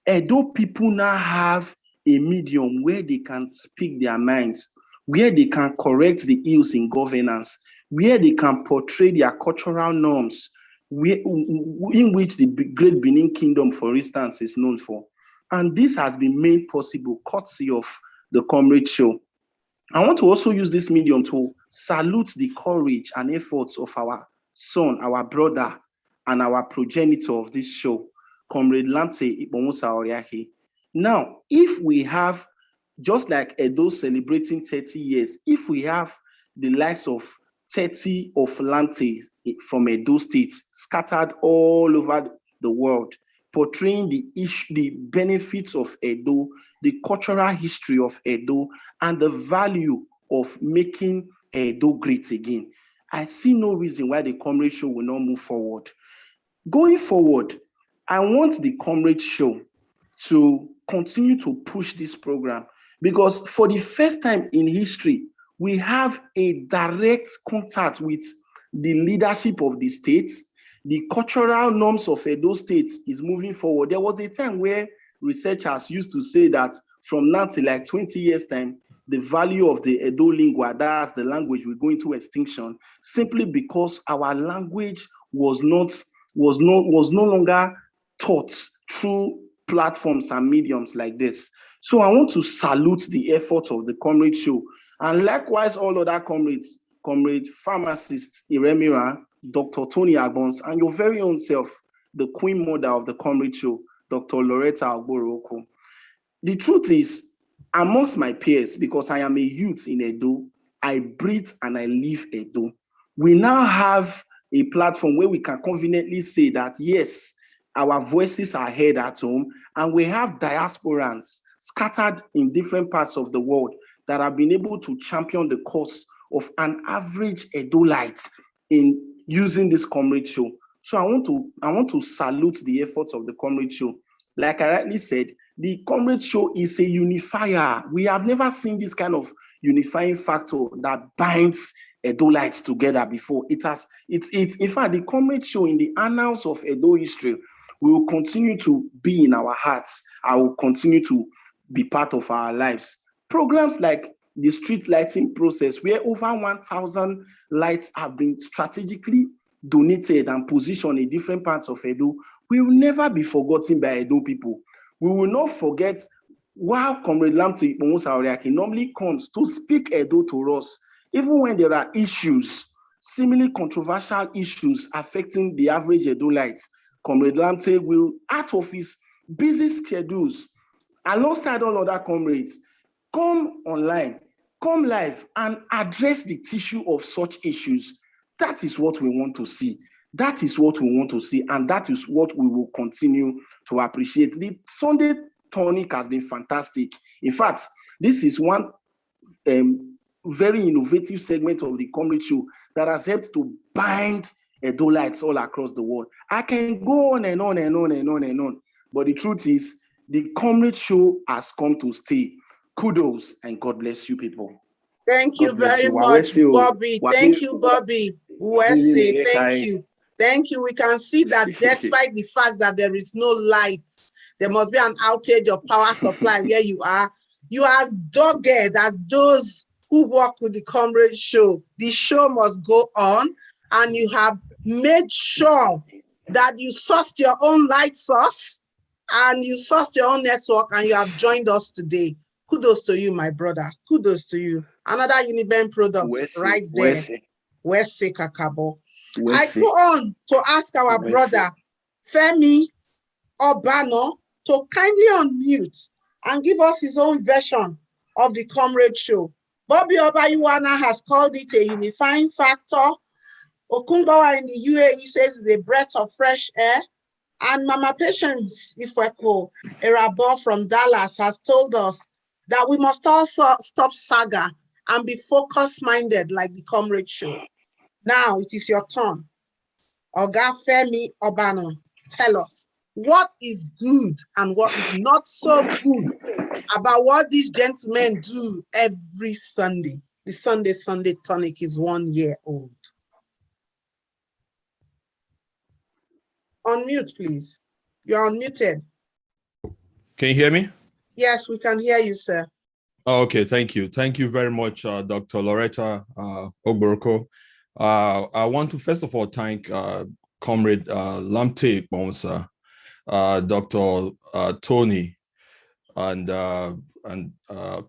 Edo people now have a medium where they can speak their minds, where they can correct the ills in governance, where they can portray their cultural norms, in which the Great Benin Kingdom, for instance, is known for. And this has been made possible courtesy of the Comrade Show. I want to also use this medium to salute the courage and efforts of our son, our brother, and our progenitor of this show, Comrade Lamte Ipomusa Oriahi. Now, if we have, just like Edo celebrating 30 years, if we have the likes of 30 of Lamte from Edo State scattered all over the world, portraying the benefits of Edo, the cultural history of Edo, and the value of making Edo great again, I see no reason why the Comrade Show will not move forward. Going forward, I want the Comrade Show to continue to push this program, because for the first time in history, we have a direct contact with the leadership of the states. The cultural norms of Edo State is moving forward. There was a time where researchers used to say that from now to like 20 years' time, the value of the Edo lingua, that's the language, will go into extinction, simply because our language was no longer taught through platforms and mediums like this. So I want to salute the efforts of the Comrade Show, and likewise all other comrades, Comrade Pharmacist Iremira, Dr. Tony Agbons, and your very own self, the Queen Mother of the Comrade Show, Dr. Loretta Oboroko. The truth is, amongst my peers, because I am a youth in Edo, I breathe and I live Edo. We now have a platform where we can conveniently say that, yes, our voices are heard at home, and we have diasporans scattered in different parts of the world that have been able to champion the cause of an average Edolite in using this Comrade Show. So I want to salute the efforts of the Comrade Show. Like I rightly said, the Comrade Show is a unifier. We have never seen this kind of unifying factor that binds Edolites together before. In fact, the Comrade Show in the annals of Edo history will continue to be in our hearts. I will continue to be part of our lives. Programs like the street lighting process, where over 1,000 lights have been strategically donated and positioned in different parts of Edo, will never be forgotten by Edo people. We will not forget while Comrade Lamte Ipomusa Oriahi normally comes to speak Edo to us, even when there are issues, seemingly controversial issues affecting the average Edolite. Comrade Lamte will, out of his busy schedules, alongside all other comrades, come online, come live, and address the tissue of such issues. That is what we want to see. That is what we want to see, and that is what we will continue to appreciate. The Sunday tonic has been fantastic. In fact, this is one very innovative segment of the Comrade Show that has helped to bind Edolites all across the world. I can go on and on and on and on and on. But the truth is, the Comrade Show has come to stay. Kudos and God bless you, people. Thank you very much, Bobby. Thank you, Bobby. Thank you. Thank you. We can see that despite the fact that there is no light, there must be an outage of power supply where you are. You are as dogged as those who work with the Comrade Show. The show must go on, and you have made sure that you sourced your own light source and you sourced your own network, and you have joined us today. Kudos to you, my brother. Kudos to you. Another Uniben product right there. Wese Kakabo. I go on to ask our brother, Femi Obano, to kindly unmute and give us his own version of the Comrade Show. Bobby Obayuwana has called it a unifying factor. Okunbawa in the UAE says it's a breath of fresh air. And Mama Patience Ifweko Erabo from Dallas has told us that we must also stop saga and be focus-minded like the Comrade Show. Now it is your turn. Oga Femi Obano, tell us what is good and what is not so good about what these gentlemen do every Sunday. The Sunday tonic is 1 year old. Unmute, please. You're unmuted. Can you hear me? Yes, we can hear you, sir. Oh, okay, thank you. Thank you very much, Dr. Loretta Ogboroko. I want to first of all thank Comrade Lamte Bonsa, Dr. Tony, and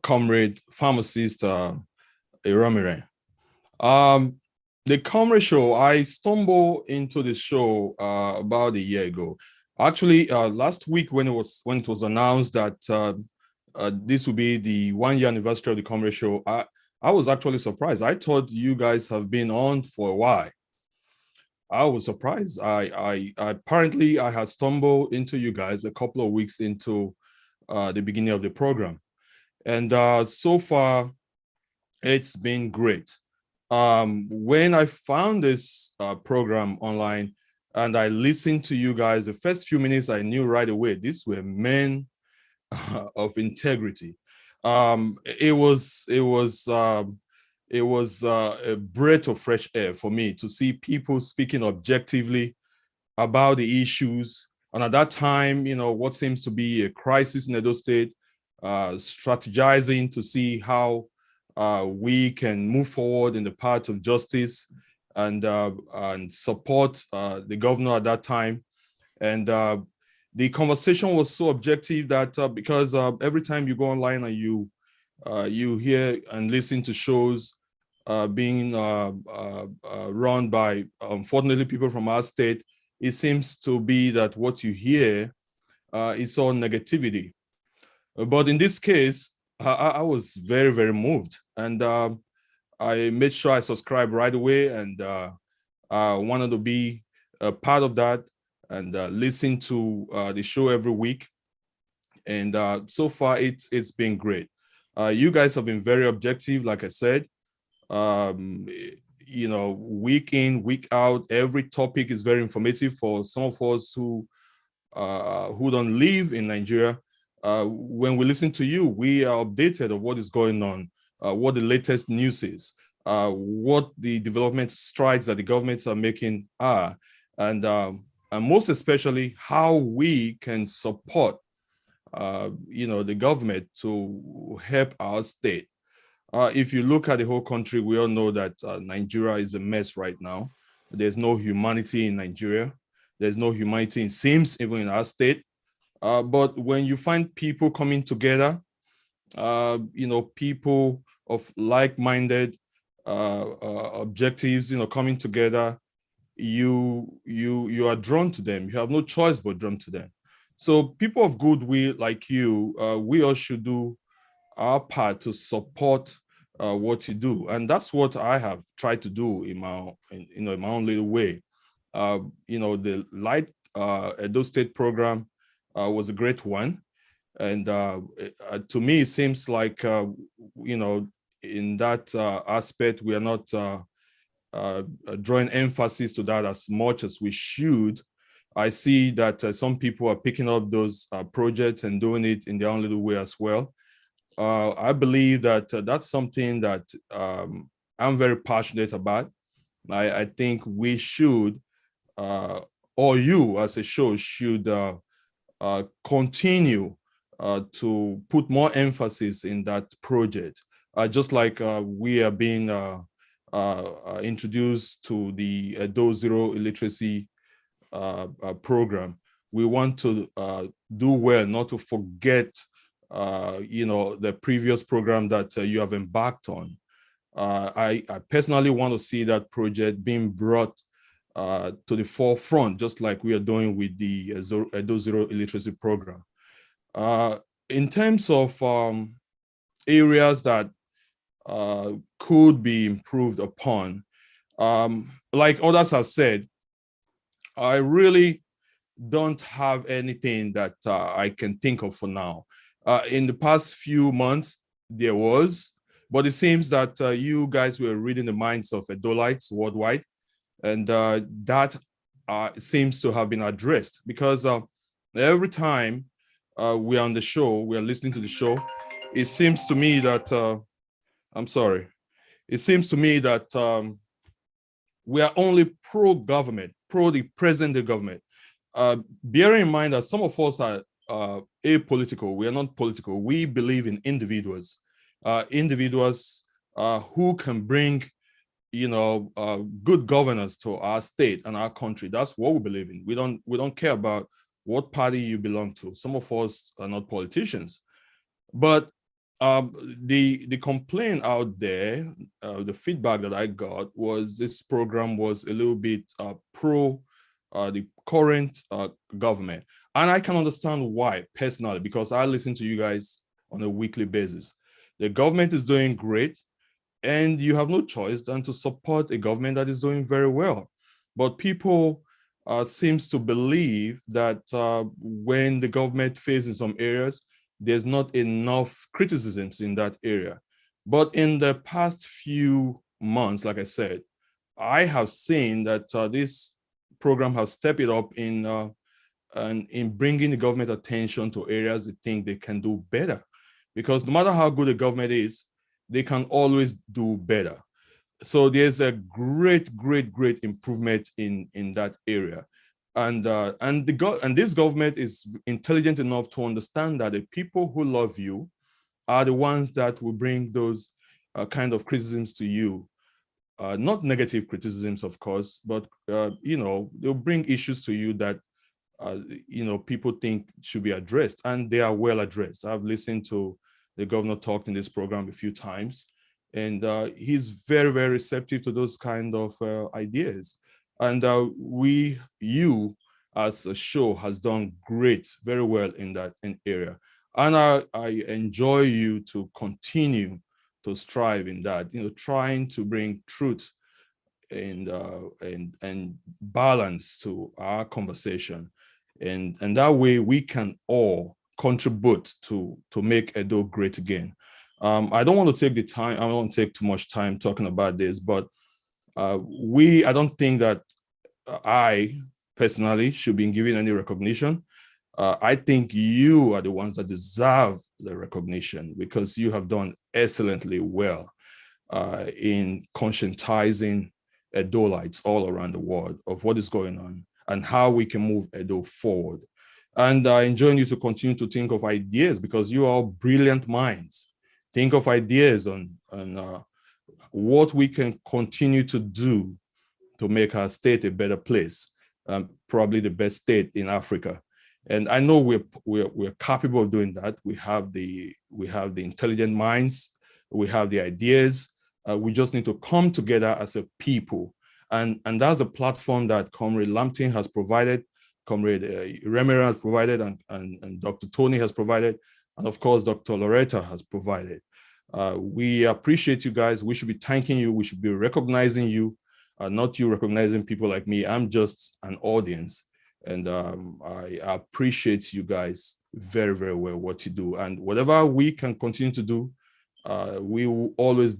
Comrade Pharmacist Eramire. The Comrade Show, I stumbled into the show about a year ago. Actually, last week when it was announced that this will be the 1 year anniversary of the Comrade Show, I was actually surprised. I thought you guys have been on for a while. I was surprised. I apparently had stumbled into you guys a couple of weeks into the beginning of the program, and so far it's been great. When I found this program online and I listened to you guys, the first few minutes I knew right away these were men of integrity. It was a breath of fresh air for me to see people speaking objectively about the issues. And at that time, what seems to be a crisis in Edo State, strategizing to see how we can move forward in the path of justice and support the governor at that time. And the conversation was so objective that because every time you go online and you hear and listen to shows being run by, unfortunately, people from our state, it seems to be that what you hear is all negativity. But in this case, I was very, very moved. And I made sure I subscribed right away, and I wanted to be a part of that and listen to the show every week. And so far, it's been great. You guys have been very objective, like I said. Week in, week out, every topic is very informative for some of us who don't live in Nigeria. When we listen to you, we are updated of what is going on, what the latest news is, what the development strides that the governments are making are, and most especially how we can support, the government to help our state. If you look at the whole country, we all know that Nigeria is a mess right now. There's no humanity in Nigeria. There's no humanity, it seems, even in our state. But when you find people coming together, people of like-minded objectives, coming together, you are drawn to them. You have no choice but drawn to them. So people of goodwill like you, we all should do our part to support what you do, and that's what I have tried to do in my own little way. The Light Edo State program was a great one, and to me it seems like in that aspect, we are not drawing emphasis to that as much as we should. I see that some people are picking up those projects and doing it in their own little way as well. I believe that that's something that I'm very passionate about. I think we should, or you as a show should continue to put more emphasis in that project. Just like we are being introduced to the Edo Zero Illiteracy program. We want to do well, not to forget, the previous program that you have embarked on. I personally want to see that project being brought to the forefront, just like we are doing with the Edo Zero Illiteracy program. In terms of areas that could be improved upon, like others have said, I really don't have anything that I can think of for now. In the past few months, there was, but it seems that you guys were reading the minds of Edolites worldwide, and that seems to have been addressed, because every time we are on the show, we are listening to the show, it seems to me that, it seems to me that we are only pro-government, pro the present-day government. Bearing in mind that some of us are apolitical, we are not political. We believe in individuals, who can bring, good governance to our state and our country. That's what we believe in. We don't care about what party you belong to. Some of us are not politicians, but the complaint out there, the feedback that I got was this program was a little bit pro the current government. And I can understand why personally, because I listen to you guys on a weekly basis. The government is doing great, and you have no choice than to support a government that is doing very well. But people seems to believe that when the government fails in some areas, there's not enough criticisms in that area. But in the past few months, like I said, I have seen that this program has stepped it up in bringing the government attention to areas they think they can do better. Because no matter how good the government is, they can always do better. So there's a great improvement in that area. And this government is intelligent enough to understand that the people who love you are the ones that will bring those kind of criticisms to you. Not negative criticisms, of course, but they'll bring issues to you that people think should be addressed, and they are well addressed. I've listened to the governor talk in this program a few times, and he's very receptive to those kind of ideas. And you as a show has done great, very well in that area. And I enjoy you to continue to strive in that, trying to bring truth and balance to our conversation. And that way we can all contribute to make Edo great again. I don't want to take the time, I don't want to take too much time talking about this, but I don't think that I personally should be given any recognition. I think you are the ones that deserve the recognition, because you have done excellently well in conscientizing Edolites all around the world of what is going on and how we can move Edo forward. And I enjoin you to continue to think of ideas, because you are brilliant minds. Think of ideas on what we can continue to do to make our state a better place, probably the best state in Africa. And I know we're capable of doing that. We have the intelligent minds, we have the ideas. We just need to come together as a people. And that's a platform that Comrade Lampton has provided, Comrade Remera has provided, and Dr. Tony has provided, and of course, Dr. Loretta has provided. We appreciate you guys. We should be thanking you. We should be recognizing you, not you recognizing people like me. I'm just an audience. And I appreciate you guys very well, what you do. And whatever we can continue to do we will always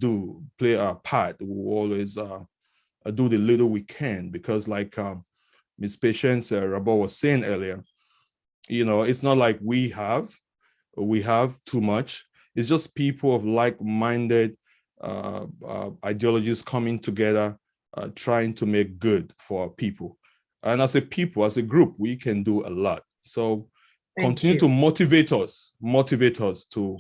play our part. We will always do the little we can, because like Ms. Patience Rabo was saying earlier, it's not like we have too much. It's just people of like-minded ideologies coming together, trying to make good for our people. And as a people, as a group, we can do a lot. So continue to motivate us to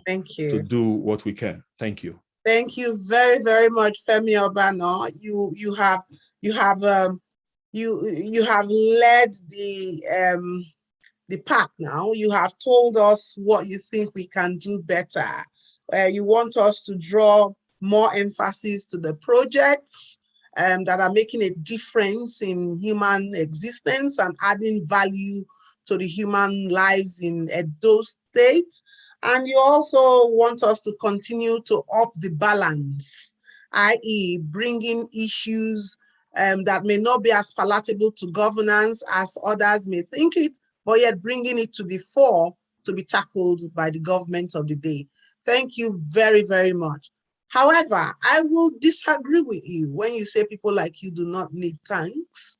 do what we can. Thank you. Thank you very, very much, Femi Obano. You have led the pack now. You have told us what you think we can do better. You want us to draw more emphasis to the projects that are making a difference in human existence and adding value to the human lives in Edo State. And you also want us to continue to up the balance, i.e. bringing issues that may not be as palatable to governance as others may think it, but yet bringing it to the fore to be tackled by the government of the day. Thank you very, very much. However, I will disagree with you when you say people like you do not need thanks.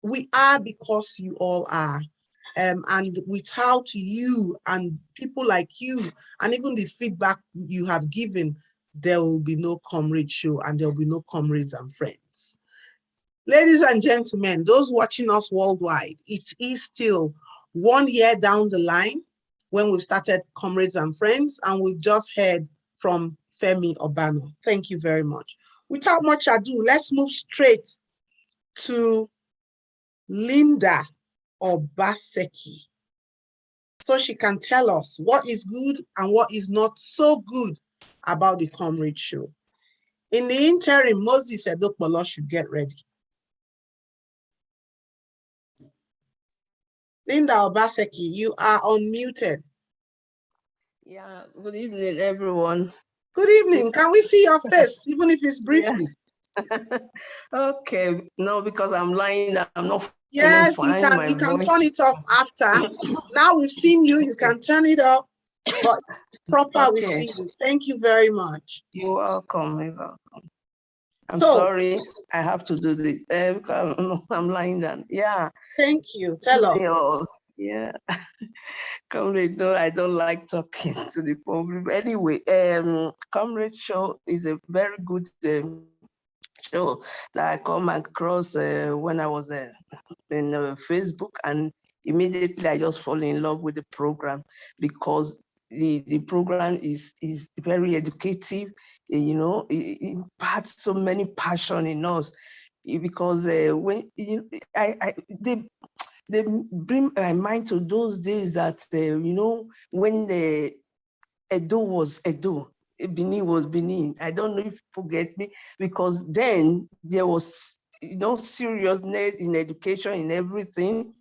We are because you all are. And without you and people like you, and even the feedback you have given, there will be no Comrade Show and there will be no Comrades and Friends. Ladies and gentlemen, those watching us worldwide, it is still 1 year down the line when we started Comrades and Friends, and we've just heard from Femi Obano. Thank you very much. Without much ado, let's move straight to Linda Obaseki, so she can tell us what is good and what is not so good about the Comrade Show. In the interim, Moses Edokpolo should get ready. Linda Obaseki, you are unmuted. Yeah, good evening, everyone. Good evening. Can we see your face, even if it's briefly? Yeah. Okay, no, because I'm lying, I'm not. Yes, you can turn it off after. Now we've seen you, you can turn it off, but proper we see you. Thank you very much. You're welcome. You're welcome. I'm sorry, I have to do this. I'm lying down. Yeah. Thank you. Tell us. Yeah. Comrade, no, I don't like talking to the public. Anyway, Comrade Show is a very good show that I come across when I was in Facebook, and immediately I just fall in love with the program because the program is very educative. It imparts so many passion in us because when they bring my mind to those days that when the Edo was Edo, Benin was Benin. I don't know if people get me, because then there was seriousness in education, in everything,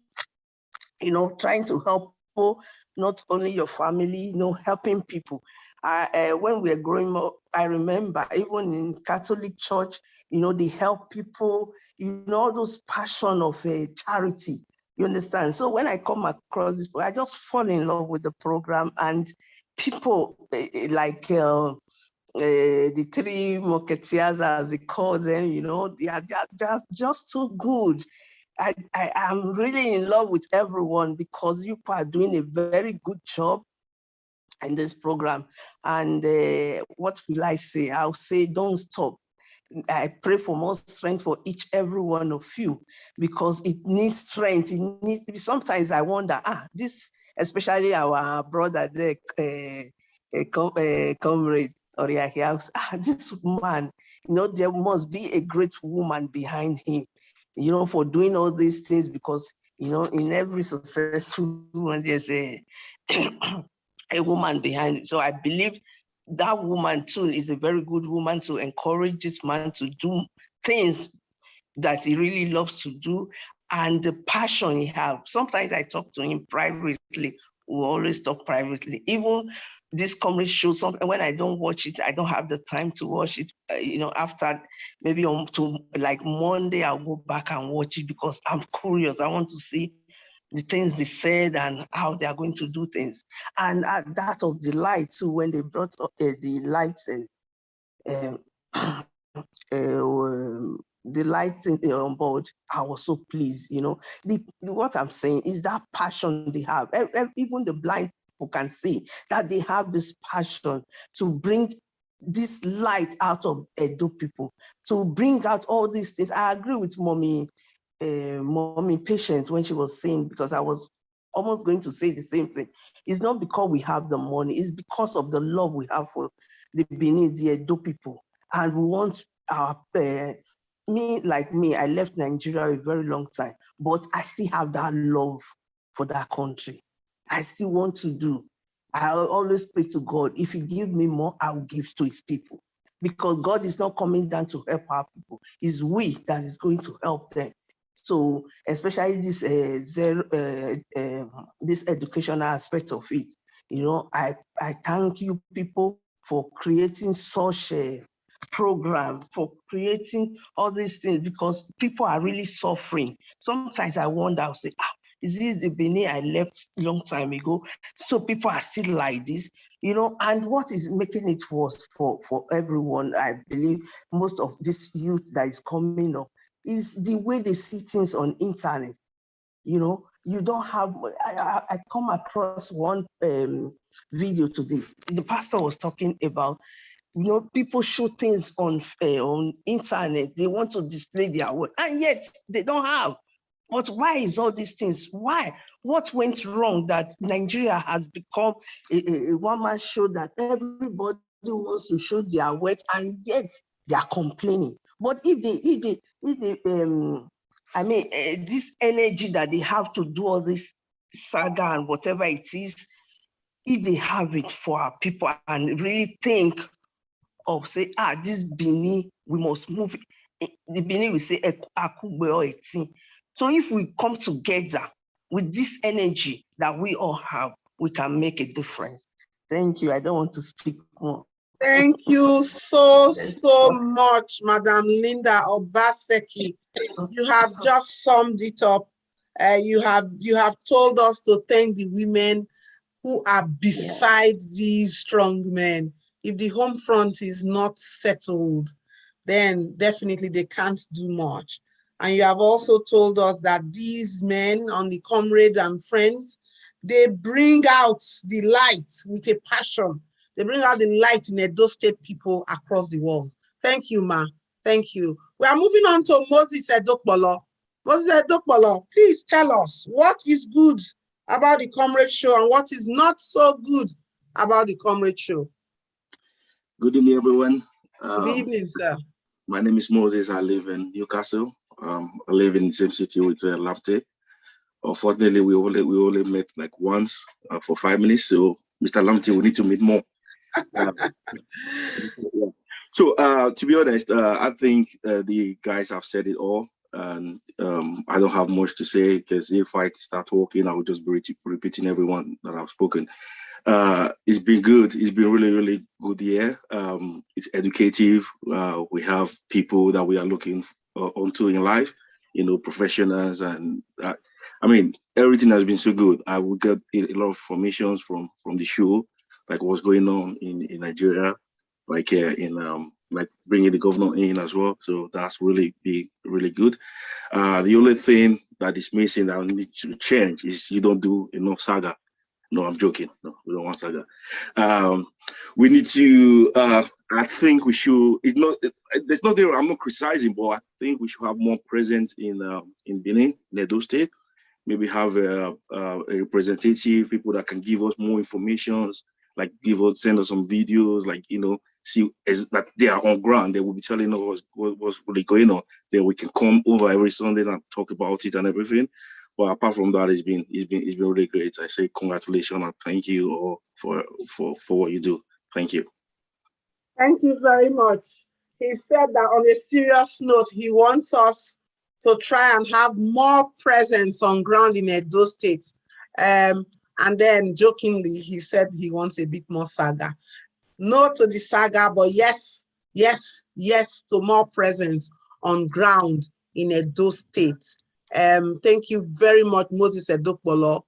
trying to help people, not only your family, helping people. When we were growing up, I remember even in Catholic Church, they help people, all those passion of charity. You understand? So when I come across this, I just fall in love with the program, and people like the three Musketeers, as they call them, they are just so good. I am really in love with everyone because you are doing a very good job in this program. And what will I say? I'll say, don't stop. I pray for more strength for every one of you, because it needs strength. Sometimes I wonder, this, especially our brother there, Comrade Oriahi, this man, there must be a great woman behind him, for doing all these things, because, in every successful woman, there's a woman behind it. So I believe that woman too is a very good woman to encourage this man to do things that he really loves to do, and the passion he has. Sometimes I talk to him privately. We always talk privately. Even this Comrade Show, something when I don't watch it, I don't have the time to watch it. After maybe on to like Monday, I'll go back and watch it because I'm curious. I want to see the things they said and how they are going to do things. And that of the light too, when they brought up the lights and the lights on board, I was so pleased. You know, what I'm saying is that passion they have. Even the blind people can see that they have this passion to bring this light out of Edo people, to bring out all these things. I agree with Mommy Patience when she was saying, because I was almost going to say the same thing. It's not because we have the money, it's because of the love we have for the Benin, the Edo people. And we want our, like me, I left Nigeria a very long time, but I still have that love for that country. I still want to do. I always pray to God, if he give me more, I will give to his people. Because God is not coming down to help our people. It's we that is going to help them. So especially this this educational aspect of it, you know, I thank you people for creating such a program, for creating all these things, because people are really suffering. Sometimes I wonder, I'll say, is this the Benin I left a long time ago? So people are still like this, you know, and what is making it worse for everyone, I believe, most of this youth that is coming up, is the way they see things on internet. You know, you don't have, I come across one video today. The pastor was talking about, you know, people show things on internet. They want to display their word, and yet they don't have. But why is all these things? Why? What went wrong that Nigeria has become a one-man show that everybody wants to show their worth, and yet they are complaining? But if they this energy that they have to do all this saga and whatever it is, if they have it for our people and really think of, say, this Benin, we must move. The Benin will say, so if we come together with this energy that we all have, we can make a difference. Thank you. I don't want to speak more. Thank you so much, Madam Linda Obaseki. You have just summed it up. You have told us to thank the women who are beside these strong men. If the home front is not settled, then definitely they can't do much. And you have also told us that these men on the Comrades and Friends, they bring out the light with a passion. They bring out the light in Edo State people across the world. Thank you, Ma. Thank you. We are moving on to Moses Edokbolo. Moses Edokbolo, please tell us what is good about the Comrade Show and what is not so good about the Comrade Show. Good evening, everyone. Good evening, sir. My name is Moses. I live in Newcastle. I live in the same city with Lamte. Unfortunately, we only met like once for 5 minutes. So, Mr. Lamte, we need to meet more. So, to be honest, I think the guys have said it all. And I don't have much to say, because if I start talking, I will just be repeating everyone that I've spoken. It's been good. It's been really, really good year. It's educative. We have people that we are looking onto in life, you know, professionals, and I mean, everything has been so good. I will get a lot of information from the show, like what's going on in Nigeria, like like bringing the governor in as well. So that's really good. The only thing that is missing that I need to change is you don't do enough saga. No, I'm joking. No, we don't want saga. We need to. I think we should. It's not. There's nothing. I'm not criticizing, but I think we should have more presence in Benin, in Edo State. Maybe have a representative, people that can give us more information, like send us some videos, like, you know, see that they are on ground. They will be telling us what's really going on. Then we can come over every Sunday and talk about it and everything. But apart from that, it's been really great. I say congratulations and thank you all for what you do. Thank you. Thank you very much. He said that on a serious note, he wants us to try and have more presence on ground in Edo State. And then jokingly, he said he wants a bit more saga. No to the saga, but yes to more presence on ground in Edo State. Thank you very much, Moses Edokpolo.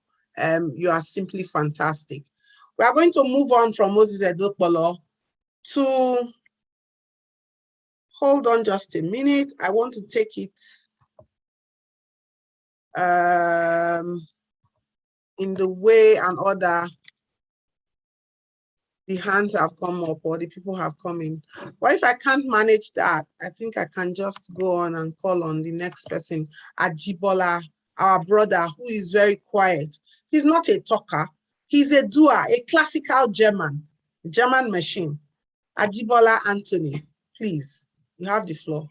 You are simply fantastic. We are going to move on from Moses Edokpolo to, hold on just a minute. I want to take it in the way and order the hands have come up or the people have come in. But if I can't manage that, I think I can just go on and call on the next person, Ajibola, our brother, who is very quiet. He's not a talker. He's a doer, a classical German machine. Ajibola Anthony, please, you have the floor.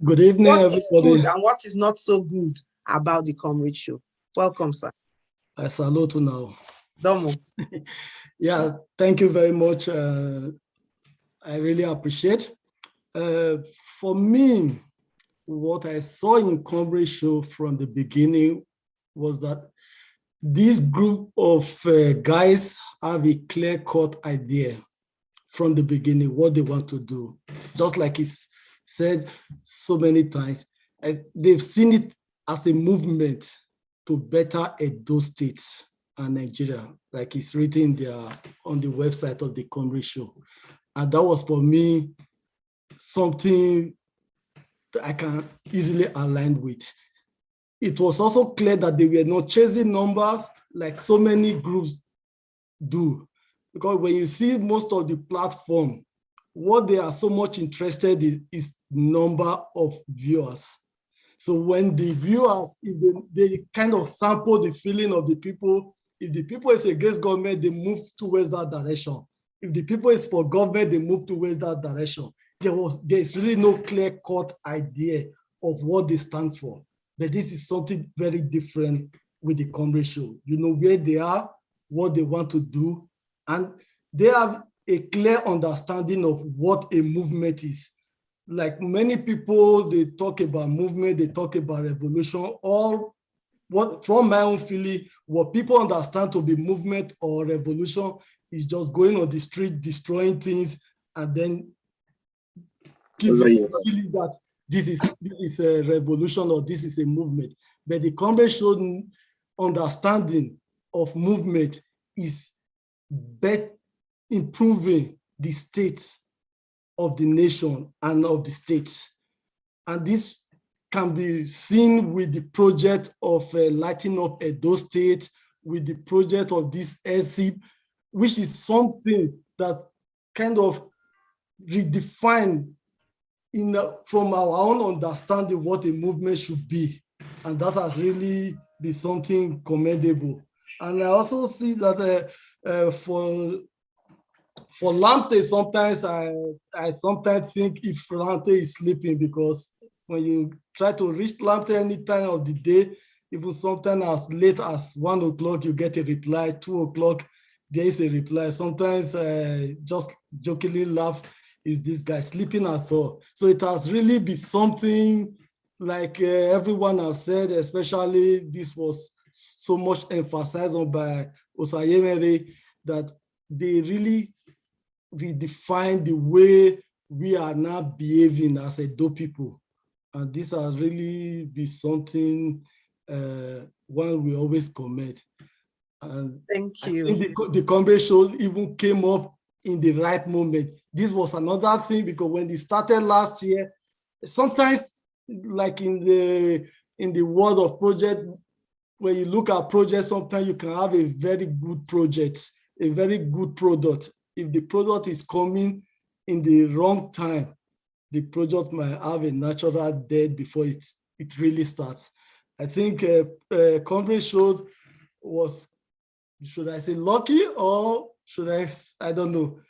Good evening, what everybody. What is good and what is not so good about the Comrade Show? Welcome, sir. I salute you now. Domo. Yeah, thank you very much. I really appreciate. For me, what I saw in Comrade Show from the beginning was that this group of guys have a clear-cut idea from the beginning what they want to do. Just like it's said so many times, they've seen it as a movement to better Edo State and Nigeria, like it's written there on the website of the Comrade Show. And that was for me something that I can easily align with. It was also clear that they were not chasing numbers like so many groups do. Because when you see most of the platform, what they are so much interested in is number of viewers. So when the viewers, if they kind of sample the feeling of the people, if the people is against government, they move towards that direction. If the people is for government, they move towards that direction. There's really no clear-cut idea of what they stand for. But this is something very different with the Comrade Show. You know where they are, what they want to do, and they have a clear understanding of what a movement is. Like many people, they talk about movement, they talk about revolution, all what, from my own feeling, what people understand to be movement or revolution is just going on the street, destroying things, and then keep the feeling that this is a revolution or this is a movement. But the Comrade Show understanding of movement is improving the state of the nation and of the states. And this can be seen with the project of lighting up Edo State, with the project of this EZIP, which is something that kind of redefine from our own understanding what a movement should be. And that has really been something commendable. And I also see that for Lamte, sometimes I sometimes think if Lamte is sleeping, because when you try to reach Lamte any time of the day, even sometimes as late as 1 o'clock, you get a reply, 2 o'clock, there is a reply. Sometimes just jokingly laugh, is this guy sleeping at all? So it has really been something like everyone has said, especially this was so much emphasized on by Osayemere, that they really redefine the way we are now behaving as Edo people. And this has really been something one we always commend. And thank you. I think the Comrade Show even came up in the right moment. This was another thing, because when they started last year, sometimes like in the world of project, when you look at projects, sometimes you can have a very good project, a very good product. If the product is coming in the wrong time, the project might have a natural death before it really starts. I think Comrade Show was, should I say lucky, or should I don't know.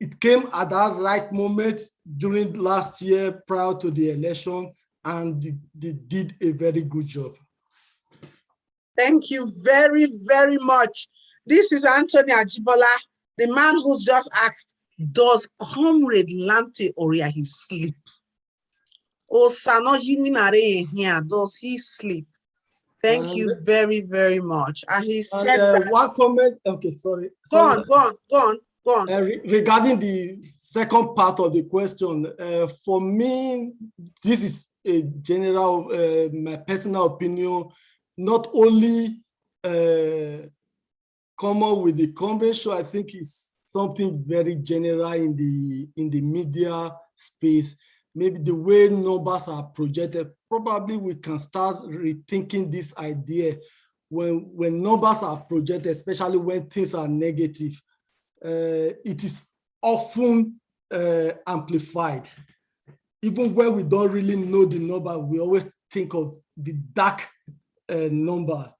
It came at that right moment during last year prior to the election, and they did a very good job. Thank you very, very much. This is Anthony Ajibola, the man who's just asked, does Comrade Lamte Oria he sleep? Or Sanojini Mare here, does he sleep? Thank you very, very much. And he said that. One comment, okay, sorry. Go on. Regarding the second part of the question, for me, this is a general, my personal opinion, not only common with the Comrade Show, I think it's something very general in the media space. Maybe the way numbers are projected, probably we can start rethinking this idea when numbers are projected, especially when things are negative. It is often amplified. Even when we don't really know the number, we always think of the dark number.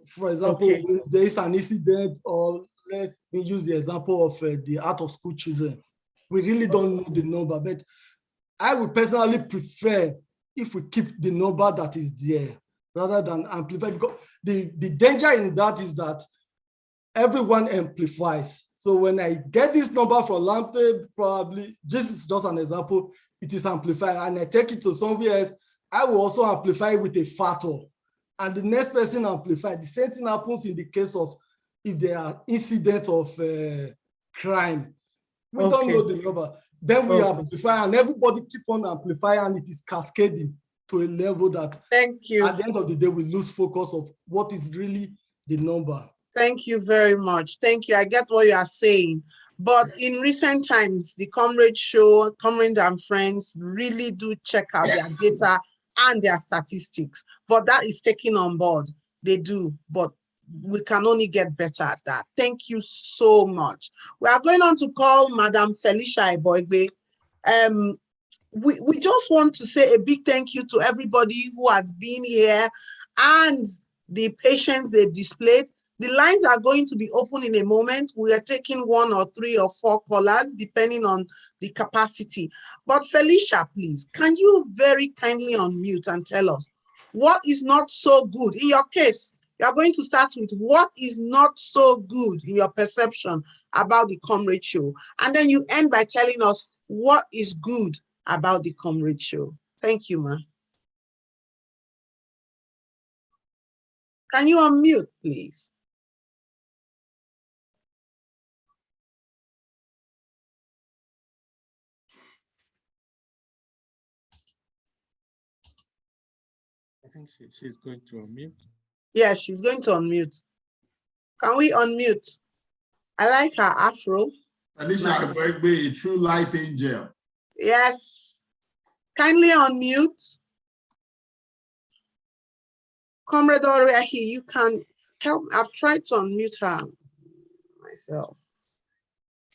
For example, when there is an incident, or let's use the example of the out-of-school children. We really don't know the number, but I would personally prefer if we keep the number that is there rather than amplify, because the danger in that is that everyone amplifies. So when I get this number from Lamte, probably, this is just an example, it is amplified, and I take it to somewhere else, I will also amplify with a factor. And the next person amplified. The same thing happens in the case of if there are incidents of crime. We don't know the number. Then we amplify, and everybody keep on amplifying, and it is cascading to a level that at the end of the day, we lose focus of what is really the number. Thank you very much. Thank you. I get what you are saying. But in recent times, the Comrade Show, Comrades and Friends really do check out their data and their statistics. But that is taken on board. They do. But we can only get better at that. Thank you so much. We are going on to call Madam Felicia Eboigbe. We just want to say a big thank you to everybody who has been here and the patience they've displayed. The lines are going to be open in a moment. We are taking 1 or 3 or 4 callers, depending on the capacity. But Felicia, please, can you very kindly unmute and tell us what is not so good? In your case, you are going to start with what is not so good in your perception about the Comrade Show. And then you end by telling us what is good about the Comrade Show. Thank you, ma. Can you unmute, please? I think she's going to unmute. Yeah, she's going to unmute. Can we unmute? I like her afro. Alicia Eboigbe, a true light angel. Yes. Kindly unmute. Comrade Oriahi, you can help. I've tried to unmute her myself.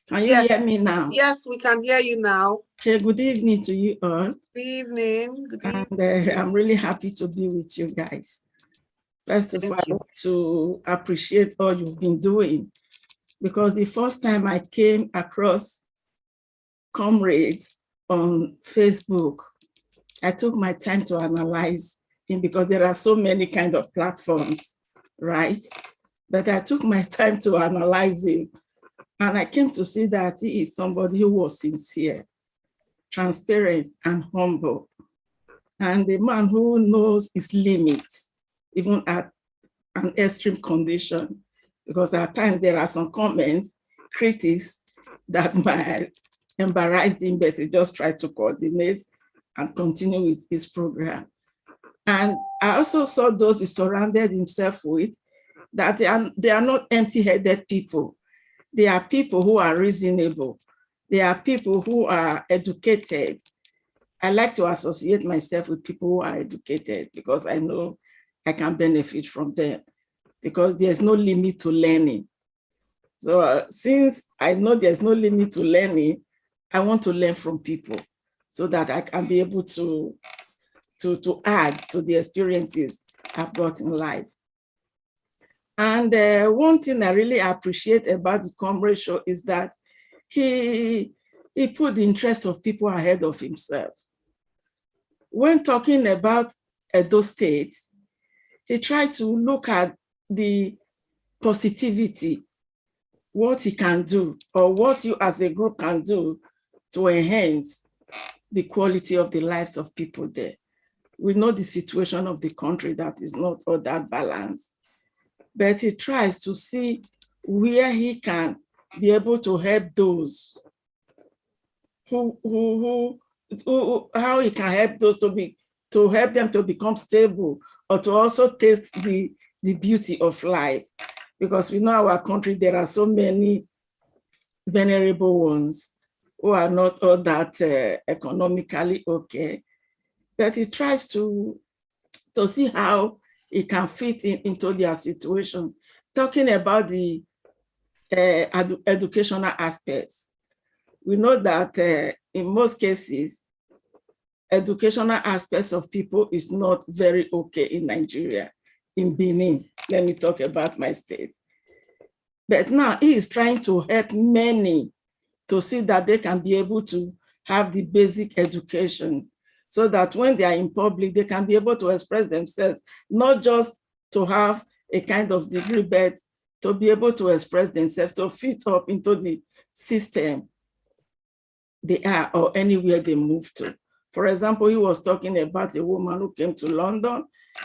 Can you hear me now? Yes, we can hear you now. Okay, good evening to you all. Good evening. Good evening. And I'm really happy to be with you guys. First of all, I want to appreciate all you've been doing, because the first time I came across Comrades on Facebook, I took my time to analyze him, because there are so many kind of platforms, right? But I took my time to analyze him, and I came to see that he is somebody who was sincere, transparent, and humble, and a man who knows his limits, even at an extreme condition, because at times there are some comments, critics that might embarrass him, but he just tried to coordinate and continue with his program. And I also saw those he surrounded himself with, that they are not empty-headed people. They are people who are reasonable. They are people who are educated. I like to associate myself with people who are educated, because I know I can benefit from them, because there's no limit to learning. So since I know there's no limit to learning, I want to learn from people so that I can be able to add to the experiences I've got in life. And one thing I really appreciate about the Comrade Show is that he put the interest of people ahead of himself. When talking about Edo State, he tried to look at the positivity, what he can do, or what you as a group can do to enhance the quality of the lives of people there. We know the situation of the country that is not all that balanced, but he tries to see where he can be able to help those who how he can help those to help them to become stable, or to also taste the beauty of life. Because we know our country, there are so many vulnerable ones who are not all that economically okay. But he tries to see how it can fit into their situation. Talking about the educational aspects, we know that in most cases, educational aspects of people is not very okay in Nigeria. In Benin, let me talk about my state. But now he is trying to help many to see that they can be able to have the basic education, so that when they are in public, they can be able to express themselves, not just to have a kind of degree, but to be able to express themselves, to fit up into the system they are or anywhere they move to. For example, he was talking about a woman who came to London,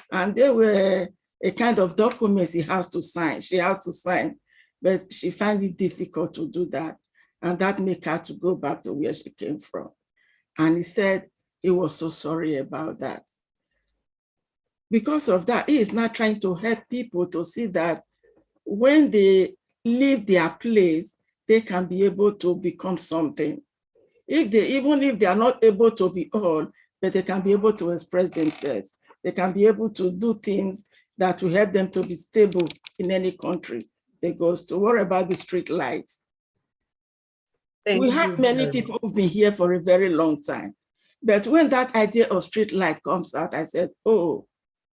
and there were a kind of documents she has to sign, but she found it difficult to do that. And that made her to go back to where she came from. And he said he was so sorry about that. Because of that, he is now trying to help people to see that when they leave their place, they can be able to become something. Even if they are not able to be all, but they can be able to express themselves. They can be able to do things that will help them to be stable in any country they go to. What about the street lights? We have many people who've been here for a very long time. But when that idea of street light comes out, I said, oh,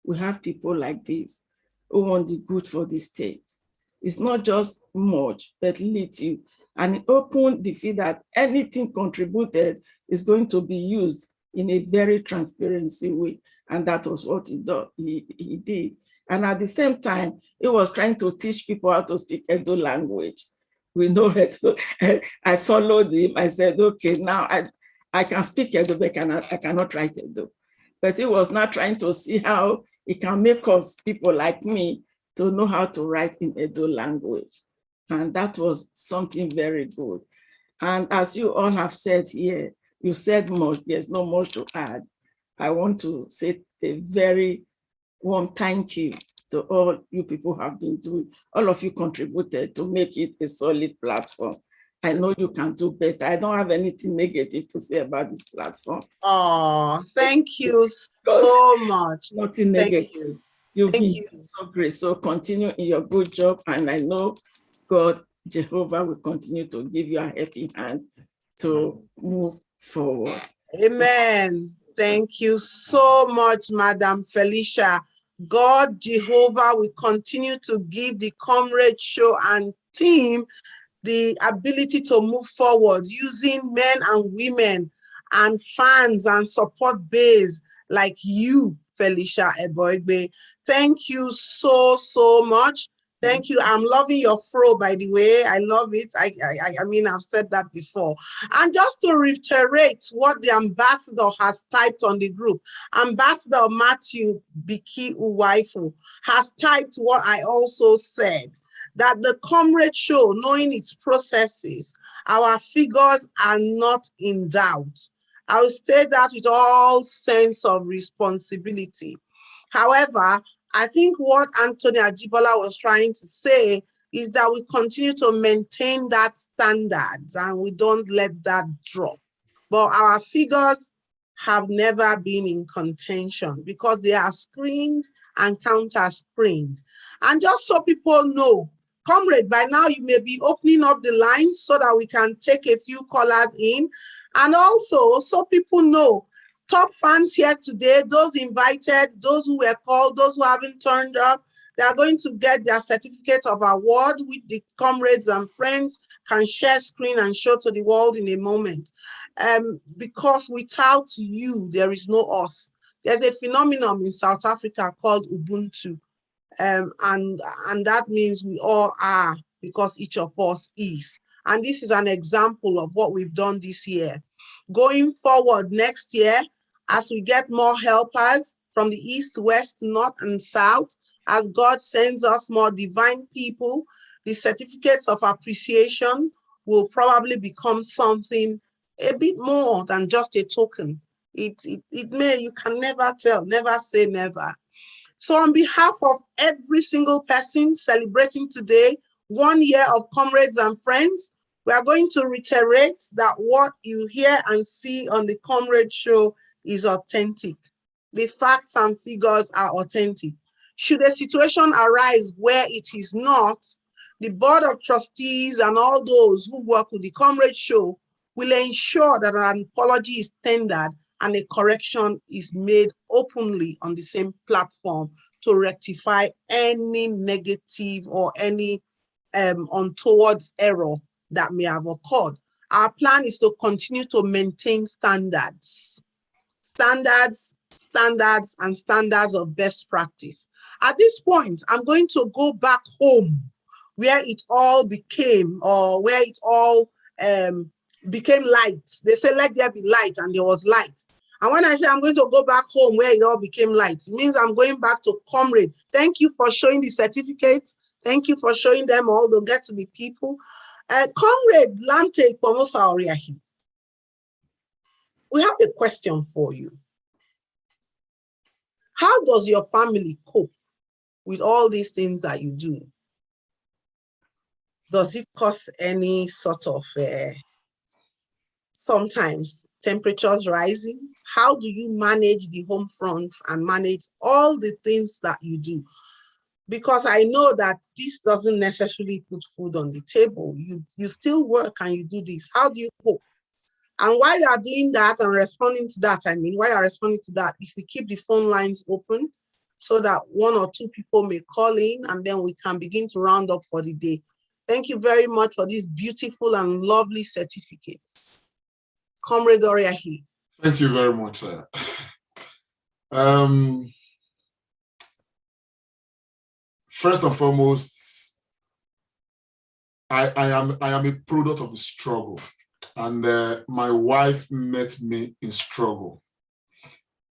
we have people like this who want the good for the state. It's not just much, but little. And it opened the field that anything contributed is going to be used in a very transparency way. And that was what he did. And at the same time, he was trying to teach people how to speak Edo language. We know it. I followed him. I said, okay, now I can speak Edo, but I cannot write Edo. But he was not trying to see how it can make us, people like me, to know how to write in Edo language. And that was something very good. And as you all have said here, you said much, there's not much to add. I want to say a very warm thank you to all you people have been doing. All of you contributed to make it a solid platform. I know you can do better. I don't have anything negative to say about this platform. Oh, thank you so much. Nothing negative. You've been so great. So continue in your good job. And I know God, Jehovah, will continue to give you a helping hand to move forward. Amen. Thank you so much, Madam Felicia. God, Jehovah, will continue to give the Comrade Show and team the ability to move forward using men and women and fans and support base like you, Felicia Eboigbe. Thank you so, so much. Thank you. I'm loving your fro, by the way. I love it. I mean, I've said that before. And just to reiterate what the ambassador has typed on the group, Ambassador Matthew Biki Uwaifu has typed what I also said, that the Comrade Show, knowing its processes, our figures are not in doubt. I will state that with all sense of responsibility. However, I think what Anthony Ajibola was trying to say is that we continue to maintain that standards and we don't let that drop. But our figures have never been in contention because they are screened and counter-screened. And just so people know, Comrade, by now you may be opening up the lines so that we can take a few callers in. And also, so people know, top fans here today, those invited, those who were called, those who haven't turned up, they are going to get their certificate of award, which the comrades and friends can share screen and show to the world in a moment. Because without you, there is no us. There's a phenomenon in South Africa called Ubuntu. And that means we all are because each of us is. And this is an example of what we've done this year. Going forward next year, as we get more helpers from the east, west, north, and south, as God sends us more divine people, the certificates of appreciation will probably become something a bit more than just a token. It may, you can never tell, never say never. So on behalf of every single person celebrating today, 1 year of Comrades and Friends, we are going to reiterate that what you hear and see on the Comrade Show is authentic. The facts and figures are authentic. Should a situation arise where it is not, the Board of Trustees and all those who work with the Comrade Show will ensure that an apology is tendered and a correction is made openly on the same platform to rectify any negative or any untoward error that may have occurred. Our plan is to continue to maintain standards of best practice. At this point, I'm going to go back home where it all became, or where it all became light. They say, let there be light, and there was light. And when I say I'm going to go back home where it all became light, it means I'm going back to Comrade. Thank you for showing the certificates. Thank you for showing them all. They'll get to the people. Comrade Lante Pomosa Oriahi, we have a question for you. How does your family cope with all these things that you do? Does it cause any sort of, sometimes temperatures rising? How do you manage the home front and manage all the things that you do? Because I know that this doesn't necessarily put food on the table. You still work and you do this. How do you cope? And while you are doing that and responding to that, while you are responding to that, if we keep the phone lines open so that 1 or 2 people may call in, and then we can begin to round up for the day. Thank you very much for these beautiful and lovely certificates. Comrade Oriahi. Thank you very much, sir. First and foremost, I am a product of the struggle, and my wife met me in struggle.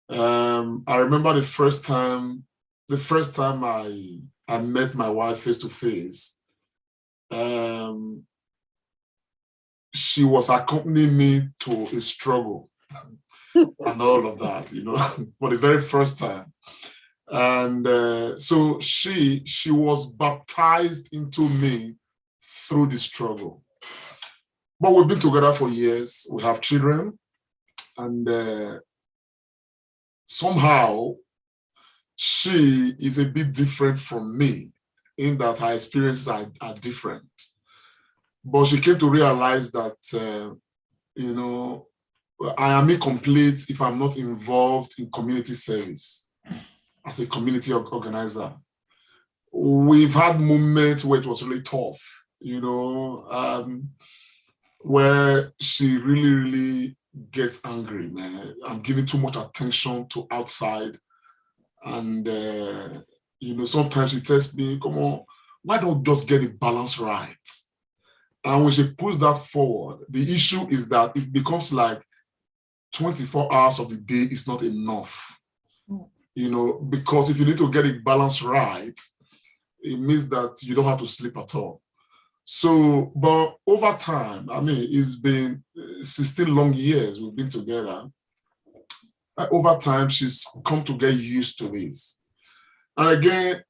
I remember the first time I met my wife face to face. She was accompanying me to a struggle and all of that, for the very first time. And so she was baptized into me through the struggle. But we've been together for years. We have children, and somehow she is a bit different from me in that her experiences are different. But she came to realize that, I am incomplete if I'm not involved in community service as a community organizer. We've had moments where it was really tough, where she really gets angry, man. I'm giving too much attention to outside. And, sometimes she tells me, come on, why don't just get the balance right? And when she puts that forward, the issue is that it becomes like 24 hours of the day is not enough, because if you need to get it balanced right, it means that you don't have to sleep at all. So, but over time, it's been 16 long years we've been together. Over time, she's come to get used to this. And again,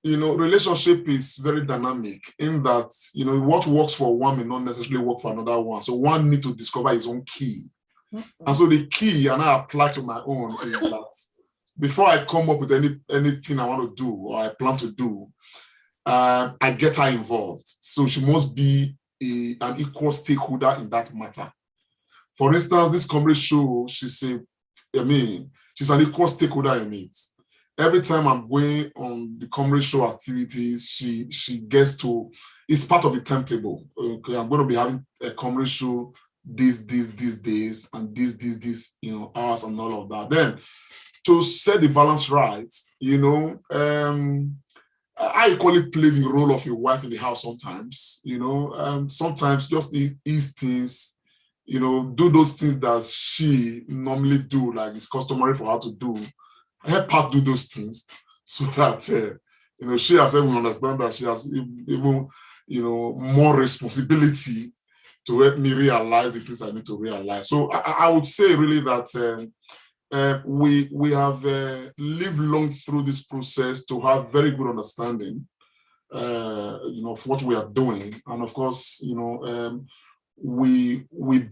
relationship is very dynamic in that, what works for one may not necessarily work for another one. So one needs to discover his own key. And so the key, and I apply to my own, is that before I come up with anything I want to do or I plan to do, I get her involved. So she must be an equal stakeholder in that matter. For instance, this Comrade Show, she's an equal stakeholder in it. Every time I'm going on the Comrade Show activities, she gets to, it's part of the timetable. Okay, I'm going to be having a Comrade Show these days and these hours and all of that. Then to set the balance right, I equally play the role of a wife in the house sometimes, sometimes just ease things, do those things that she normally do, like it's customary for her to do. I help her do those things so that, she herself will understand that she has even, more responsibility to help me realize the things I need to realize. So I would say really that we have lived long through this process to have very good understanding, of what we are doing, and of course, we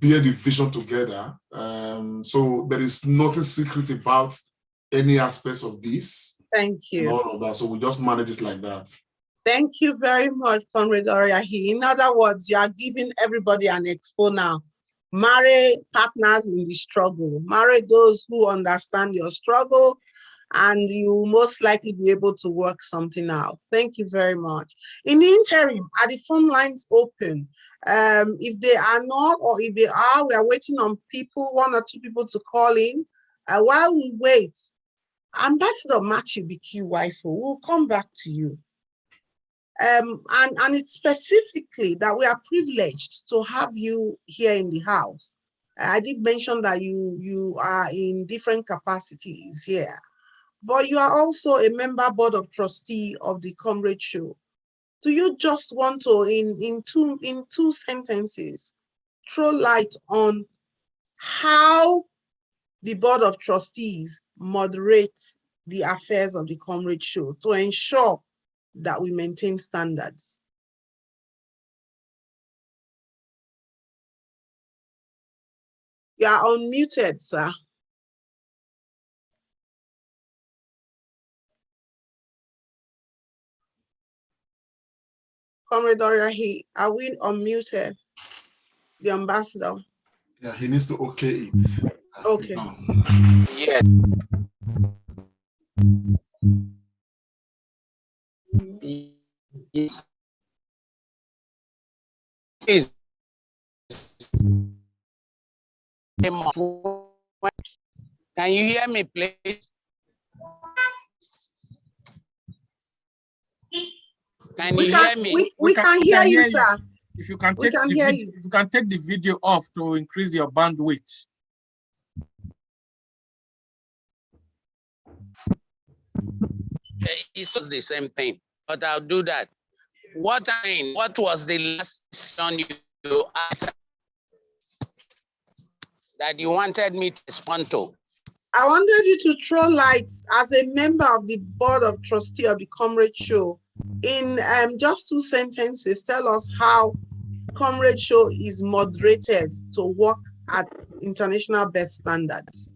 bear the vision together. So there is nothing secret about any aspects of this. Thank you. And all of that. So we just manage it like that. Thank you very much, Comrade Oriahi. In other words, you are giving everybody an expo now. Marry partners in the struggle. Marry those who understand your struggle, and you will most likely be able to work something out. Thank you very much. In the interim, are the phone lines open? If they are not, or if they are, we are waiting on people, 1 or 2 people to call in. While we wait, Ambassador Matthew BQ Wifo, we'll come back to you. And it's specifically that we are privileged to have you here in the house. I did mention that you are in different capacities here, but you are also a member board of trustee of the Comrade Show. Do you just want to, in two sentences, throw light on how the board of trustees moderate the affairs of the Comrade Show to ensure that we maintain standards? You are unmuted, sir. Comrade Oriahi, are we unmuted? The ambassador. Yeah, he needs to okay it. Okay. Yes. Please. Can you hear me, please? Can you hear me? We can hear you, sir. If you can take the video off to increase your bandwidth. It's just the same thing, but I'll do that. What was the last question you asked that you wanted me to respond to? I wanted you to throw light as a member of the board of trustee of the Comrade Show. In just 2 sentences, tell us how Comrade Show is moderated to work at international best standards.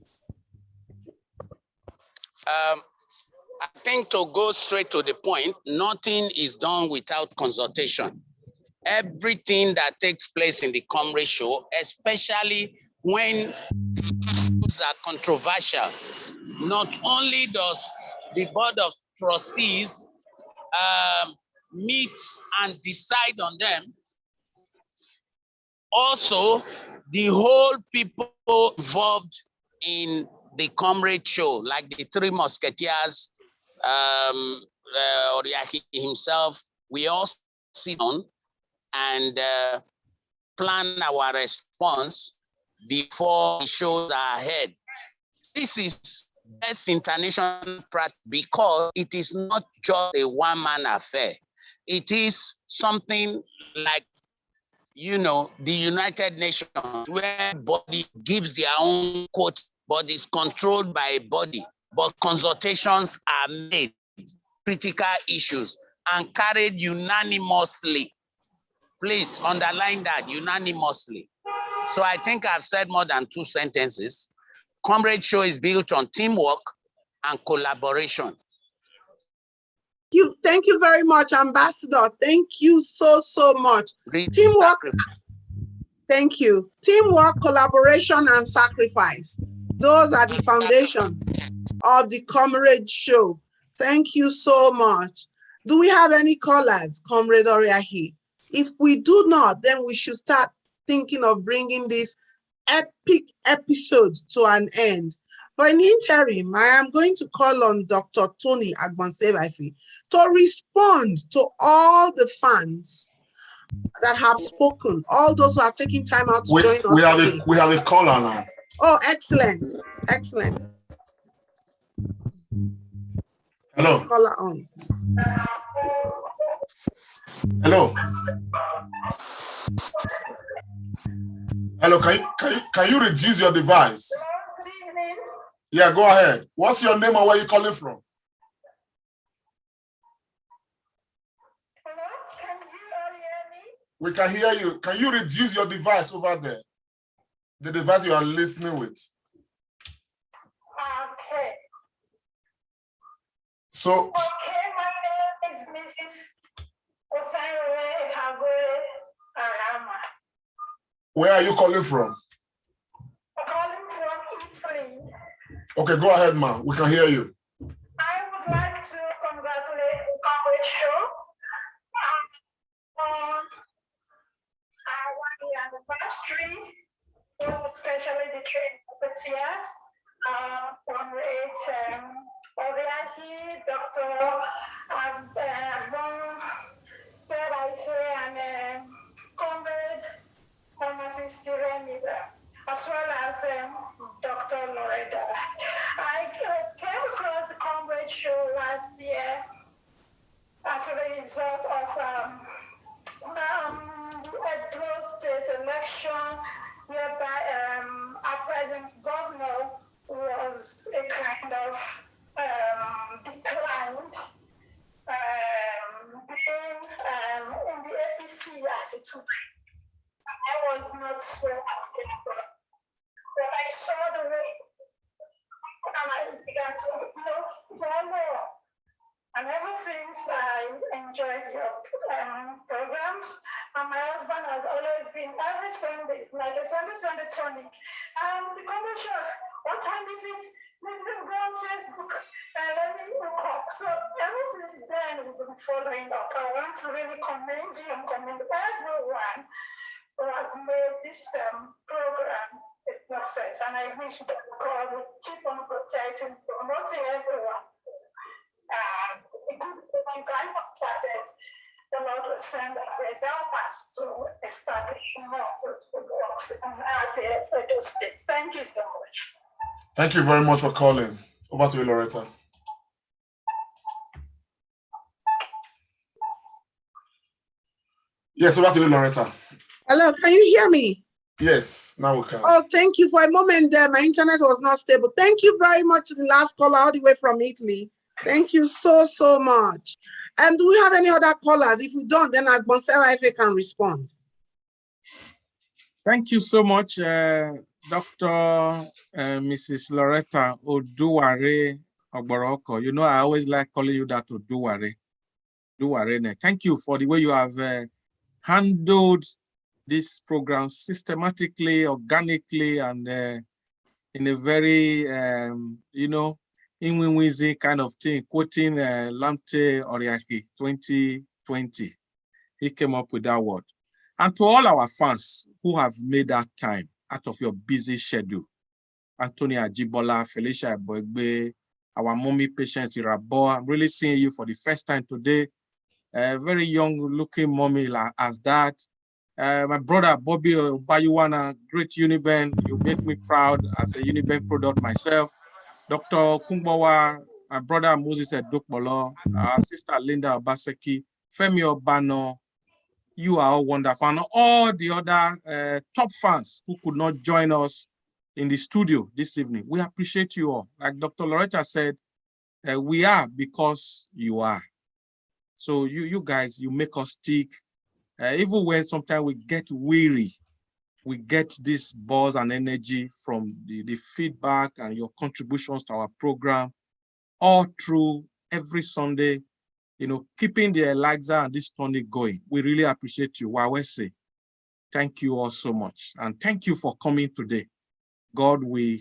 I think, to go straight to the point, nothing is done without consultation. Everything that takes place in the Comrade Show, especially when issues are controversial, not only does the board of trustees meet and decide on them, also the whole people involved in the Comrade Show, like the 3 Musketeers, Oriahi himself, we all sit down and plan our response before the shows are ahead. This is best international practice because it is not just a one-man affair. It is something like, the United Nations, where body gives their own quote, but is controlled by a body. But consultations are made, critical issues, and carried unanimously. Please underline that, unanimously. So I think I've said more than 2 sentences. Comrade Show is built on teamwork and collaboration. Thank you very much, Ambassador. Thank you so much. Teamwork. Thank you. Teamwork, collaboration, and sacrifice. Those are the foundations of the Comrade Show. Thank you so much. Do we have any callers, Comrade Oriahi? If we do not, then we should start thinking of bringing this epic episode to an end. But in the interim, I am going to call on Dr. Tony Agbansebafi to respond to all the fans that have spoken, all those who are taking time out to join us. We have a caller now. Oh, excellent. Excellent. Hello. Caller on. Hello. Hello, can you reduce your device? Yeah, go ahead. What's your name and where you calling from? Hello, can you all hear me? We can hear you. Can you reduce your device over there? The device you are listening with. Okay. So. Okay, my name is Mrs. Osanyole Hagore Arama. Where are you calling from? I'm calling from Italy. Okay, go ahead, ma'am. We can hear you. I would like to congratulate the Comrade Show on our 1-year anniversary. It was especially the training of the TS, Comrade Oriahi, Dr. Bon, Sir and Comrade Pharmacist Remy, as well as Dr. Loretta. I came across the Comrade Show last year as a result of Edo State election, whereby our present governor was a kind of declined, being in the APC as it were. I was not so happy, but I saw the way and I began to follow. And ever since I enjoyed your programs, and my husband has always been every Sunday, like a Sunday tonic. The conversation, what time is it? Let's go on Facebook and let me look up. So ever since then, we've been following up. I want to really commend you and commend everyone who has made this program a success. And I wish that God will keep on protecting, promoting everyone. The good thing you guys have started, the Lord will send our grace help us to establish more good works in our Edo State. Thank you so much. Thank you very much for calling. Over to you, Loretta. Yes, over to you, Loretta. Hello, can you hear me? Yes, now we can. Oh, thank you. For a moment there, my internet was not stable. Thank you very much to the last caller all the way from Italy. Thank you so much. And do we have any other callers? If we don't, then Agbonsela Ife can respond. Thank you so much, Dr. Mrs. Loretta Oduware Ogboroko. You know, I always like calling you that Oduware. Thank you for the way you have handled this program systematically, organically, and in a very, in-win-win kind of thing, quoting Lamte Oriaki 2020. He came up with that word. And to all our fans who have made that time out of your busy schedule, Antonia Jibola, Felicia Boegbe, our mommy Patience Irabo, I'm really seeing you for the first time today. A very young looking mommy as that. My brother Bobby Bayuwana, great Uniben. You make me proud as a Uniben product myself. Dr. Kungbawa, my brother Moses Edokbolo, our sister Linda Obaseki, Femi Obano. You are all wonderful. And all the other top fans who could not join us in the studio this evening. We appreciate you all. Like Dr. Loretta said, we are because you are. So you guys, you make us stick. Even when sometimes we get weary, we get this buzz and energy from the feedback and your contributions to our program all through every Sunday, keeping the Eliza and this tonic going. We really appreciate you. Wawese, thank you all so much. And thank you for coming today. God will,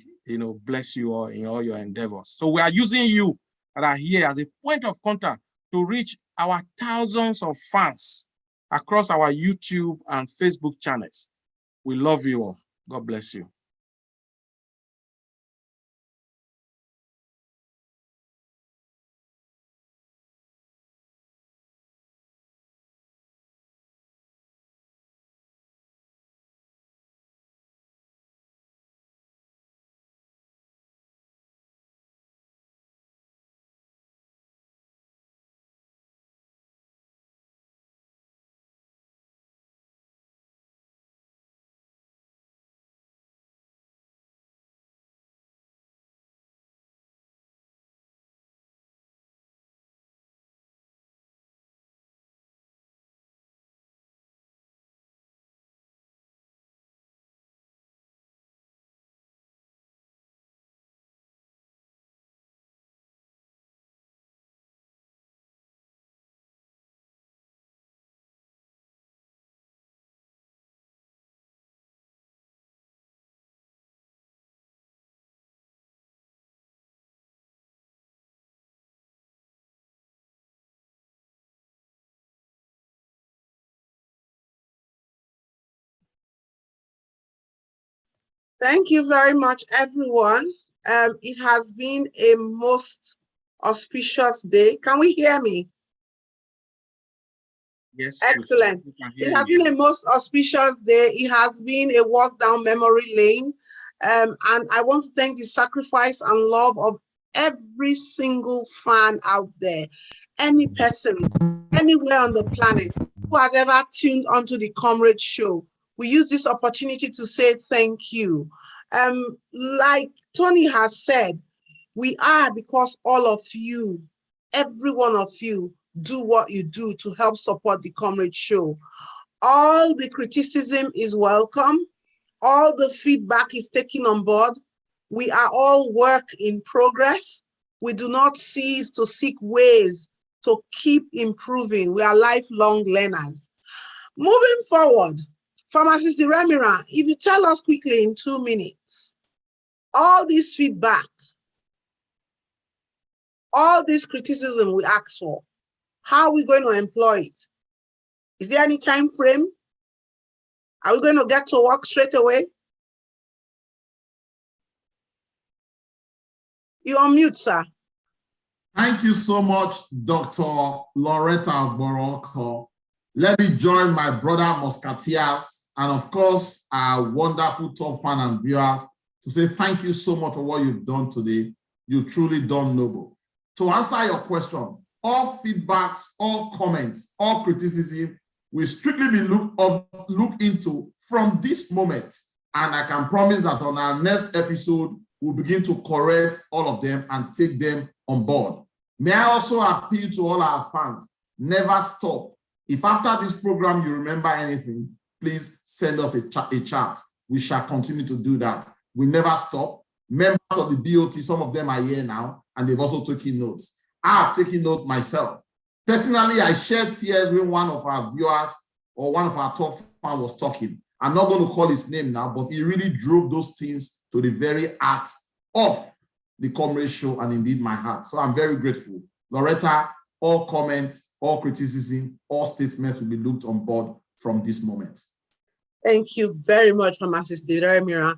bless you all in all your endeavors. So we are using you that are here as a point of contact to reach our thousands of fans across our YouTube and Facebook channels. We love you all. God bless you. Thank you very much, everyone. It has been a most auspicious day. Can we hear me? Yes. Excellent. It has been a most auspicious day. It has been a walk down memory lane. And I want to thank the sacrifice and love of every single fan out there, any person, anywhere on the planet who has ever tuned onto the Comrade Show. We use this opportunity to say thank you. Like Tony has said, we are because all of you, every one of you, do what you do to help support the Comrade Show. All the criticism is welcome. All the feedback is taken on board. We are all work in progress. We do not cease to seek ways to keep improving. We are lifelong learners. Moving forward, Pharmacist Iremira, if you tell us quickly in 2 minutes, all this feedback, all this criticism we ask for, how are we going to employ it? Is there any time frame? Are we going to get to work straight away? You're on mute, sir. Thank you so much, Dr. Loretta Boroko. Let me join my brother Musketeers and of course, our wonderful top fan and viewers to say thank you so much for what you've done today. You've truly done noble. To answer your question, all feedbacks, all comments, all criticism will strictly be looked into from this moment. And I can promise that on our next episode, we'll begin to correct all of them and take them on board. May I also appeal to all our fans, never stop. If after this program you remember anything, please send us a chat. We shall continue to do that. We never stop. Members of the BOT, some of them are here now, and they've also taken notes. I have taken note myself. Personally, I shed tears when one of our viewers or one of our top fans was talking. I'm not going to call his name now, but he really drove those things to the very heart of the Comrade Show and indeed my heart. So I'm very grateful. Loretta, all comments, all criticism, all statements will be looked on board from this moment. Thank you very much, Pharmacist Iremira.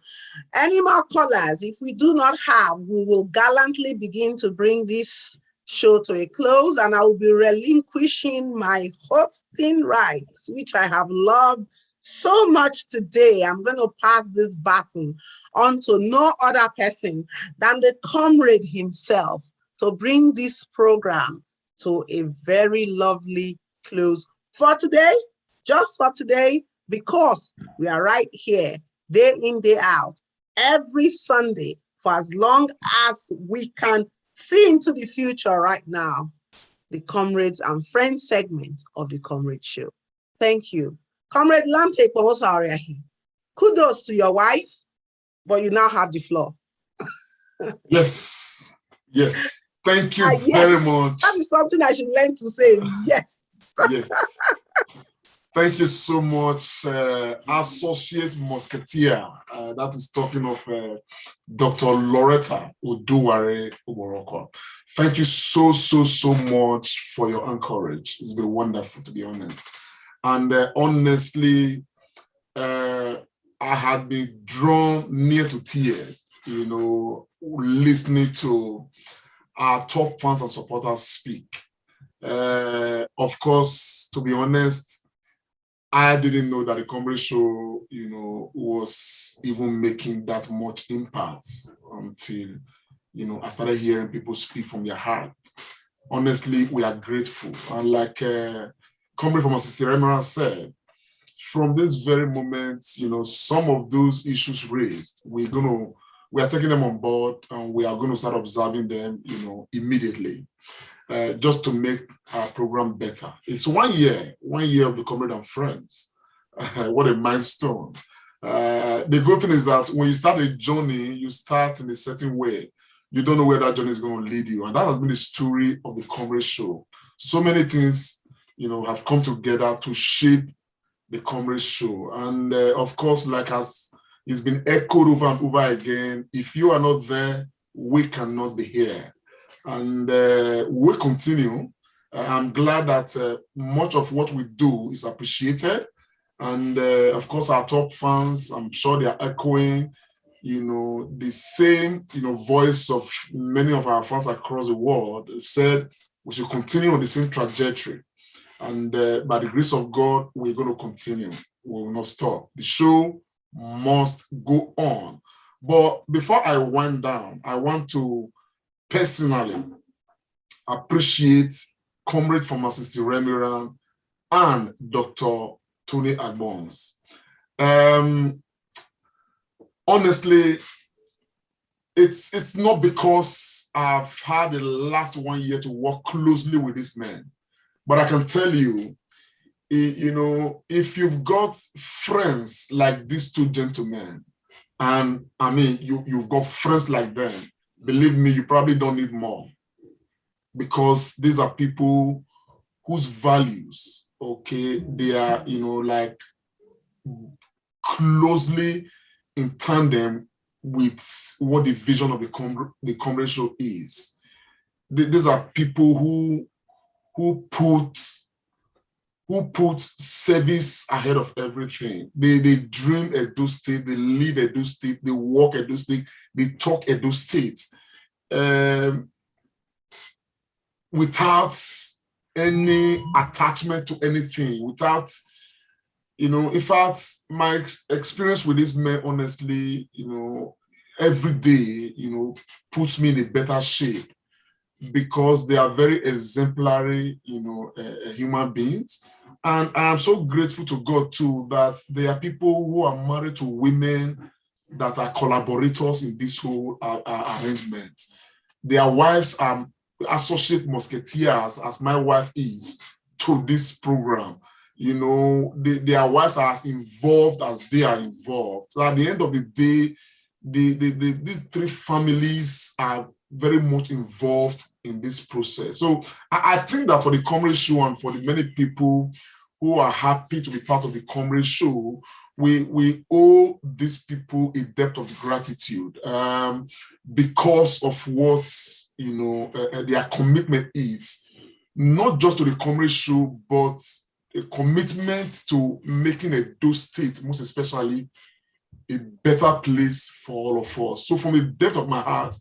Any more callers? If we do not have, we will gallantly begin to bring this show to a close, and I will be relinquishing my hosting rights, which I have loved so much today. I'm going to pass this baton on to no other person than the Comrade himself to bring this program to a very lovely close for today, just for today, because we are right here, day in, day out, every Sunday, for as long as we can see into the future right now, the Comrades and Friends segment of the Comrade Show. Thank you. Comrade Lante, kudos to your wife, but you now have the floor. Yes, yes. Thank you yes, very much. That is something I should learn to say, yes. Yes. Thank you so much, Associate Musketeer. That is talking of Dr. Loretta Oduware Oboroko. Thank you so much for your encouragement. It's been wonderful, to be honest. And honestly, I had been drawn near to tears, you know, listening to our top fans and supporters speak. Of course, to be honest, I didn't know that the Comrade Show, you know, was even making that much impact until, you know, I started hearing people speak from their heart. Honestly, we are grateful. And like Comrade from Sister Emira said, from this very moment, you know, some of those issues raised, we are taking them on board and we are going to start observing them, you know, immediately. Just to make our program better. It's 1 year of the Comrade and Friends. What a milestone. The good thing is that when you start a journey, you start in a certain way. You don't know where that journey is going to lead you. And that has been the story of the Comrade Show. So many things, you know, have come together to shape the Comrade Show. And of course, like as it's been echoed over and over again, if you are not there, we cannot be here. And we'll continue. I'm glad that much of what we do is appreciated. And of course, our top fans, I'm sure they are echoing the same, voice of many of our fans across the world have said we should continue on the same trajectory. And by the grace of God, we're going to continue. We will not stop. The show must go on. But before I wind down, I want to personally appreciate Comrade Pharmacist Remiran and Dr. Tony Agbons. Honestly, it's not because I've had the last 1 year to work closely with this man, but I can tell you, if you've got friends like these two gentlemen, and I mean, you've got friends like them, believe me, you probably don't need more, because these are people whose values, okay, they are, like closely in tandem with what the vision of the Comrade Show is. These are people who put service ahead of everything. They dream Edo State, they live Edo State, they walk Edo State, they talk Edo State. Without any attachment to anything, without, in fact, my experience with these men, honestly, every day, puts me in a better shape, because they are very exemplary, human beings. And I'm so grateful to God too, that there are people who are married to women that are collaborators in this whole arrangement. Their wives are associate musketeers, as my wife is, to this program. Their wives are as involved as they are involved. So at the end of the day, these three families are very much involved in this process. So I think that for the Comrade Show and for the many people who are happy to be part of the Comrade Show, we owe these people a debt of gratitude because of what their commitment is, not just to the Comrade Show, but a commitment to making Edo State, most especially, a better place for all of us. So from the depth of my heart,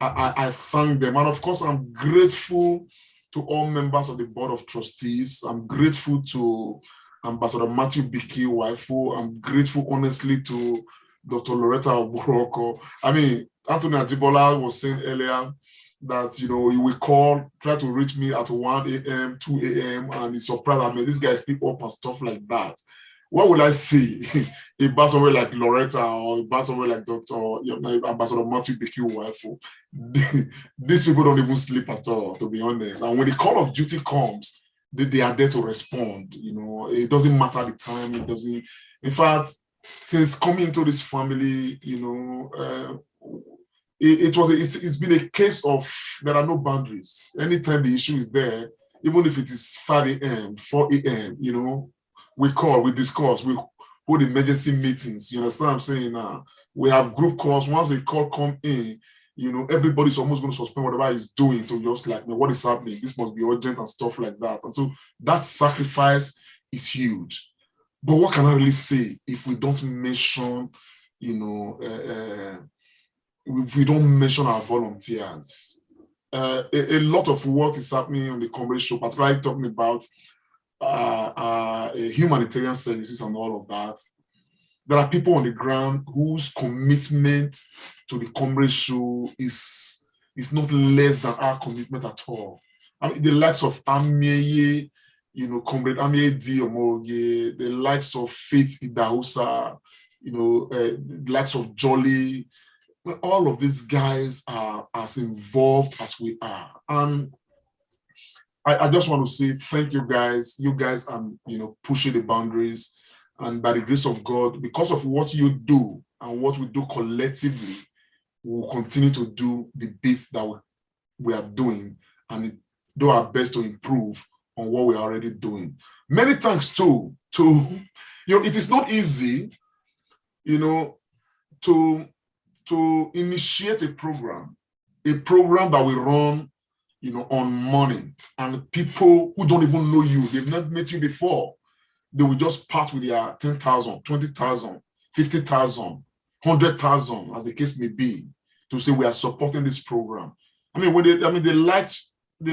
I thank them. And of course, I'm grateful to all members of the Board of Trustees. I'm grateful to Ambassador Matthew Biki Waifo. I'm grateful, honestly, to Dr. Loretta Oboroko. I mean, Anthony Ajibola was saying earlier that, he will try to reach me at 1 a.m., 2 a.m., and he's surprised. I mean, this guy is still up and stuff like that. What would I say about somewhere like Loretta or about somewhere like Ambassador Matthew Biki Waifo? These people don't even sleep at all, to be honest. And when the call of duty comes, they are there to respond. It doesn't matter the time. It doesn't. In fact, since coming into this family, it's been a case of there are no boundaries. Anytime the issue is there, even if it is 5 a.m., 4 a.m., we call, we discuss, we hold emergency meetings. You understand what I'm saying now? We have group calls. Once the call come in, everybody's almost going to suspend whatever he's doing to just like, what is happening? This must be urgent and stuff like that. And so that sacrifice is huge. But what can I really say if we don't mention, if we don't mention our volunteers? A lot of what is happening on the Comrade Show, particularly talking about humanitarian services and all of that. There are people on the ground whose commitment to the Comrade Show is not less than our commitment at all. I mean, the likes of Ameye, Comrade Ameye D. Omoge, the likes of Faith Idahusa, the likes of Jolly, all of these guys are as involved as we are. And I just want to say thank you guys. You guys are, pushing the boundaries. And by the grace of God, because of what you do and what we do collectively, we'll continue to do the bits that we are doing and do our best to improve on what we're already doing. Many thanks too to it is not easy, to initiate a program that we run, on money, and people who don't even know you, they've never met you before, they will just part with their 10,000, 20,000, 50,000, 100,000, as the case may be, to say we are supporting this program. I mean, when the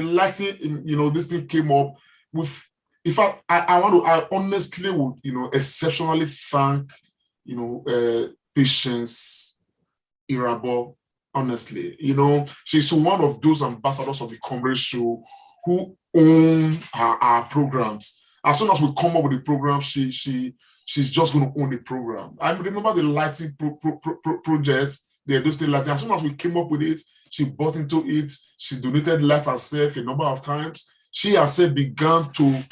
lighting, you know, this thing came up with. In fact, I honestly would, you know, exceptionally thank, you know, Patience Irabo. Honestly, you know, she's one of those ambassadors of the Comrade Show who own our programs. As soon as we come up with the program, she's just going to own the program. I remember the lighting project, the Edo State lighting. As soon as we came up with it, she bought into it. She donated lights herself a number of times. She herself began to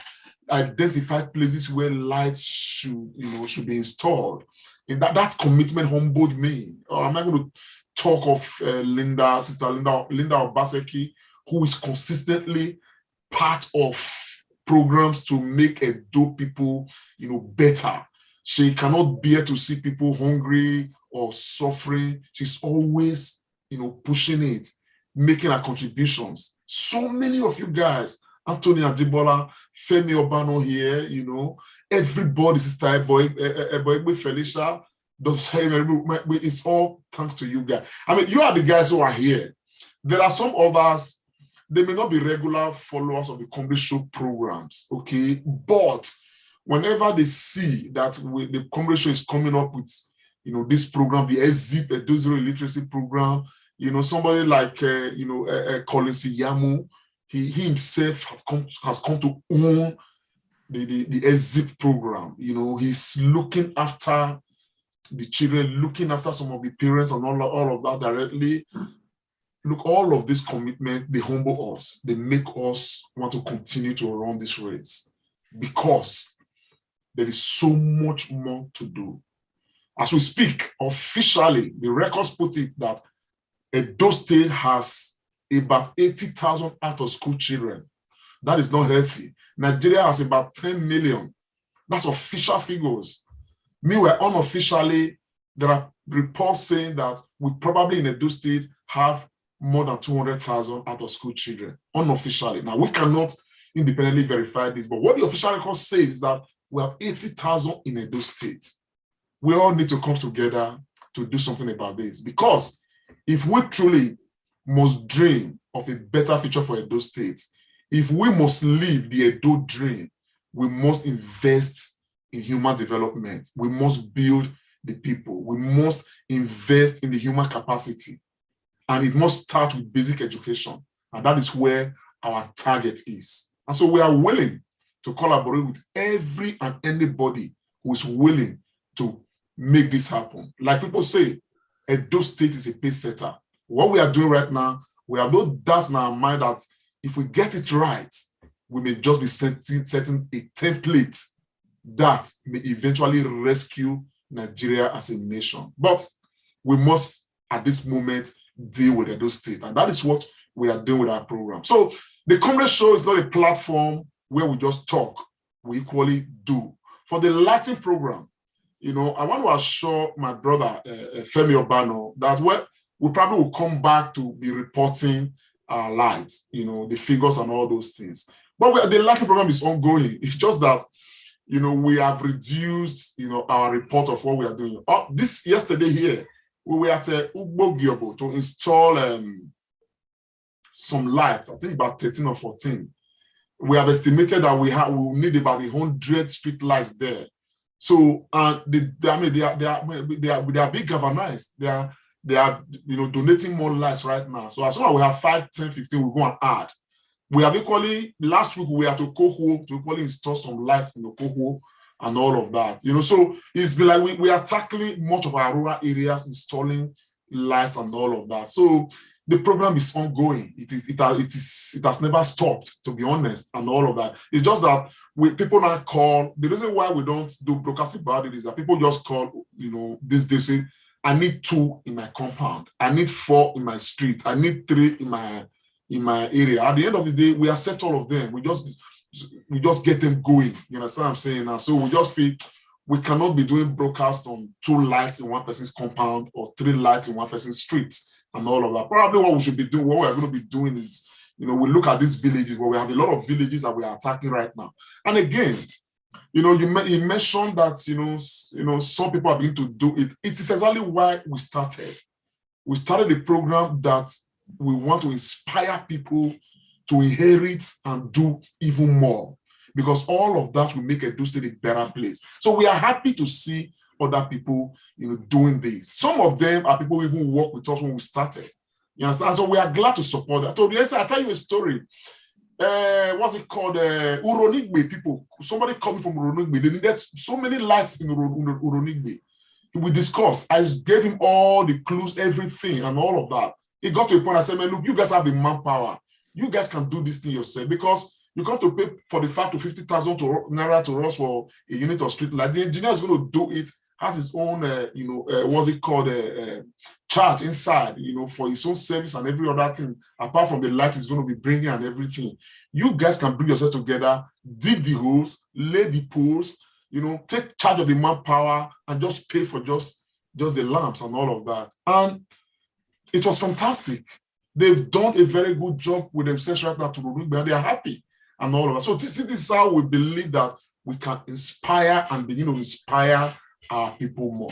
identify places where lights should be installed. And that commitment humbled me. I'm not going to talk of Sister Linda Obaseki, who is consistently part of programs to make Edo people, you know, better. She cannot bear to see people hungry or suffering. She's always, you know, pushing it, making her contributions. So many of you guys, Anthony Adibola, Femi Obano here, you know, everybody, Sister Boy, Felicia, it's all thanks to you guys. I mean, you are the guys who are here. There are some others, they may not be regular followers of the Comrade Show programs, okay? But whenever they see that the Comrade Show is coming up with, you know, this program, the EZIP, Illiteracy program, you know, somebody like, Colin Siyamu, he himself has come to own the EZIP program. You know, he's looking after the children, looking after some of the parents and all of that directly. Look, all of this commitment, they humble us. They make us want to continue to run this race because there is so much more to do. As we speak, officially, the records put it that Edo State has about 80,000 out-of-school children. That is not healthy. Nigeria has about 10 million. That's official figures. Meanwhile, unofficially, there are reports saying that we probably in Edo State have more than 200,000 out-of-school children, unofficially. Now, we cannot independently verify this, but what the official record says is that we have 80,000 in Edo State. We all need to come together to do something about this, because if we truly must dream of a better future for Edo State, if we must live the Edo dream, we must invest in human development. We must build the people. We must invest in the human capacity. And it must start with basic education. And that is where our target is. And so we are willing to collaborate with every and anybody who is willing to make this happen. Like people say, Edo State is a pace setter. What we are doing right now, we have no doubts in our mind that if we get it right, we may just be setting a template that may eventually rescue Nigeria as a nation. But we must, at this moment, deal with Edo State. And that is what we are doing with our program. So the Comrade Show is not a platform where we just talk. We equally do. For the lighting program, you know, I want to assure my brother, Femi Obano, that we probably will come back to be reporting our lights, you know, the figures and all those things. But the lighting program is ongoing. It's just that, you know, we have reduced, you know, our report of what we are doing. Yesterday here, we were at Ugbo Giobo to install some lights, I think about 13 or 14. We have estimated that we will need about 100 street lights there. So they are being galvanized. They are you know, donating more lights right now. So as soon as we have 5, 10, 15, we'll go and add. We have equally, last week we had to Koho to equally install some lights in the Koho and all of that. You know, so it's been like we are tackling much of our rural areas, installing lights and all of that. So the program is ongoing. It has never stopped, to be honest, and all of that. It's just that people now call. The reason why we don't do broadcasting about it is that people just call, you know, they say, I need 2 in my compound. I need 4 in my street. I need 3 in my area. At the end of the day, we accept all of them. We just get them going. You understand what I'm saying? Now, so we just feel we cannot be doing broadcast on 2 lights in one person's compound or 3 lights in one person's street and all of that. Probably what we should be doing, what we're going to be doing is, you know, we look at these villages where we have a lot of villages that we are attacking right now. And again, You know, you mentioned that, some people are beginning to do it. It is exactly why we started. We started a program that we want to inspire people to inherit and do even more, because all of that will make Edo State a better place. So we are happy to see other people, doing this. Some of them are people who even worked with us when we started. You understand? So we are glad to support that. So yes, I'll tell you a story. What's it called? Uronigbe people. Somebody coming from Uronigbe. They needed so many lights in Uronigbe. We discussed. I gave him all the clues, everything, and all of that. It got to a point I said, man, look, you guys have the manpower. You guys can do this thing yourself, because you got to pay 45 to 50,000 naira to us for a unit of street light. The engineer is going to do it, has his own, what's it called, charge inside, for his own service and every other thing, apart from the light is going to be bringing and everything. You guys can bring yourselves together, dig the holes, lay the poles, take charge of the manpower and just pay for just the lamps and all of that. And it was fantastic. They've done a very good job with themselves right now to Rurugbe, and they are happy and all of that. So this is how we believe that we can inspire and begin to inspire our people more.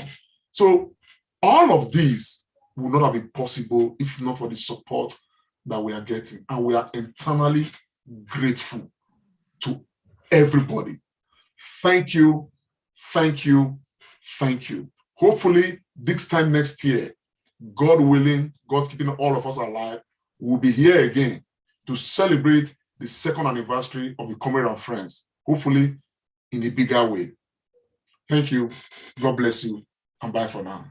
So all of these would not have been possible if not for the support that we are getting. And we are internally grateful to everybody. Thank you, thank you, thank you. Hopefully this time next year, God willing, God keeping all of us alive, we'll be here again to celebrate the 2nd anniversary of the Comrade and Friends, hopefully in a bigger way. Thank you, God bless you, and bye for now.